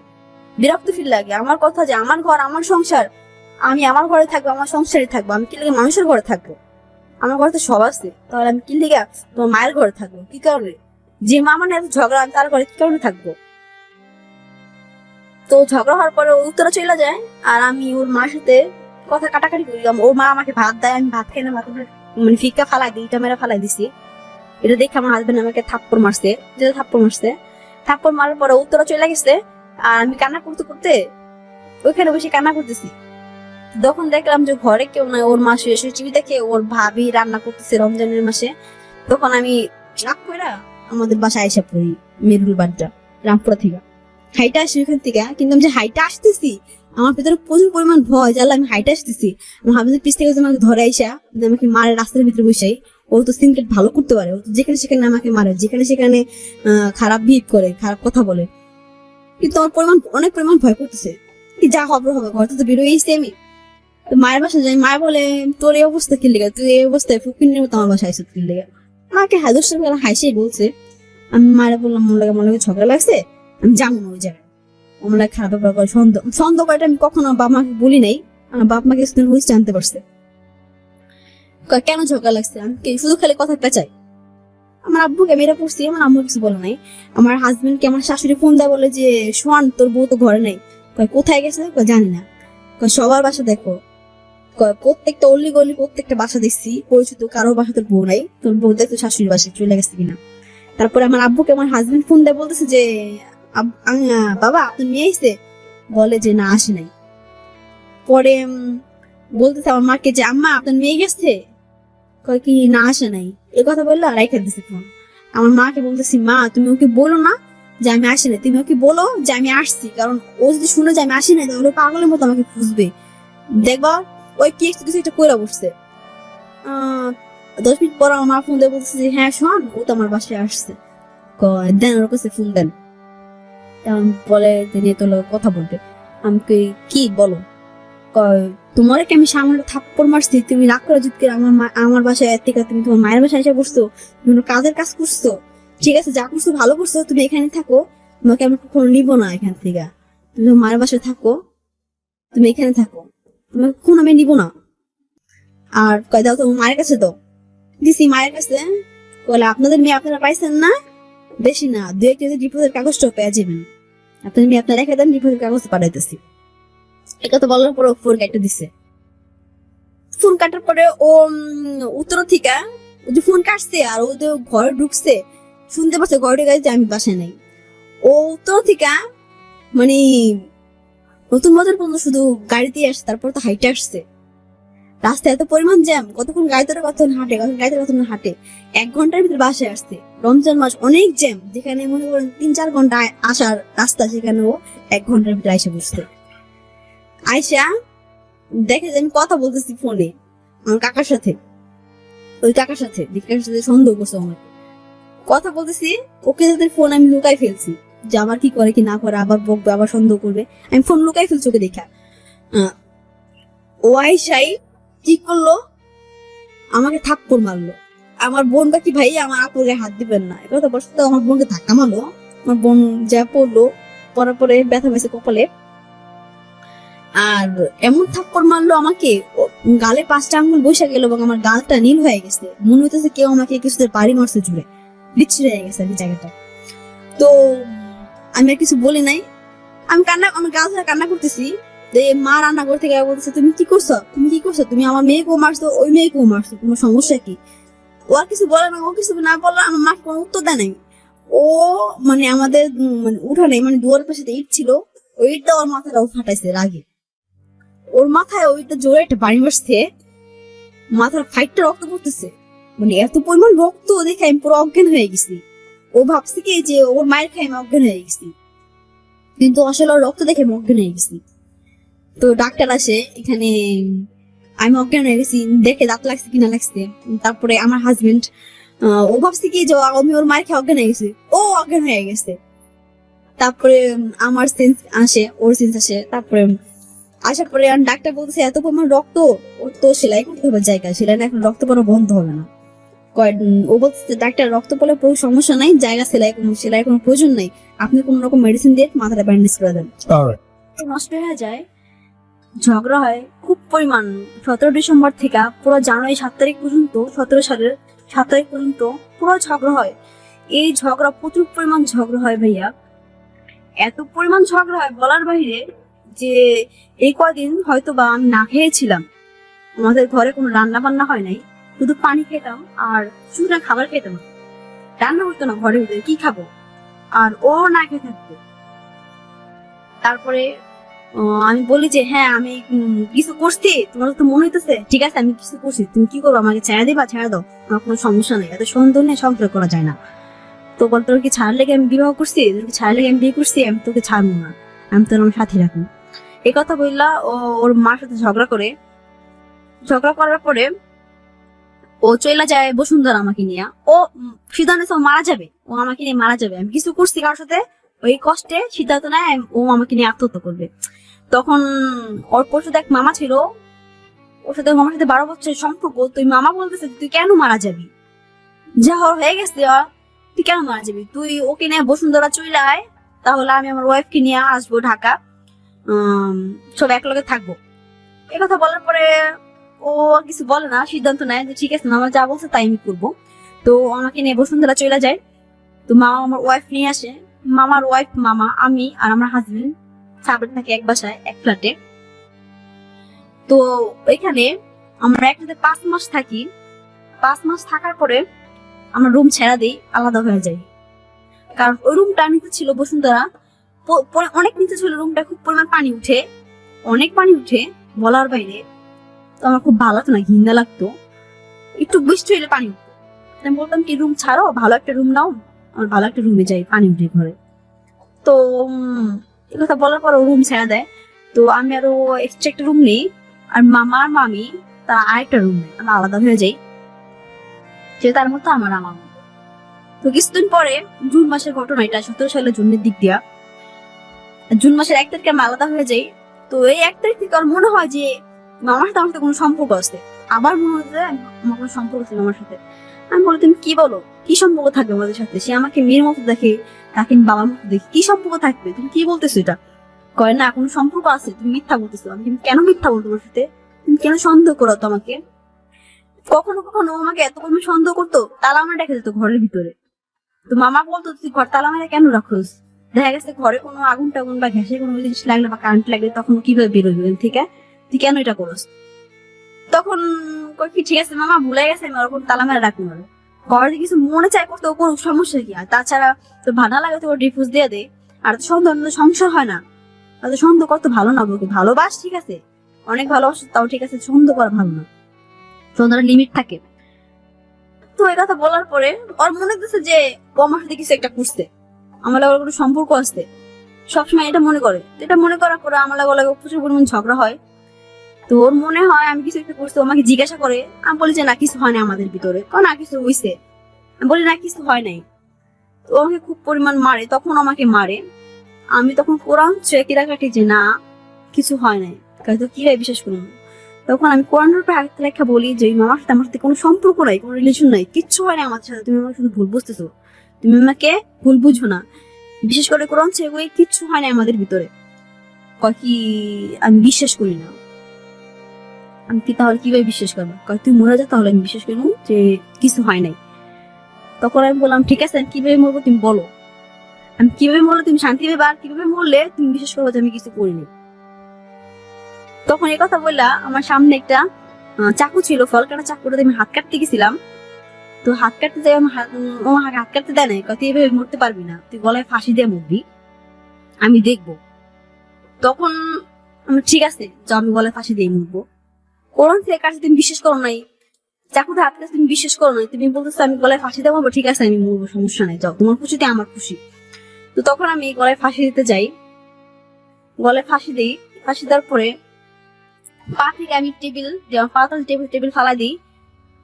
বিরক্ত ফিল লাগে। আমার কথা যে আমার ঘর আমার সংসার, আমি আমার ঘরে থাকবো, আমার সংসারে থাকবো, আমি কি লাগে মানুষের ঘরে থাকবো? আমার ঘরে তো সব আছে, তাহলে আমি কি লেগে তোমার মায়ের ঘরে থাকবো? কি কারণে? যে মা মানে এত ঝগড়া, আমি তার ঘরে কি কারণে থাকবো? তো ঝগড়া হওয়ার পরে ও উত্তরা চলে যায়, আর আমি ওর মার সাথে কথা কাটাকাটি করি। ওর মা আমাকে ভাত দেয়, আমি ভাত খাই না, ভাত মানে ফিক্কা ফালাই দিই, ইটা মেরা ফালাই দিছি। এটা দেখে আমার হাজবেন্ড আমাকে থাপ্পড় মারছে, যেটা থাপ্পড় মারছে। থাপ্পড় মারার পরে উত্তরা চলে গেছে, আর আমি কান্না করতে করতে ওইখানে বসে কান্না করতেছি। তখন দেখলাম যে ঘরে কেউ নাই, ওর মা শুয়ে শুয়ে টিভি দেখে, ওর ভাবি রান্না করতেছে রমজানের মাসে। তখন আমি রাগ করে আমাদের বাসায় আইসা পড়ি, মেরুল বাড্ডা রামপুরা থেকে হাইটা আসি ওখান থেকে। কিন্তু আমি যে হাইটা আসতেছি, আমার ভিতরে প্রচুর পরিমাণ ভয়, জানলে আমি হাইটা আসতেছি। আমার হাজবেন্ড পিস থেকে আমাকে ধরে আইসা যে আমাকে মারে রাস্তার ভিতরে বসাই। ও তো সিনক্রেট ভালো করতে পারে, ও তো যেখানে সেখানে আমাকে মারে, যেখানে সেখানে খারাপ বিহেভ করে, খারাপ কথা বলে। কিন্তু আমার অনেক পরিমাণ ভয় করতেছে, কি যা হবে হবে, ঘর তো বেরোয়েছি আমি। তো মায়ের বাসায় যাই, মায়ের বলে তোর এই অবস্থা কি লেগে, তুই এই অবস্থায় ফুকিনের মতো আমার বাসায় আইসা কি লেগে? মাকে হাজার হাসি বলছে। আমি মায়ের বললাম মনে লাগে ঝগড়া লাগছে, আমি যাবো না ওই জায়গায়। আমার লাগে খারাপ ব্যাপার করে সন্দেহ করাটা আমি কখনো বাবা মাকে বলি নাই। আমার বাপ মাকে হয়েছে জানতে পারছে। কেন ঝগড়া লাগছে আমি শুধু খালি কথা পেঁচাই। আমার আব্বুকে আমি এটা পড়ছি, আমার আম্মু কিছু বলে নাই। আমার হাজবেন্ড কে আমার শাশুড়ি ফোন দেয়, বলে যে সোয়ান তোর বউ তো ঘরে নেই। কোথায় গেছে জানি না। সবার বাসা দেখো, প্রত্যেকটা অলি গলি প্রত্যেকটা বাসা দেখছি, পরিচিত কারো বাসা তোর বউ নাই, তোর বউ দেখতো শাশুড়ির বাসায় চলে গেছে কিনা। তারপরে আমার আব্বুকে আমার হাজবেন্ড ফোন দেয়, বলতেছে যে বাবা আপনার মেয়ে এসে, বলে যে না আসে নাই। পরে বলতেছে আমার মাকে যে আম্মা আপনার মেয়ে গেছে, কয় কি না আসে নাই। এ কথা বললো আর রেখে দিছে ফোন। আমার মাকে বলতেছি মা তুমি ওকে বলো না যে আমি আসি নাই, তুমি ওকে বলো যে আমি আসছি, কারণ ও যদি শুনে যে আমি আসি নাই তাহলে পাগলের মতো আমাকে খুঁজবে। দেখবা ওই কি কিছু একটা কইরা বসছে। 10 মিনিট পর আমার মা ফোন দিয়ে বলতেছে যে হ্যাঁ শোন ও তো আমার বাসায় আসছে। দেন ওর কাছে ফোন দেন। বলে তিনি তোর কথা বলবে। আমাকে কি বলো? তোমার কি আমি সামনে থাপ্পড় মারছি, তুমি রাগ করে জিত করে আমার বাসায় থেকে তুমি তোমার মায়ের বাসায় এসে বসছো, তুমি কাজের কাজ করছো, ঠিক আছে যা করছো ভালো করছো, তুমি এখানে থাকো, তোমাকে আমি কখনো নিবো না এখান থেকে। তুমি তোমার মায়ের বাসায় থাকো, তুমি এখানে থাকো, তোমাকে কখনো আমি নিবো না। আর কয় দাও তোমার মায়ের কাছে দাও। দিছি মায়ের কাছে। বলে আপনাদের মেয়ে আপনারা পাইছেন না, বেশি না 2-1 কেজি ডিপোজিটের কাগজটাও পেয়ে যাবেন, আপনাদের মেয়ে আপনারা রেখে দেন, ডিপোজিটের কাগজ পাঠাইতেছি। এই কথা বলার পর ফোন কাটতে দিছে। ফোন কাটার পরে ও উত্তর থেকে ফোন কাটছে, আর ও তো ঘরে ঢুকছে, শুনতে পাচ্ছে ঘরে ঢুকে আমি বাসায় নাই। ও উত্তর থেকে মানে নতুন বাজার পর্যন্ত শুধু গাড়িতে আসছে, তারপর তো হাইটে আসছে। রাস্তায় এত পরিমাণ জ্যাম, কতক্ষণ গাড়ি ধরে কতক্ষণ হাঁটে, কতক্ষণ গাড়ি ধরে কতক্ষণ হাঁটে। 1 ঘন্টার ভিতরে বাসায় আসছে। রমজান মাস অনেক জ্যাম, যেখানে মনে করেন 3-4 ঘন্টা আসার রাস্তা, সেখানে ও 1 ঘন্টার ভিতরে আইসা বসছে। আয়সা দেখে যে আমি কথা বলতেছি ফোনে আমার কাকার সাথে, ওই কাকার সাথে সন্দেহ করছে আমার কথা বলতেছি। ওকে যাদের ফোন আমি লুকাই ফেলছি, যে আমার কি করে কি না করে, আবার বকবে, আবার সন্দেহ করবে, আমি ফোন লুকাই ফেলছি ওকে দেখা। ও আয়সাই কি করলো, আমাকে থাপ্পড় মারলো। আমার বোন বা কি ভাই আমার আপুরে হাত দিবেন না, এটা কথা বলতে আমার বোনকে ধাক্কা মারলো। আমার বোন যা পড়লো, পড়ার পরে ব্যথা পেয়েছে কপালে। আর এমন থাপ্পড় মারলো আমাকে, গালে 5টা আঙ্গুল বসে গেল এবং আমার গালটা নীল হয়ে গেছে, মনে হইতেছে কেউ আমাকে কিছুদের বাড়ি মারছে জুড়ে, বিচ্ছিরি হয়ে গেছে এই জায়গাটা। তো আমি আর কিছু বলি নাই, আমি গাল ধরে কান্না করতেছি। মা রান্নাঘর থেকে বলতেছে তুমি কি করছো, তুমি কি করছো, তুমি আমার মেয়েকেও মারছো, ওই মেয়েকেও মারছো, তোমার সমস্যা কি? ও আর কিছু বলে না, ও কিছু না বললো, আমার মাকে কোনো উত্তর দেয় নাই। ও মানে আমাদের মানে উঠানে মানে দুয়ারের পাশে ইট ছিল, ওই ইটটা ওর মাথাটাও ফাটাইছে রাগে। ওর মাথায় ওইটা জোরে একটা বাড়ি মারছে, মাথার ফাইটটা রক্ত পড়তেছে, মানে এত পরিমাণ রক্ত দেখে আমি পুরো অজ্ঞান হয়ে গেছি। ও ভাবছে কি যে ওর মায়ের খাই আমি অজ্ঞান হয়ে গেছি, কিন্তু আসলে ওর রক্ত দেখে আমি অজ্ঞান হয়ে গেছি। তো ডাক্তার আসে এখানে, আমি অজ্ঞান হয়ে গেছি দেখে দাঁত লাগছে কিনা লাগছে। তারপরে আমার হাজবেন্ড ও ভাবছে কি যে আমি ওর মায়ের খেয়ে অজ্ঞান হয়ে গেছি, ও অজ্ঞান হয়ে গেছে। তারপরে আমার সেন্স আসে, ওর সেন্স আসে। তারপরে আসার পরে ডাক্তার বলতেছে এত পরিমাণ রক্ত, ওর তো সেলাই করতে হবে জায়গা, সেলাই না এখন রক্ত পড়া বন্ধ হবে না। ও বলতেছে ডাক্তার রক্ত পড়লে কোনো সমস্যা নাই, জায়গা সেলাই কোনো প্রয়োজন নাই, আপনি কোন রকম মেডিসিন দিয়ে মাথাটা ব্যান্ডেজ করে দেন। নষ্ট হয়ে যায়, ঝগড়া হয় খুব পরিমাণ। 17 ডিসেম্বর থেকে পুরো জানুয়ারি 7 তারিখ পর্যন্ত, 17 সালের 7 তারিখ পর্যন্ত পুরো ঝগড়া হয়। এই ঝগড়া প্রচুর পরিমাণ ঝগড়া হয় ভাইয়া, এত পরিমাণ ঝগড়া হয় বলার বাইরে। যে এই কদিন হয়তো বা আমি না খেয়েছিলাম, আমাদের ঘরে কোনো রান্না বান্না হয় নাই, শুধু পানি খেতাম আর শুধু খাবার খেতাম, রান্না হতো না ঘরের ভিতরে, কি খাবো, আর ও না খেয়ে থাকতো। তারপরে আমি বলি যে হ্যাঁ আমি কিছু করছি, তোমার তো মনে হইতেছে, ঠিক আছে আমি কিছু করছি, তুমি কি করবো, আমাকে ছেড়ে দিবা, ছেড়ে দাও, আমার কোনো সমস্যা নেই, এত সন্দেহ নেই, সংসার করা যায় না। তো বল তোর কি ছাড় লেগে আমি বিবাহ করছি, তোর কি ছাড় লেগে আমি বিয়ে করছি, আমি তোকে ছাড়বো না, আমি তোর আমার সাথে রাখবো। এই কথা বললা ও ওর মার সাথে ঝগড়া করে, ঝগড়া করার পরে ও চলে যায় বসুন্ধরা আমাকে নিয়ে। ও সিদ্ধান্ত ও মারা যাবে, ও আমাকে নিয়ে মারা যাবে, আমি কিছু করছি কারোর সাথে, ওই কষ্টে সিদ্ধান্ত নেয় ও আমাকে নিয়ে আত্মহত্যা করবে। তখন ওর পরশু এক মামা ছিল, ওর সাথে মামার সাথে 12 বছরের সম্পর্ক, তুই মামা বলতেছে তুই কেন মারা যাবি, যা হয়ে গেছে তুই কেন মারা যাবি, তুই ওকে নিয়ে বসুন্ধরা চলে আয়, তাহলে আমি আমার ওয়াইফকে নিয়ে আসবো ঢাকা, সব একলগে থাকবো। এই কথা বলার পরে ও কিছু বলে না, সিদ্ধান্ত নেয় যে ঠিক আছে মামা যা বলছে তাই আমি করবো। তো আমাকে নিয়ে বসুন্ধরা চলে যায়। তো মামা আমার ওয়াইফ নিয়ে আসে, মামার ওয়াইফ, মামা, আমি আর আমার হাজবেন্ড সাবরে থাকি এক বাসায় এক ফ্ল্যাটে। তো এখানে আমরা একসাথে 5 মাস থাকি। 5 মাস থাকার পরে আমরা রুম ছেড়া দিই, আলাদা হয়ে যাই। কারণ ওই রুমটা নিচে ছিল বসুন্ধরা, অনেক নিচে ছিল রুমটা, খুব পরিমাণ পানি উঠে, অনেক পানি উঠে বলার বাইরে। তো আমার খুব ভালো লাগতো না, ঘৃণা লাগতো, একটু বৃষ্টি হলে পানি উঠতো। আমি বলতাম কি রুম ছাড়ো, ভালো একটা রুম নাও, আমার ভালো একটা রুমে যাই, পানি উঠে ঘরে। তো এই কথা বলার পর ও রুম ছেড়ে দেয়। তো আমি আরো এক্সট্রা একটা রুম নেই, আর মামা আর মামি তারা আরেকটা রুম নেই, আমরা আলাদা হয়ে যাই, যে তার মতো আমার আমার মতো। তো কিছুদিন পরে জুন মাসের ঘটনা, এটা 17 সালের জুনের দিক দিয়া, জুন মাসের 1 তারিখে আমি আলাদা হয়ে যাই। তো এই 1 তারিখ থেকে আমার মনে হয় যে মামার সাথে আমার সাথে কোনো সম্পর্ক আছে, আবার মনে হয় যে আমার কোনো সম্পর্ক ছিল আমার সাথে। আমি বলি তুমি কি বলো, কি সম্পর্ক থাকবে আমাদের সাথে, সে আমাকে মেয়ের মতো দেখে, তাকে বাবার মতো দেখে, কি সম্পর্ক থাকবে, তুমি কি বলতেছো এটা, কয় না কোনো সম্পর্ক আছে, তুমি মিথ্যা বলতেছো। আমি কেন মিথ্যা বলতো তোমার সাথে, তুমি কেন সন্দেহ করো তো আমাকে। কখনো কখনো আমাকে এত পরিমাণ সন্দেহ করতো, তালা মারা রেখে যেত ঘরের ভিতরে। তো মামা বলতো তুই ঘর তালা মারা কেন রাখোস, দেখা গেছে ঘরে কোনো আগুন টাগুন বা গ্যাসের কোনো জিনিস লাগলে বা কারেন্ট লাগলে তখন কিভাবে বেরোবি থেকে, তুই কেন এটা করস। তখন কই কি ঠিক আছে মামা ভুলে গেছে, আমি ওরকম তালা মারা রাখবো না, ঘরে কিছু মনে চাই করতে ওর সমস্যা কি, আর তাছাড়া তো ভাড়া লাগে তো ওর ডিভোর্স দিয়ে দে, আর তো সন্দেহ সংসার হয় না, আর তো সন্দেহ করতে ভালো না, বলকে ভালোবাস ঠিক আছে, অনেক ভালোবাস তাও ঠিক আছে, সন্দেহ করা ভালো না, সন্দেহের লিমিট থাকে। তো এই কথা বলার পরে ওর মনে হচ্ছে যে ও আমার সাথে কিছু একটা করছে, আমার লাগে কোনো সম্পর্ক আছে, সবসময় এটা মনে করে। এটা মনে করার পরে আমার লাগে প্রচুর পরিমাণ ঝগড়া হয়। তো ওর মনে হয় আমি কিছু একটা করছি, আমাকে জিজ্ঞাসা করে, আমি বলি যে না কিছু হয় না আমাদের ভিতরে, না কিছু হয়েছে, আমি বলি না কিছু হয় নাই। তো আমাকে খুব পরিমাণ মারে, তখন আমাকে মারে, আমি তখন কোরআন চেকিরা কাটি যে না কিছু হয় নাই, তো কিভাবে বিশ্বাস করবো। তখন আমি কোরআনের উপর আয়াত লেখা বলি যে মামার সাথে আমার সাথে কোনো সম্পর্ক নাই, কোনো রিলেশন নাই, কিচ্ছু হয় না আমাদের সাথে, তুমি আমাকে শুধু ভুল বুঝতেছো, তুমি আমাকে ভুল বুঝো না, বিশেষ করে কোরআন চেয়ে কিচ্ছু হয় না আমাদের ভিতরে। কয় কি আমি বিশ্বাস করি না। আমি কি তাহলে কিভাবে বিশ্বাস করবো, কয় তুই মরে যা তাহলে আমি বিশ্বাস করবো যে কিছু হয় নাই। তখন আমি বললাম ঠিক আছে আমি কিভাবে মরবো তুমি বলো, আমি কিভাবে মরলে তুমি শান্তি পাবে, আর কিভাবে মরলে তুমি বিশ্বাস করবো যে আমি কিছু করিনি। তখন এই কথা বললা আমার সামনে একটা চাকু ছিল, ফল কাটা চাকুটা আমি হাত কাটতে গেছিলাম, তো হাত কাটতে যাই, ও হাত কাটতে দেয় নাই, তুই এভাবে মরতে পারবি না, তুই গলায় ফাঁসি দিয়ে মরবি, আমি দেখবো। তখন আমি ঠিক আছে, যাও আমি গলায় ফাঁসি দিয়ে মরবো। কোরআন থেকে কাছে তুমি বিশ্বাস করো নাই, চাকুতে হাত কাছে তুমি বিশ্বাস করো নাই, তুমি বলতেছো আমি গলায় ফাঁসি দিয়ে মরবো, ঠিক আছে আমি মরবো, সমস্যা নাই, যাও, তোমার খুশিতে আমার খুশি। তো তখন আমি গলায় ফাঁসি দিতে যাই, গলায় ফাঁসি দিই। ফাঁসি দেওয়ার পরে পা থেকে আমি টেবিল ফালা দিই।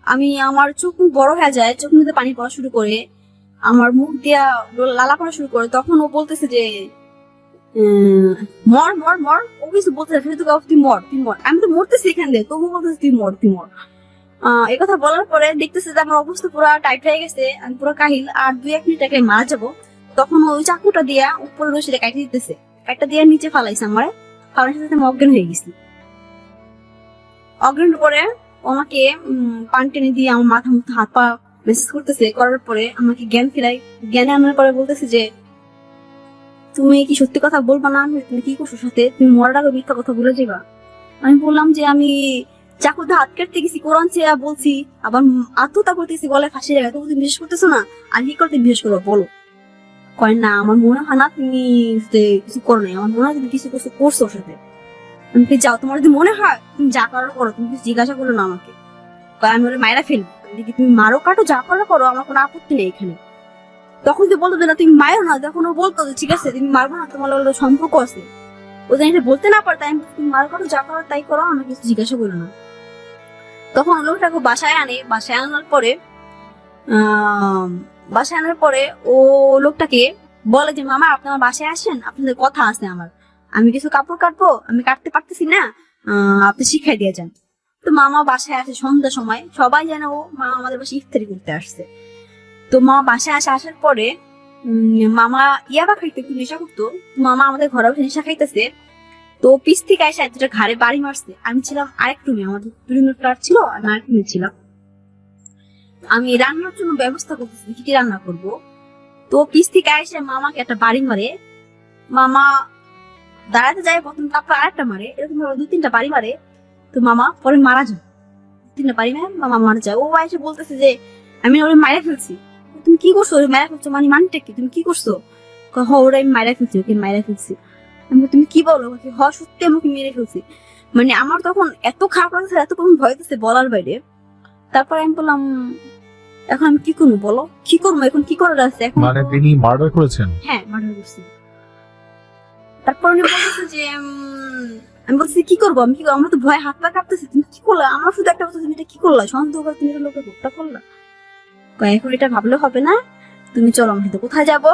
আমি আমার চোখ মুখ বড় হয়ে যায়, চোখ মুখে পানি পড়া শুরু করে, আমার মুখ দিয়া লালা করা শুরু করে। তখন ও বলতেছে যে মর মর মর, ও কিছু বলতেছে, তুই মর তুই মর। আমি তো মরতেছি এখান দিয়ে, তবু বলতেছে তুই মর তুই মর। এই কথা বলার পরে দেখতেছে যে আমার অবস্থা পুরো টাইট হয়ে গেছে, আমি পুরো কাহিল, আর 2-1 মিনিট আগে মারা যাবো। তখন ওই চাকুটা দিয়া উপরে রশিটা কাটি দিতেছে, কাটটা দিয়ে নিচে ফালাইছে আমার, ফালার সাথে আমি অজ্ঞান হয়ে গেছি। অজ্ঞান পরে আমাকে পানি টেনে দিয়ে আমার মাথা মুথা হাত পা মেসেজ করতেছে, করার পরে আমাকে জ্ঞানে আনার পরে বলতেছে যে তুমি কি সত্যি কথা বলবা না, তুমি কি করছো সাথে, তুমি মরার আগে মিথ্যা কথা বলে যাবা। আমি বললাম যে আমি চাকুতে হাত কাটতে গেছি, কোরআন চেয়ে বলছি, আবার আত্মহত্যা করতেছি গলায় ফাঁসি লাগে, তবু তুমি বিশ্বাস করতেছো না, আর কি করতে বিশ্বাস করবো বলো। কয় না আমার মনে হয় না তুমি কিছু করো নাই, আমার মনে হয় তুমি কিছু করছো ওর সাথে। আমি যাও, তোমার যদি মনে হয় তুমি যা করার করো, তুমি কিছু জিজ্ঞাসা করো না আমাকে। আমি ওরা মায়েরা ফেলবো, তুমি মারো কাটো যা করার করো, আমার কোনো আপত্তি নেই এখানে। তখন যে বলতো না তুমি মারো না, তখন ও বলতো ঠিক আছে তুমি মারবো না, তোমার সম্পর্ক আছে, ও জানি বলতে না পারতো, আমি তুমি মারো কাটো যা করো তাই করো, আমাকে কিছু জিজ্ঞাসা করো না। তখন লোকটাকে বাসায় আনে, বাসায় আনার পরে ও লোকটাকে বলে যে মামা আপনি আমার বাসায় আসেন, আপনাদের কথা আছে আমার, আমি কিছু কাপড় কাটবো, আমি কাটতে পারতেছি না, আপনি শিখাই দিয়ে যান। তো মামা বাসায় আসে সন্ধ্যার সময়, সবাই জানে ও মামা আমাদের বাসায় ইফতারি করতে আসছে। তো মামা বাসায় আসার পরে মামা ইয়াবা খাইতে একটু নেশা করতো, মামা আমাদের ঘরে বসে নেশা খাইতেছে। তো পিস থেকে এসে একটা ঘাড়ে বাড়ি মারছে। আমি ছিলাম আরেক রুমে, আমাদের 2 রুমের ফ্ল্যাট ছিল, আর আরেক রুমে ছিলাম। আমি রান্নার জন্য ব্যবস্থা করতেছি, কি কি রান্না করব। তো পিস থেকে এসে মামাকে একটা বাড়ি মারে, মামা দাঁড়াতে যায় প্রথম, তারপর আরেকটা মারে, এরকম ভাবে 2-3টা বাড়ি মারে। তো মামা পরে মারা যায়, 3টা বাড়ি মারে মামা মারা যায়। ও এসে বলতেছে যে আমি ওরে মারা ফেলছি। তুমি কি করছো, ওরে মারা ফেলছো মানে মানটা কি, তুমি কি করছো? ওরা আমি মারা ফেলছি, ওকে মারা ফেলছি। তুমি কি বলো? সত্যি আমাকে মেরে ফেলছি। মানে আমার তখন এত খারাপ লাগছে, এত তখন ভয় দিচ্ছে বলার বাইরে। তারপর আমি বললাম এখন আমি কি করবো বলো, কি করবো এখন, কি করার আছে এখন? মানে তিনি মার্ডার করেছেন? হ্যাঁ মার্ডার করছি। তারপর উনি বলতেছে যে আমি বলছি কি করবো, আমি কি করবো, আমরা তো ভয় হাত পা কাঁপতেছি, তুমি কি করলা? আমার শুধু একটা কথা, তুমি এটা কি করলা, সন্দেহ করে তুমি এটা লোকের ভোটটা করলা। এখন এটা ভাবলে হবে না, তুমি চলো আমার সাথে। কোথায় যাবো?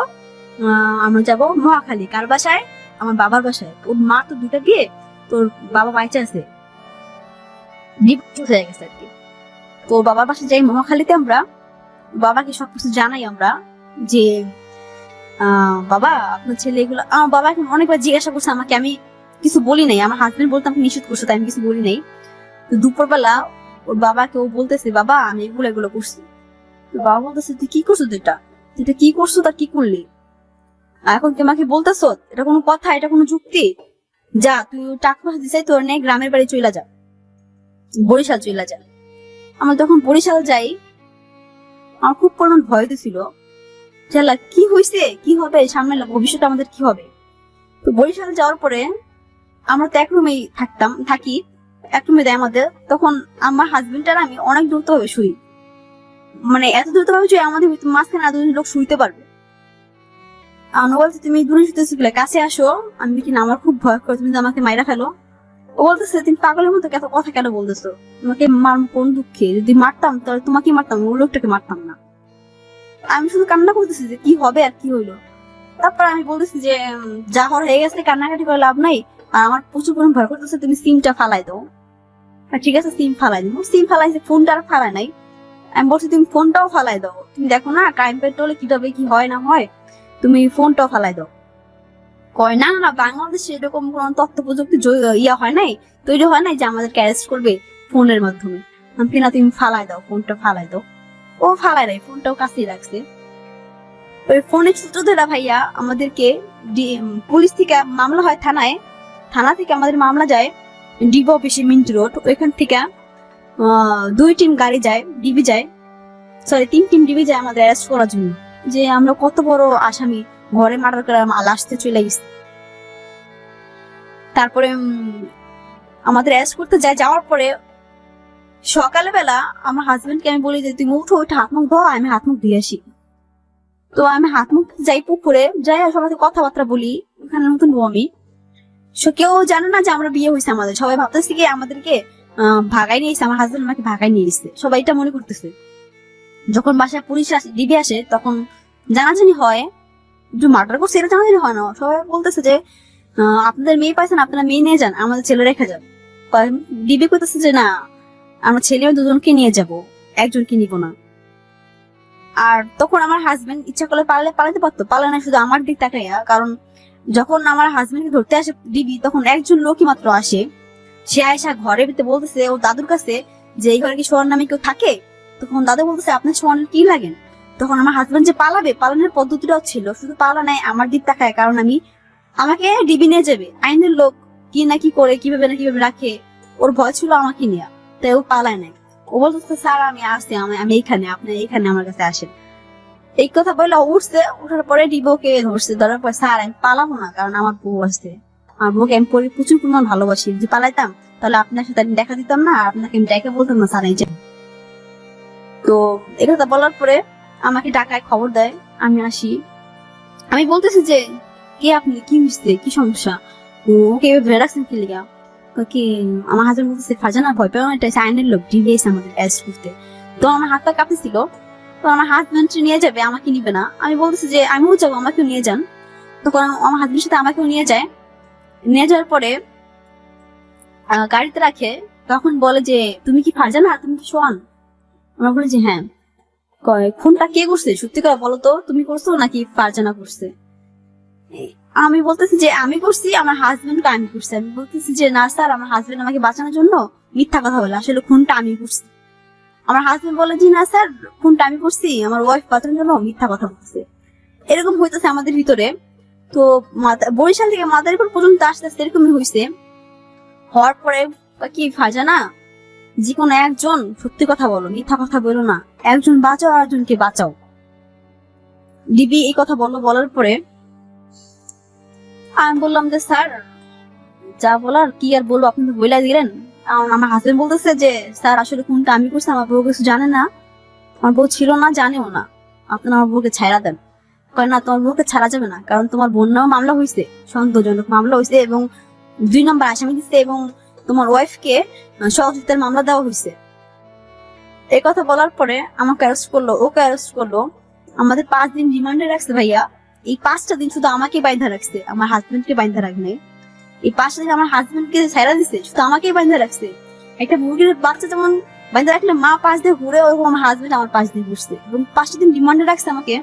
আমরা যাবো মহাখালী। কার বাসায়? আমার বাবার বাসায়। ওর মা তো 2টা বিয়ে, তোর বাবা বাইচে আছে, হয়ে গেছে আর কি। তো বাবার বাসায় যাই মহাখালীতে, আমরা বাবাকে সবকিছু জানাই আমরা যে বাবা আপনার ছেলে এগুলো। আমার বাবা এখন অনেকবার জিজ্ঞাসা করছে আমাকে, আমি কিছু বলি নাই, আমার হাজবেন্ড বলতে আমাকে নিষেধ করছে, তাই আমি কিছু বলি নাই। তো দুপুরবেলা ওর বাবাকে ও বলতেছে বাবা আমি এগুলো করছি। তো বাবা বলতেছে তুই কি করছো, তুই এটা কি করছো, তা কি করলি? এখন তোমাকে বলতেছো এটা কোনো কথা, এটা কোনো যুক্তি? যা তুই টাকা পয়সা দিছাই তোর নেই, গ্রামের বাড়ি চলে যা, বরিশাল চলে যা। আমরা যখন বরিশাল যাই, আমার খুব পরিমাণ ভয় ছিল, জানলা কি হয়েছে, কি হবে সামনে, ভবিষ্যৎ আমাদের কি হবে। তো বরিশাল যাওয়ার পরে আমরা তো এক রুমেই থাকি, এক রুমে দেয় আমাদের। তখন আমার হাজবেন্ড আর আমি অনেক দ্রুত ভাবে শুই, মানে এত দ্রুত ভাবে শুই আমাদের মাঝখানে আর 2 লোক শুইতে পারবে। আমার বলছে তুমি দূরে শুতেছি, কাছে আসো। আমি কি না আমার খুব ভয় করে, তুমি আমাকে মাইরা ফেলো। ও বলতেছে তুমি পাগলের মতো এত কথা কেন বলতেছো, তোমাকে মার কোন দুঃখে, যদি মারতাম তাহলে তোমাকে মারতাম, ওই লোকটাকে মারতাম না। আমি শুধু কান্না করতেছি যে কি হবে আর কি হইলো। তারপর আমি বলতেছি যে যা হয়ে গেছে কান্নাকাটি করে লাভ নাই, আর আমার প্রচুর পরিমাণ ভয় করতেছে, তুমি সিমটা ফালাই দাও। ঠিক আছে সিম ফালাই দিব। সিম ফালাইছে, ফোনটা আর ফালাই নাই। আমি বলছি তুমি ফোনটাও ফালাই দাও, তুমি দেখো না ক্রাইম পেট্রোলে কিভাবে কি হয় না হয়, তুমি ফোনটাও ফালাই দাও। কয় না না বাংলাদেশে এরকম কোন তথ্য প্রযুক্তি হয় নাই, তৈরি হয় নাই যে আমাদেরকে অ্যারেস্ট করবে ফোনের মাধ্যমে। আমি না তুমি ফালাই দাও, ফোনটা ফালাই দাও। ও ফালাই নাই, ফোনটাও কাছেই রাখছে। ওই ফোনের সূত্র ধরা ভাইয়া আমাদেরকে পুলিশ থেকে মামলা হয় থানায়, থানা থেকে আমাদের মামলা যায় ডিবি অফিসে মিন্ট রোড। ওইখান থেকে 2 টিম গাড়ি যায়, ডিবি যায়, সরি 3 টিম ডিবি যায় আমাদের অ্যারেস্ট করার জন্য, যে আমরা কত বড় আসামি, ঘরে মার্ডার করে লাশতে চলে গেছি। তারপরে আমাদের অ্যারেস্ট করতে যাওয়ার পরে সকালবেলা আমার হাজবেন্ডকে আমি বলি যে তুমি উঠো, ওইটা হাত মুখ ধোয়া, আমি হাত মুখ ধুয়ে আসি। তো আমি হাত মুখ যাই পুকুরে, যাই সবার সাথে কথাবার্তা বলি, ওখানে নতুন বউ আমি। কেউ জানে না যে আমরা বিয়ে হয়েছে আমাদের, সবাই ভাবতেছে কি আমাদেরকে ভাগাই নিয়েছে, আমার হাজবেন্ড আমাকে ভাগাই নিয়ে এসছে, সবাই এটা মনে করতেছে। যখন বাসায় পুলিশ আসে, ডিবি আসে, তখন জানাজানি হয়, যে মার্ডার করছে এটা জানাজানি হয় না, সবাই বলতেছে যে আপনাদের মেয়ে পাইছেন, আপনারা মেয়ে নিয়ে যান, আমাদের ছেলে রেখে যান। ডিবি করতেছে যে না, আমরা ছেলে দুজনকে নিয়ে যাব, একজনকে নিব না। আর তখন আমার হাজবেন্ড ইচ্ছা করলে পালাতে পারতো, পালা না শুধু আমার দিক তাকাইয়া। কারণ যখন আমার হাজবেন্ডকে ধরতে আসে ডিবি, তখন একজন লোকই মাত্র আসে। সে আয়সা ঘরের ভিতরে বলতেছে ওর দাদুর কাছে যে এই ঘরে কি সোহান নামে কেউ থাকে। তখন দাদু বলতেছে আপনার সোহানের কি লাগেন। তখন আমার হাজবেন্ড যে পালাবে, পালানোর পদ্ধতিটাও ছিল, শুধু পালা নাই আমার দিক তাকায়, কারণ আমাকে ডিবি নিয়ে যাবে, আইনের লোক কি না কি করে, কিভাবে না কিভাবে রাখে, ওর ভয় ছিল আমাকে নিয়ে, তাই ও পালায় নাই। ও বলতেছে স্যার আমি আসছি, আমি এইখানে, আপনি এইখানে আমার কাছে আসেন। এই কথা বলে উঠছে, ওঠার পরে ডিবোকে ধরছে, ধরার পর স্যার আমি পালাবো না, কারণ আমার বউ আসছে, আমার বউকে আমি প্রচুর পরিমাণ ভালোবাসি, যদি পালাইতাম তাহলে আপনার সাথে আমি দেখা দিতাম না, আর আপনাকে আমি ডেকে বলতাম না স্যার এই যে। তো এই কথা বলার পরে আমাকে ডাকায় খবর দেয়, আমি আসি। আমি বলতেছি যে কে আপনি, কি হয়েছে, কি সমস্যা, ওকে ধরে রাখছেন কি লিগা? কি আমার হাজবেন্ড বলতেছে ফারজানা ভয় পেও না, এটা আইনের লোক, ডিবি এসে আমাদের অ্যারেস্ট করতে। তো আমার হাত পা কাঁপতেছিল। তো আমার হাজবেন্ড নিয়ে যাবে, আমাকে নিবে না। আমি বলতেছি যে আমিও যাবো, আমাকেও নিয়ে যান। তখন আমার হাজবেন্ডের সাথে আমাকেও নিয়ে যায়। নিয়ে যাওয়ার পরে গাড়িতে রাখে, তখন বলে যে তুমি কি ফারজানা, তুমি কি সোহান? আমরা বলি যে হ্যাঁ। খুনটা কে করছে সত্যি করে বলো তো, তুমি করছো নাকি ফারজানা করছে? আমি বলতেছি যে আমি করছি, আমার হাজবেন্ডকে আমি করছি। আমি বলতেছি যে না স্যার, আমার হাজবেন্ড আমাকে বাঁচানোর জন্য মিথ্যা কথা বলে, আসলে খুনটা আমি করছি। আমার হাজবেন্ড বলে যে না স্যার, খুনটা আমি করছি, আমার ওয়াইফ বাঁচানোর জন্য মিথ্যা কথা বলছে। এরকম হইতেছে আমাদের ভিতরে। তো বরিশাল থেকে মাদারীপুর পর্যন্ত আস্তে আস্তে এরকমই হয়েছে। হওয়ার পরে কি ফারজানা, যে কোনো একজন সত্যি কথা বলো, মিথ্যা কথা বলো না, একজন বাঁচাও আর একজনকে বাঁচাও। ডিবি এই কথা বলার পরে আমি বললাম যে স্যার যা বলার কি আর বলবো, আপনি তো বইলা দিলেন। আমার হাজবেন্ড বলতেছে যে স্যার আসলে কোনটা আমি করছি, আমার বউ কিছু জানে না, আমার বউ ছিল না, জানেও না, আপনার আমার বউকে ছাড়া দেন। কয় না, তোমার বউকে ছাড়া যাবে না, কারণ তোমার বোন নামে মামলা হয়েছে, সন্দেহজনক মামলা হয়েছে, এবং 2 নম্বর আসামি দিচ্ছে, এবং তোমার ওয়াইফকে সহযোগিতার মামলা দেওয়া হয়েছে। এই কথা বলার পরে আমাকে অ্যারেস্ট করলো, ওকে অ্যারেস্ট করলো। আমাদের 5 দিন রিমান্ডে রাখছে ভাইয়া। এই 5টা দিন শুধু আমাকে বাইন্ধা রাখছে, আমার হাজবেন্ডকে বাইন্ধা রাখবে। এই 5টা দিন আমার হাজবেন্ডকে ছাইরা দিছে, শুধু আমাকেই বাইন্ধা রাখছে। একটা মুরগির বাচ্চা যেমন বাইন্ধা রাখলে মা 5 দিন ঘুরে, ওরকম আমার হাজবেন্ড আমার 5 দিন ঘুরছে, এবং 5টা দিন রিমান্ডে রাখছে আমাকে।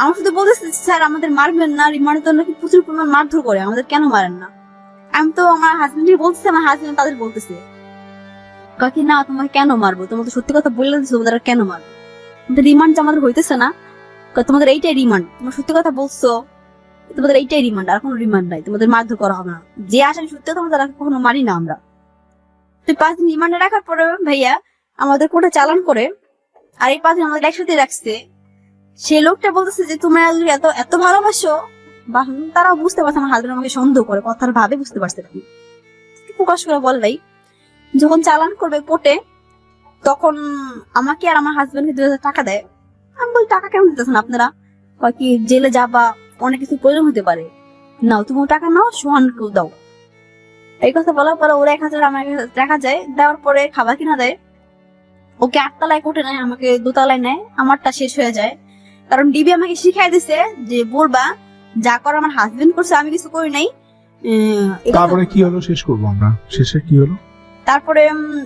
আমার শুধু বলতেছে স্যার আমাদের মারবেন না, রিমান্ডে তো নাকি প্রচুর পরিমাণ মারধর করে, আমাদের কেন মারেন না? আমি তো আমার হাজবেন্ডকে বলতেছি, আমার হাজবেন্ড তাদের বলতেছে কাকি না তোমাকে কেন মারবো, তোমার তো সত্যি কথা বললে তোমাদের কেন মারবো, রিমান্ড আমাদের হইতেছে না, তোমাদের এইটাই রিমান্ড, তোমার সত্যি কথা বলছো, তোমাদের এইটাই রিমান্ড, আর কোনো রিমান্ড নাই, তোমাদের মারধর করা হবে না, যে আসামি সত্যি তোমাদের কখনো মারি না আমরা। তো 5 দিন রিমান্ডে রাখার পরে ভাইয়া আমাদের কোর্টে চালান করে, আর এই 5 দিন আমাদের একসাথে রাখছে। সেই লোকটা বলতেছে যে তোমরা এত এত ভালোবাসো, বা তারাও বুঝতে পারছে আমার হাজবেন্ড আমাকে সন্দেহ করে, কথার ভাবে বুঝতে পারছে, প্রকাশ করে বললাই। যখন চালান করবে কোর্টে, তখন আমাকে আর আমার হাজবেন্ডকে 2000 টাকা দেয়। আমি বলি টাকা কেমন দিতেছেন আপনারা? কি জেলে যাবা, অনেক কিছু প্রয়োজন হতে পারে, নাও তুমি টাকা নাও, সোহানকেও দাও। এই কথা বলার পরে ওরা 1000 আমাকে টাকা যায়, দেওয়ার পরে খাবার কিনা দেয়। ওকে 8 তলায় কোর্টে নেয়, আমাকে 2 তলায় নেয়। আমারটা শেষ হয়ে যায়, কারণ ডিবি আমাকে শিখাই দিছে যে বলবা যা করে আমার হাজবেন্ড করছে, আমি কিছু করি নাই। তারপরে কি হলো শেষ করবো আমরা, শেষে কি হলো? তারপরে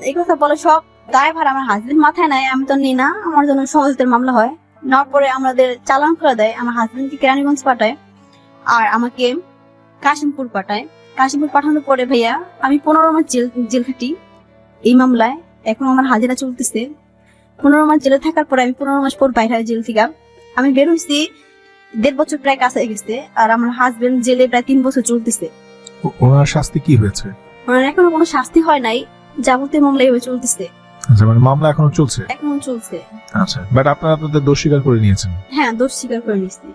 এই কথা বলে সব দায়ভার আমার হাজবেন্ড মাথায় নেয়, আমি তো নিই না, আমার জন্য সহজতের মামলা হয়। নেওয়ার পরে আমাদের চালান করে দেয়, আমার হাজবেন্ডকে কেরানীগঞ্জ পাঠায়, আর আমাকে কাশিমপুর পাঠায়। কাশিমপুর পাঠানোর পরে ভাইয়া আমি 15 মাস জেল খাটি এই মামলায়। এখন আমার হাজিরা চলতেছে। 15 মাস জেলে থাকার পরে আমি 15 মাস পর বাইরে জেল থেকে আমি বের হয়েছি, 1.5 বছর প্রায় কাছে গেছে, আর আমার হাজবেন্ড জেলে প্রায় 3 বছর চলতেছে। ওনার শাস্তি কি হয়েছে? এখনো কোনো শাস্তি হয় নাই, যাবতীয় মামলা এভাবে চলতেছে। আচ্ছা, মানে মামলা এখনো চলছে? এখনো চলছে। আচ্ছা, বাট আপনারা আপনাদের দোষ স্বীকার করে নিয়েছেন? হ্যাঁ, দোষ স্বীকার করে নিচ্ছি।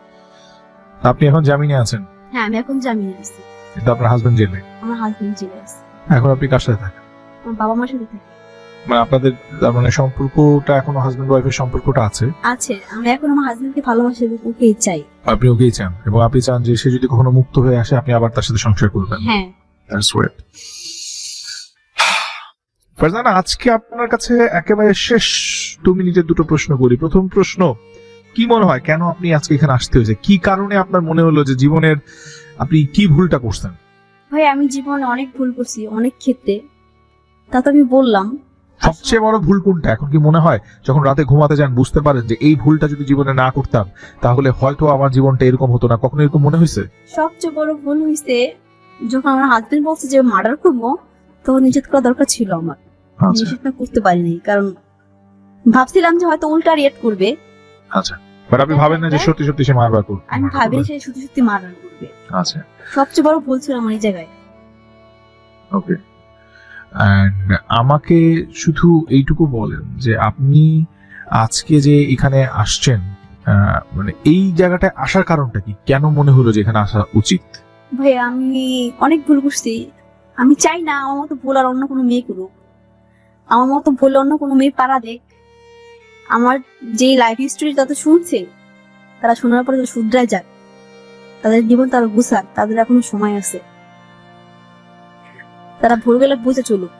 আপনি এখন জামিনে আছেন? হ্যাঁ, আমি এখন জামিনে আছি। কিন্তু আপনার হাজবেন্ড জেলে? আমার হাজবেন্ড জেলে আছে। এখন আপনি কার সাথে থাকেন? আমার বাবা মার সাথে থাকি। মানে আপনাদের তার মানে সম্পর্কটা এখনো হাজবেন্ড ওয়াইফের সম্পর্কটা আছে? আছে, আমি এখন আমার হাজবেন্ডকে ভালোবাসি এবং ওকেই চাই। আপনি ওকেই চান এবং আপনি চান যে সে যদি কখনো মুক্ত হয়ে আসে আপনি আবার তার সাথে সংসার করবেন? হ্যাঁ। That's sweet. ফারজানা, আজকে আপনার কাছে একেবারে শেষ 2 মিনিটের দুটো প্রশ্ন করি। প্রথম প্রশ্ন, কি মনে হয় কেন আপনি আজকে এখানে আসতে হয়েছে? কি কারণে আপনার মনে হলো যে জীবনের আপনি কি ভুলটা করছেন? ভাই, আমি জীবনে অনেক ভুল করছি, অনেক ক্ষেত্রে। তা তো আমি বললাম। সবচেয়ে বড় ভুল কোনটা এখন কি মনে হয়? যখন রাতে ঘুমাতে যান বুঝতে পারেন যে এই ভুলটা যদি জীবনে না করতাম তাহলে হয়তো আমার জীবনটা এরকম হতো না, কখনো এরকম মনে হয়েছে? সবচেয়ে বড় ভুল হয়েছে যখন আমার হাজবেন্ড বলছে যে মার্ডার করবো, তখন নিষেধ করা দরকার ছিল আমার। আচ্ছা নিষেধটা করতে পারিনি, কারণ ভাবছিলাম যে হয়তো উল্টা রিয়েক্ট করবে। আচ্ছা, বাট আপনি ভাবেন না যে সত্যি সত্যি সে মারবার করবে? আমি ভাবিনি সে সত্যি সত্যি মার্ডার করবে। আচ্ছা, সবচেয়ে বড় ভুল ছিল আমার এই জায়গায়। ওকে। এন্ড আমাকে শুধু এইটুকু বলেন যে আপনি আজকে যে এখানে আসছেন, মানে এই জায়গাটায় আসার কারণটা কি? কেন মনে হলো যে এখানে আসা উচিত? ভাই, আমি অনেক ভুল করছি। আমি চাই না আমার মতো ভুল আর অন্য কোনো মেয়ে করুক। আমার মতো ভুল অন্য কোনো মেয়ে পারা দেখ। আমার যে লাইফ হিস্টোরি তাতে শুনছে, তারা শোনার পরে তারা শুধরায় যাক, তাদের জীবন তারা গুছাক, তাদের এখনো সময় আছে। তারা ভুলগুলো বুঝে চলুক।